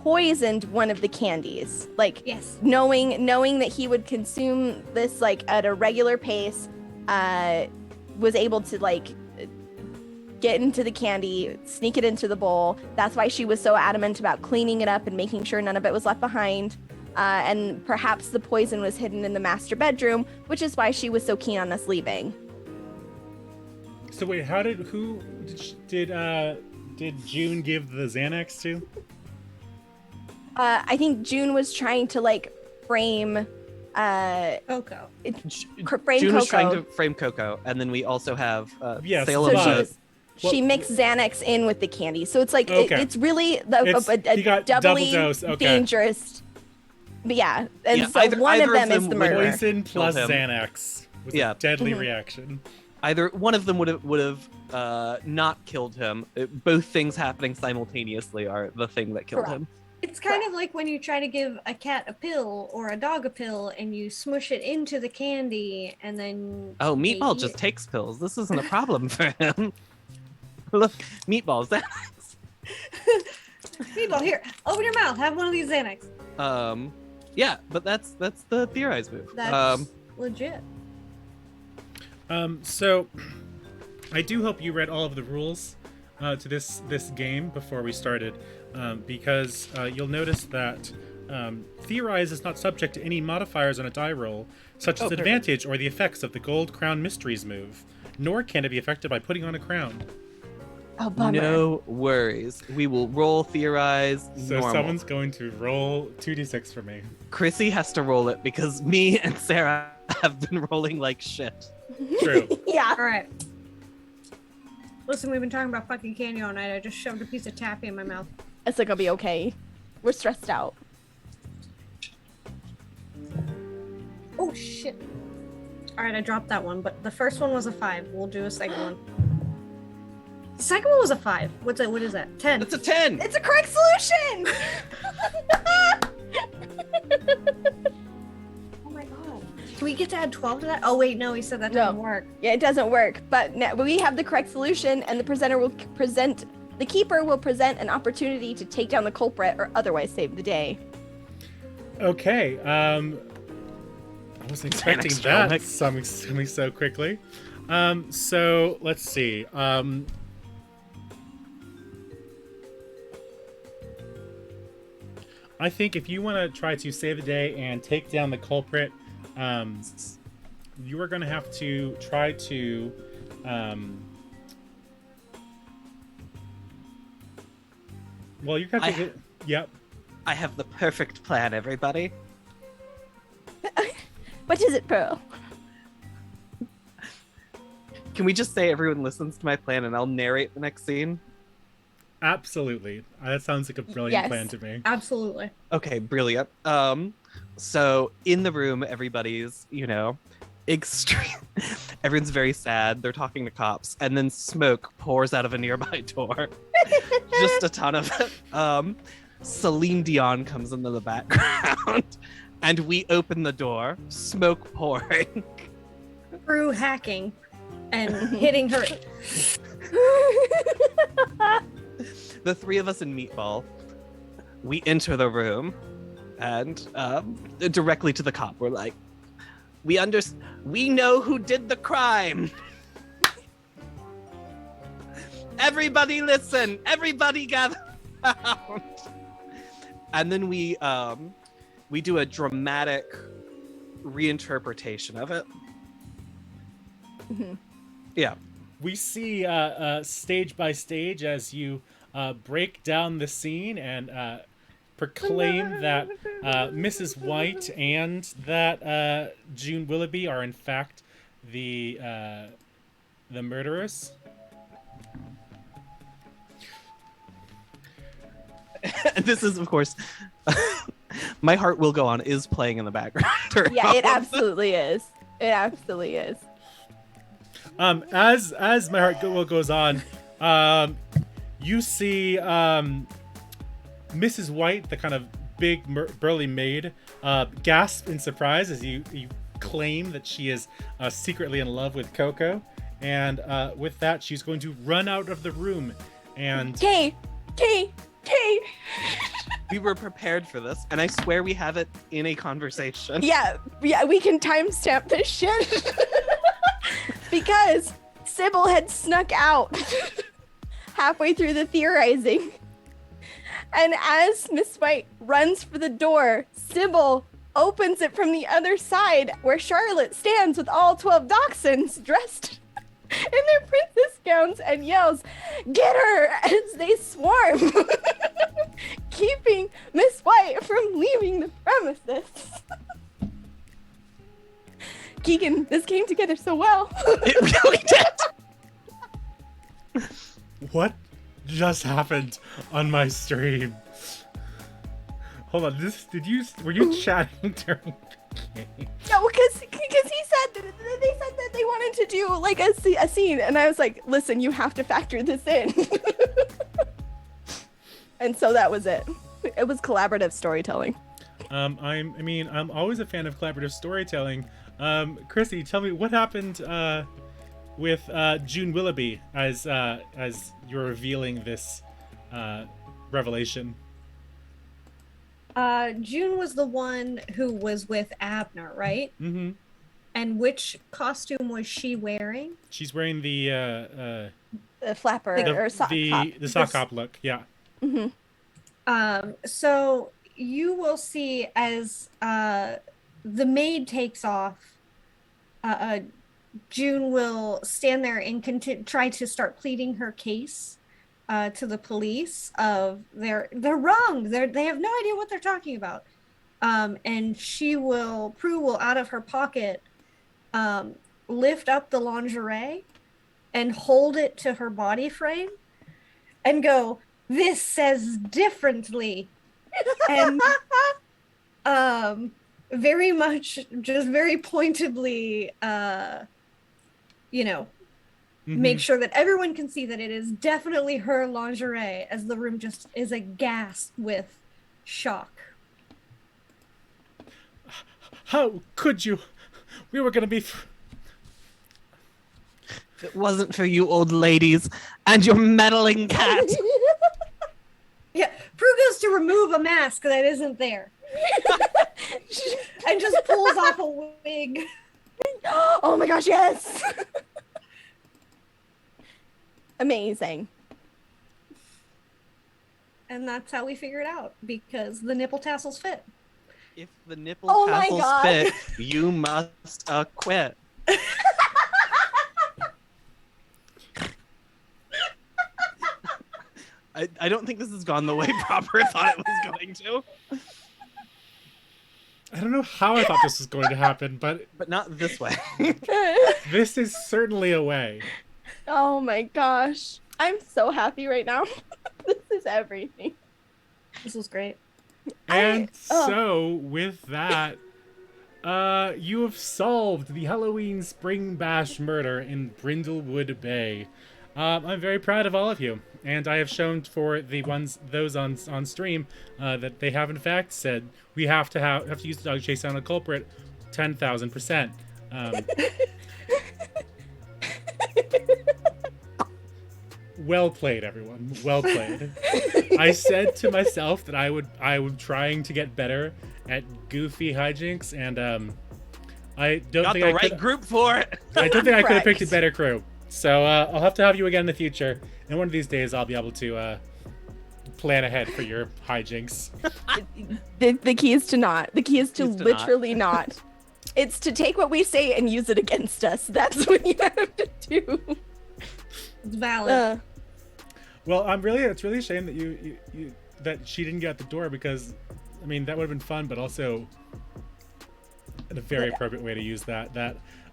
poisoned one of the candies. Like, Yes. knowing that he would consume this like at a regular pace, was able to like get into the candy, sneak it into the bowl. That's why she was so adamant about cleaning it up and making sure none of it was left behind. And perhaps the poison was hidden in the master bedroom, which is why she was so keen on us leaving. So wait, did June give the Xanax to? I think June was trying to like frame Coco. frame June Coco. was trying to frame Coco, and then we also have Yes, Salem. So but- she mixed Xanax in with the candy. So it's like Okay. it's really He got doubly double dose, okay. dangerous. But yeah, and Yeah, so either- one of either them of is them the would- murderer. Poison plus him. Xanax was Yeah. a deadly Mhm. reaction. Either one of them would have not killed him. Both things happening simultaneously are the thing that killed Correct. him. It's kind of like when you try to give a cat a pill or a dog a pill and you smush it into the candy and then Oh, they Meatball eat just it. takes pills. This isn't a problem for him. Look, Meatball's that. Meatball, here, open your mouth, have one of these Xanax. Yeah, but that's the theorized move. That's legit. So I do hope you read all of the rules to this game before we started, because you'll notice that theorize is not subject to any modifiers on a die roll, such as perfect. advantage or the effects of the Gold Crown Mysteries move, nor can it be affected by putting on a crown. Oh, bummer. No worries. We will roll theorize So normal. someone's going to roll 2d6 for me. Chrissy has to roll it because me and Sarah have been rolling like shit. True. Yeah. All right. Listen, we've been talking about fucking candy all night. I just shoved a piece of taffy in my mouth. It's like, I'll be okay. We're stressed out. Oh shit. All right, I dropped that one, but the first one was a 5. We'll do a second one. The second one was a 5. What is that? 10. That's a 10. It's a correct solution! Oh my god. Do we get to add 12 to that? Oh wait, no, he said that No. doesn't work. Yeah, it doesn't work, but we have the correct solution, and the keeper will present an opportunity to take down the culprit or otherwise save the day. Okay. I wasn't expecting that Panic coming so quickly. So let's see. I think if you want to try to save the day and take down the culprit, you are going to have to try to. Well, you have to. Yep. I have the perfect plan, everybody. What is it, Pearl? Can we just say everyone listens to my plan and I'll narrate the next scene? Absolutely. That sounds like a brilliant Yes. plan to me. Absolutely. Okay, brilliant. So in the room, everybody's, extreme. Everyone's very sad. They're talking to cops, and then smoke pours out of a nearby door. Just a ton of it. Celine Dion comes into the background, and we open the door. Smoke pouring. Prue hacking and hitting her. The three of us in Meatball. We enter the room, and directly to the cop, we're like, we know who did the crime. Everybody listen. Everybody gather around. And then we do a dramatic reinterpretation of it. Mm-hmm. Yeah. We see stage by stage as you break down the scene and proclaim that Mrs. White and that June Willoughby are in fact the murderers. And this is, of course, My Heart Will Go On is playing in the background. Yeah, it absolutely is. It absolutely is. As My Heart Will goes on, you see Mrs. White, the kind of big burly maid, gasp in surprise as you claim that she is secretly in love with Coco, and with that she's going to run out of the room. And Kay. We were prepared for this, and I swear we have it in a conversation. Yeah, we can timestamp this shit. Because Cybil had snuck out halfway through the theorizing. And as Miss White runs for the door, Cybil opens it from the other side where Charlotte stands with all 12 dachshunds dressed in their princess gowns and yells, "Get her!" as they swarm, keeping Miss White from leaving the premises. Keegan, this came together so well. It really did. what just happened on my stream? Hold on, were you chatting during the game? No, because they said that they wanted to do like a scene, and I was like, listen, you have to factor this in. And so that was it. It was collaborative storytelling. I'm always a fan of collaborative storytelling. Chrissy, tell me what happened with June Willoughby as you're revealing this revelation. June was the one who was with Abner, right? Mm-hmm. And which costume was she wearing? She's wearing the Flapper or sock top. the sock hop look. Yeah. Mm-hmm. So you will see as the maid takes off, June will stand there and try to start pleading her case to the police of they're wrong. They have no idea what they're talking about. And Prue will out of her pocket lift up the lingerie and hold it to her body frame and go, "This says differently." And very much, just very pointedly, make sure that everyone can see that it is definitely her lingerie, as the room just is aghast with shock. How could you? We were gonna be. If it wasn't for you old ladies and your meddling cat. Yeah, Prue goes to remove a mask that isn't there. And just pulls off a wig. Oh my gosh, yes! Amazing. And that's how we figure it out, because the nipple tassels fit. If the nipple Oh my tassels God. fit, you must acquit. I don't think this has gone the way Proper thought it was going to. I don't know how I thought this was going to happen, but not this way. this is certainly a way. Oh my gosh. I'm so happy right now. This is everything. This was great. And so, with that, you have solved the Halloween Spring Bash murder in Brindlewood Bay. I'm very proud of all of you, and I have shown for those on stream that they have in fact said we have to use the dog chase on a culprit 10,000%. Well played, everyone. Well played. I said to myself that I would trying to get better at goofy hijinks, and I don't Got think the I right could. group for it. I don't think I could have picked a Correct. better crew. So I'll have to have you again in the future, and one of these days I'll be able to plan ahead for your hijinks. The key is to not. The key is to Key is to literally not. It's to take what we say and use it against us. That's what you have to do. It's valid. Well, it's really a shame that you that she didn't get out the door, because I mean that would have been fun, but also a very appropriate way to use that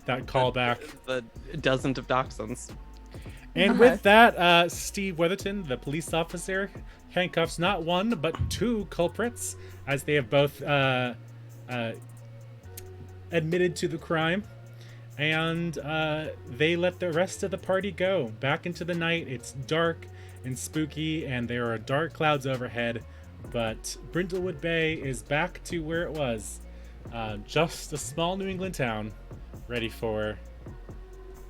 callback. The dozens of dachshunds. And with that, Steve Witherton, the police officer, handcuffs not one but two culprits, as they have both admitted to the crime, and they let the rest of the party go back into the night. It's dark and spooky, and there are dark clouds overhead, but Brindlewood Bay is back to where it was, just a small New England town, ready for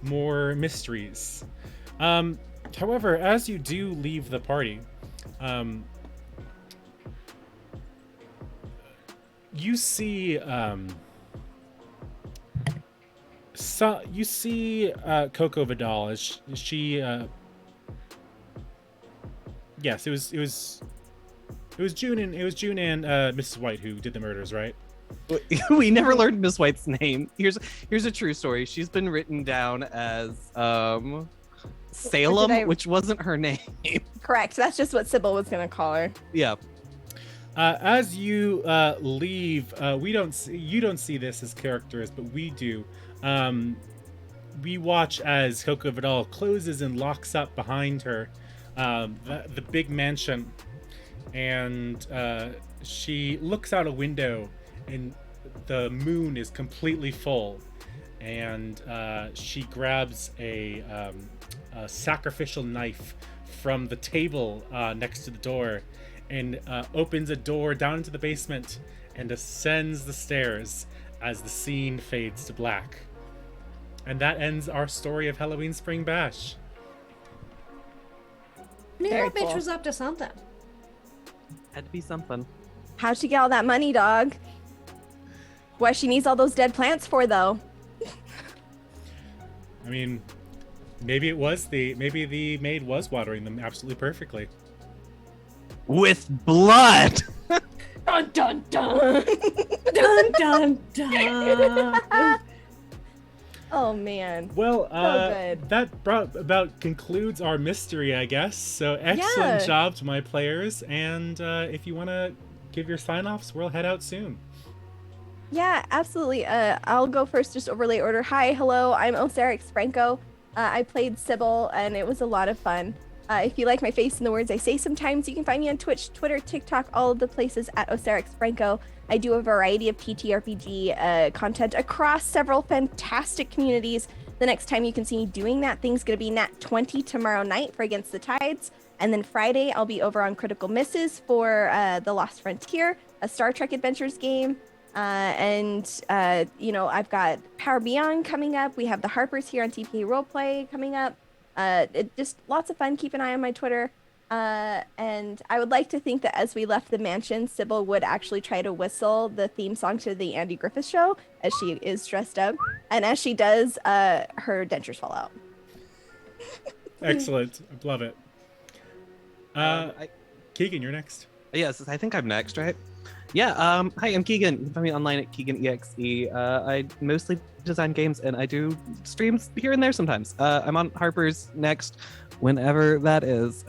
more mysteries. However, as you do leave the party, you see Coco Vidal as she yes, it was June and Mrs. White who did the murders, right? We never learned Miss White's name. Here's a true story. She's been written down as Salem, which wasn't her name. Correct. That's just what Cybil was gonna call her. Yeah. As you leave, you don't see this as characters, but we do. We watch as Coco Vidal closes and locks up behind her the big mansion, and she looks out a window, and the moon is completely full, and she grabs a sacrificial knife from the table next to the door, and opens a door down into the basement and ascends the stairs as the scene fades to black. And that ends our story of Halloween Spring Bash. I mean, Very that bitch cool. was up to something. Had to be something. How'd she get all that money, dog? What she needs all those dead plants for, though? I mean, maybe the maid was watering them absolutely perfectly. With blood. Dun dun dun. Dun dun dun. Oh man. Well, good. that concludes our mystery, I guess. So excellent Yeah. job to my players, and if you want to give your sign-offs, we'll head out soon. Yeah, absolutely. I'll go first, just overlay order. Hi, hello, I'm Osarix Franco. I played Cybil, and it was a lot of fun. If you like my face and the words I say sometimes, you can find me on Twitch, Twitter, TikTok, all of the places at Osarix Franco. I do a variety of TTRPG content across several fantastic communities. The next time you can see me doing that thing's going to be Nat 20 tomorrow night for Against the Tides. And then Friday, I'll be over on Critical Misses for The Lost Frontier, a Star Trek Adventures game. I've got Power Beyond coming up. We have the Harpers here on TPA Roleplay coming up. Just lots of fun. Keep an eye on my Twitter. And I would like to think that as we left the mansion, Cybil would actually try to whistle the theme song to the Andy Griffith Show as she is dressed up. And as she does, her dentures fall out. Excellent. I love it. Keegan, you're next. Yes, I think I'm next, right? Yeah, hi, I'm Keegan. You can find me online at KeeganEXE. I mostly design games, and I do streams here and there sometimes. I'm on Harper's next, whenever that is.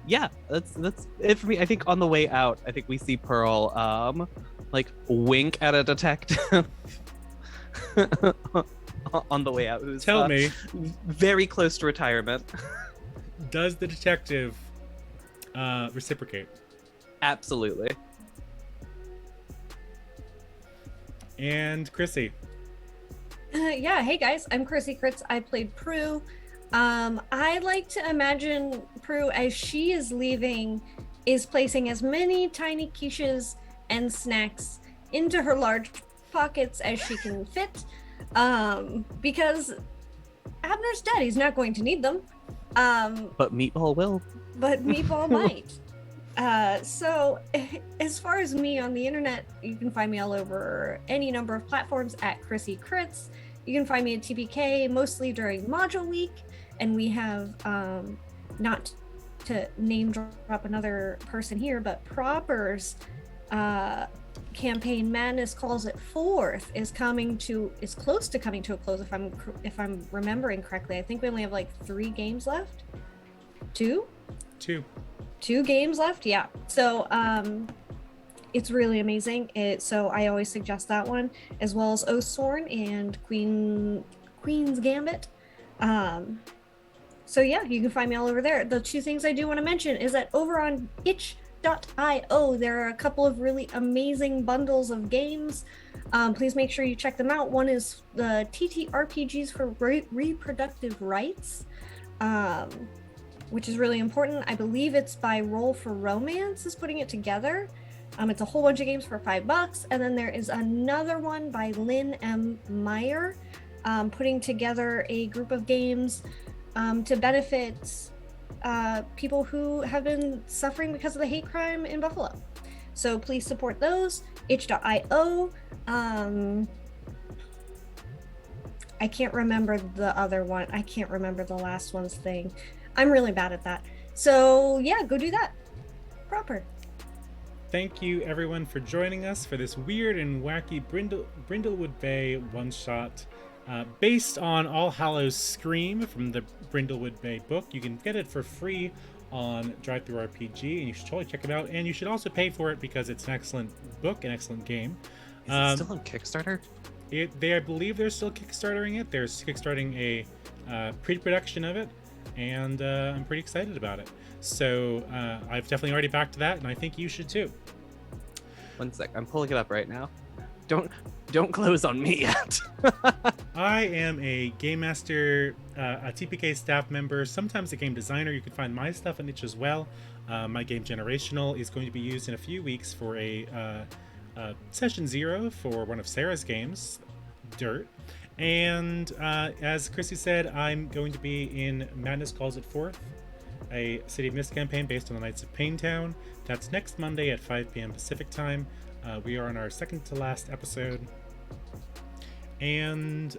yeah, that's it for me. I think on the way out, I think we see Pearl like wink at a detective on the way out, who's Tell me, very close to retirement. does the detective reciprocate? Absolutely. And Chrissy. Yeah, hey guys, I'm Chrissy Kritz. I played Prue. I like to imagine Prue, as she is leaving, is placing as many tiny quiches and snacks into her large pockets as she can fit, because Abner's dead. He's not going to need them. But Meatball will. But Meatball might. So as far as me on the internet, you can find me all over any number of platforms at Chrissy Kritz. You can find me at TPK mostly during module week, and we have not to name drop another person here, but Proper's campaign Madness Calls It Forth is close to coming to a close, if I'm remembering correctly. I think we only have like 3 games left. 2 games left, yeah. So it's really amazing. So I always suggest that one, as well as Oathsworn and Queen's Gambit. So yeah, you can find me all over there. The 2 things I do want to mention is that over on itch.io, there are a couple of really amazing bundles of games. Please make sure you check them out. One is the TTRPGs for reproductive rights, which is really important. I believe it's by Roll for Romance is putting it together. It's a whole bunch of games for $5. And then there is another one by Lynn M. Meyer, putting together a group of games to benefit people who have been suffering because of the hate crime in Buffalo. So please support those. Itch.io. I can't remember the other one. I can't remember the last one's thing. I'm really bad at that. So yeah, go do that. Proper. Thank you everyone for joining us for this weird and wacky Brindlewood Bay one-shot based on All Hallows Scream from the Brindlewood Bay book. You can get it for free on DriveThruRPG, and you should totally check it out. And you should also pay for it because it's an excellent book, an excellent game. Is it still on Kickstarter? I believe they're still kickstartering it. They're kickstarting a pre-production of it, and I'm pretty excited about it. So I've definitely already backed that, and I think you should too. One sec, I'm pulling it up right now. Don't close on me yet. I am a game master, a TPK staff member, sometimes a game designer. You can find my stuff on itch as well. My game Generational is going to be used in a few weeks for a session 0 for one of Sarah's games, Dirt. And as Chrissy said, I'm going to be in Madness Calls It Forth, a City of Mist campaign based on the Knights of Paintown. That's next Monday at 5 p.m. Pacific time. We are on our second to last episode. And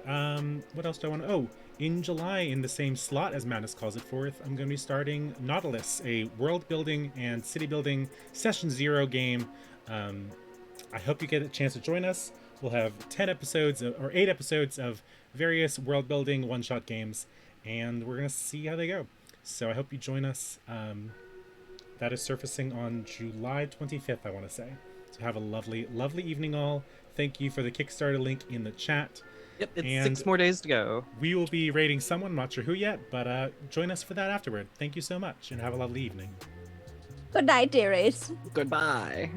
what else do I want to... Oh, in July, in the same slot as Madness Calls It Forth, I'm going to be starting Nautilus, a world building and city building session 0 game. I hope you get a chance to join us. We'll have 8 episodes of various world building one-shot games, and we're going to see how they go. So I hope you join us. That is surfacing on July 25th, I want to say. So have a lovely, lovely evening all. Thank you for the Kickstarter link in the chat. Yep, it's And 6 more days to go. We will be rating someone, I'm not sure who yet, but join us for that afterward. Thank you so much, and have a lovely evening. Good night, dearies. Goodbye.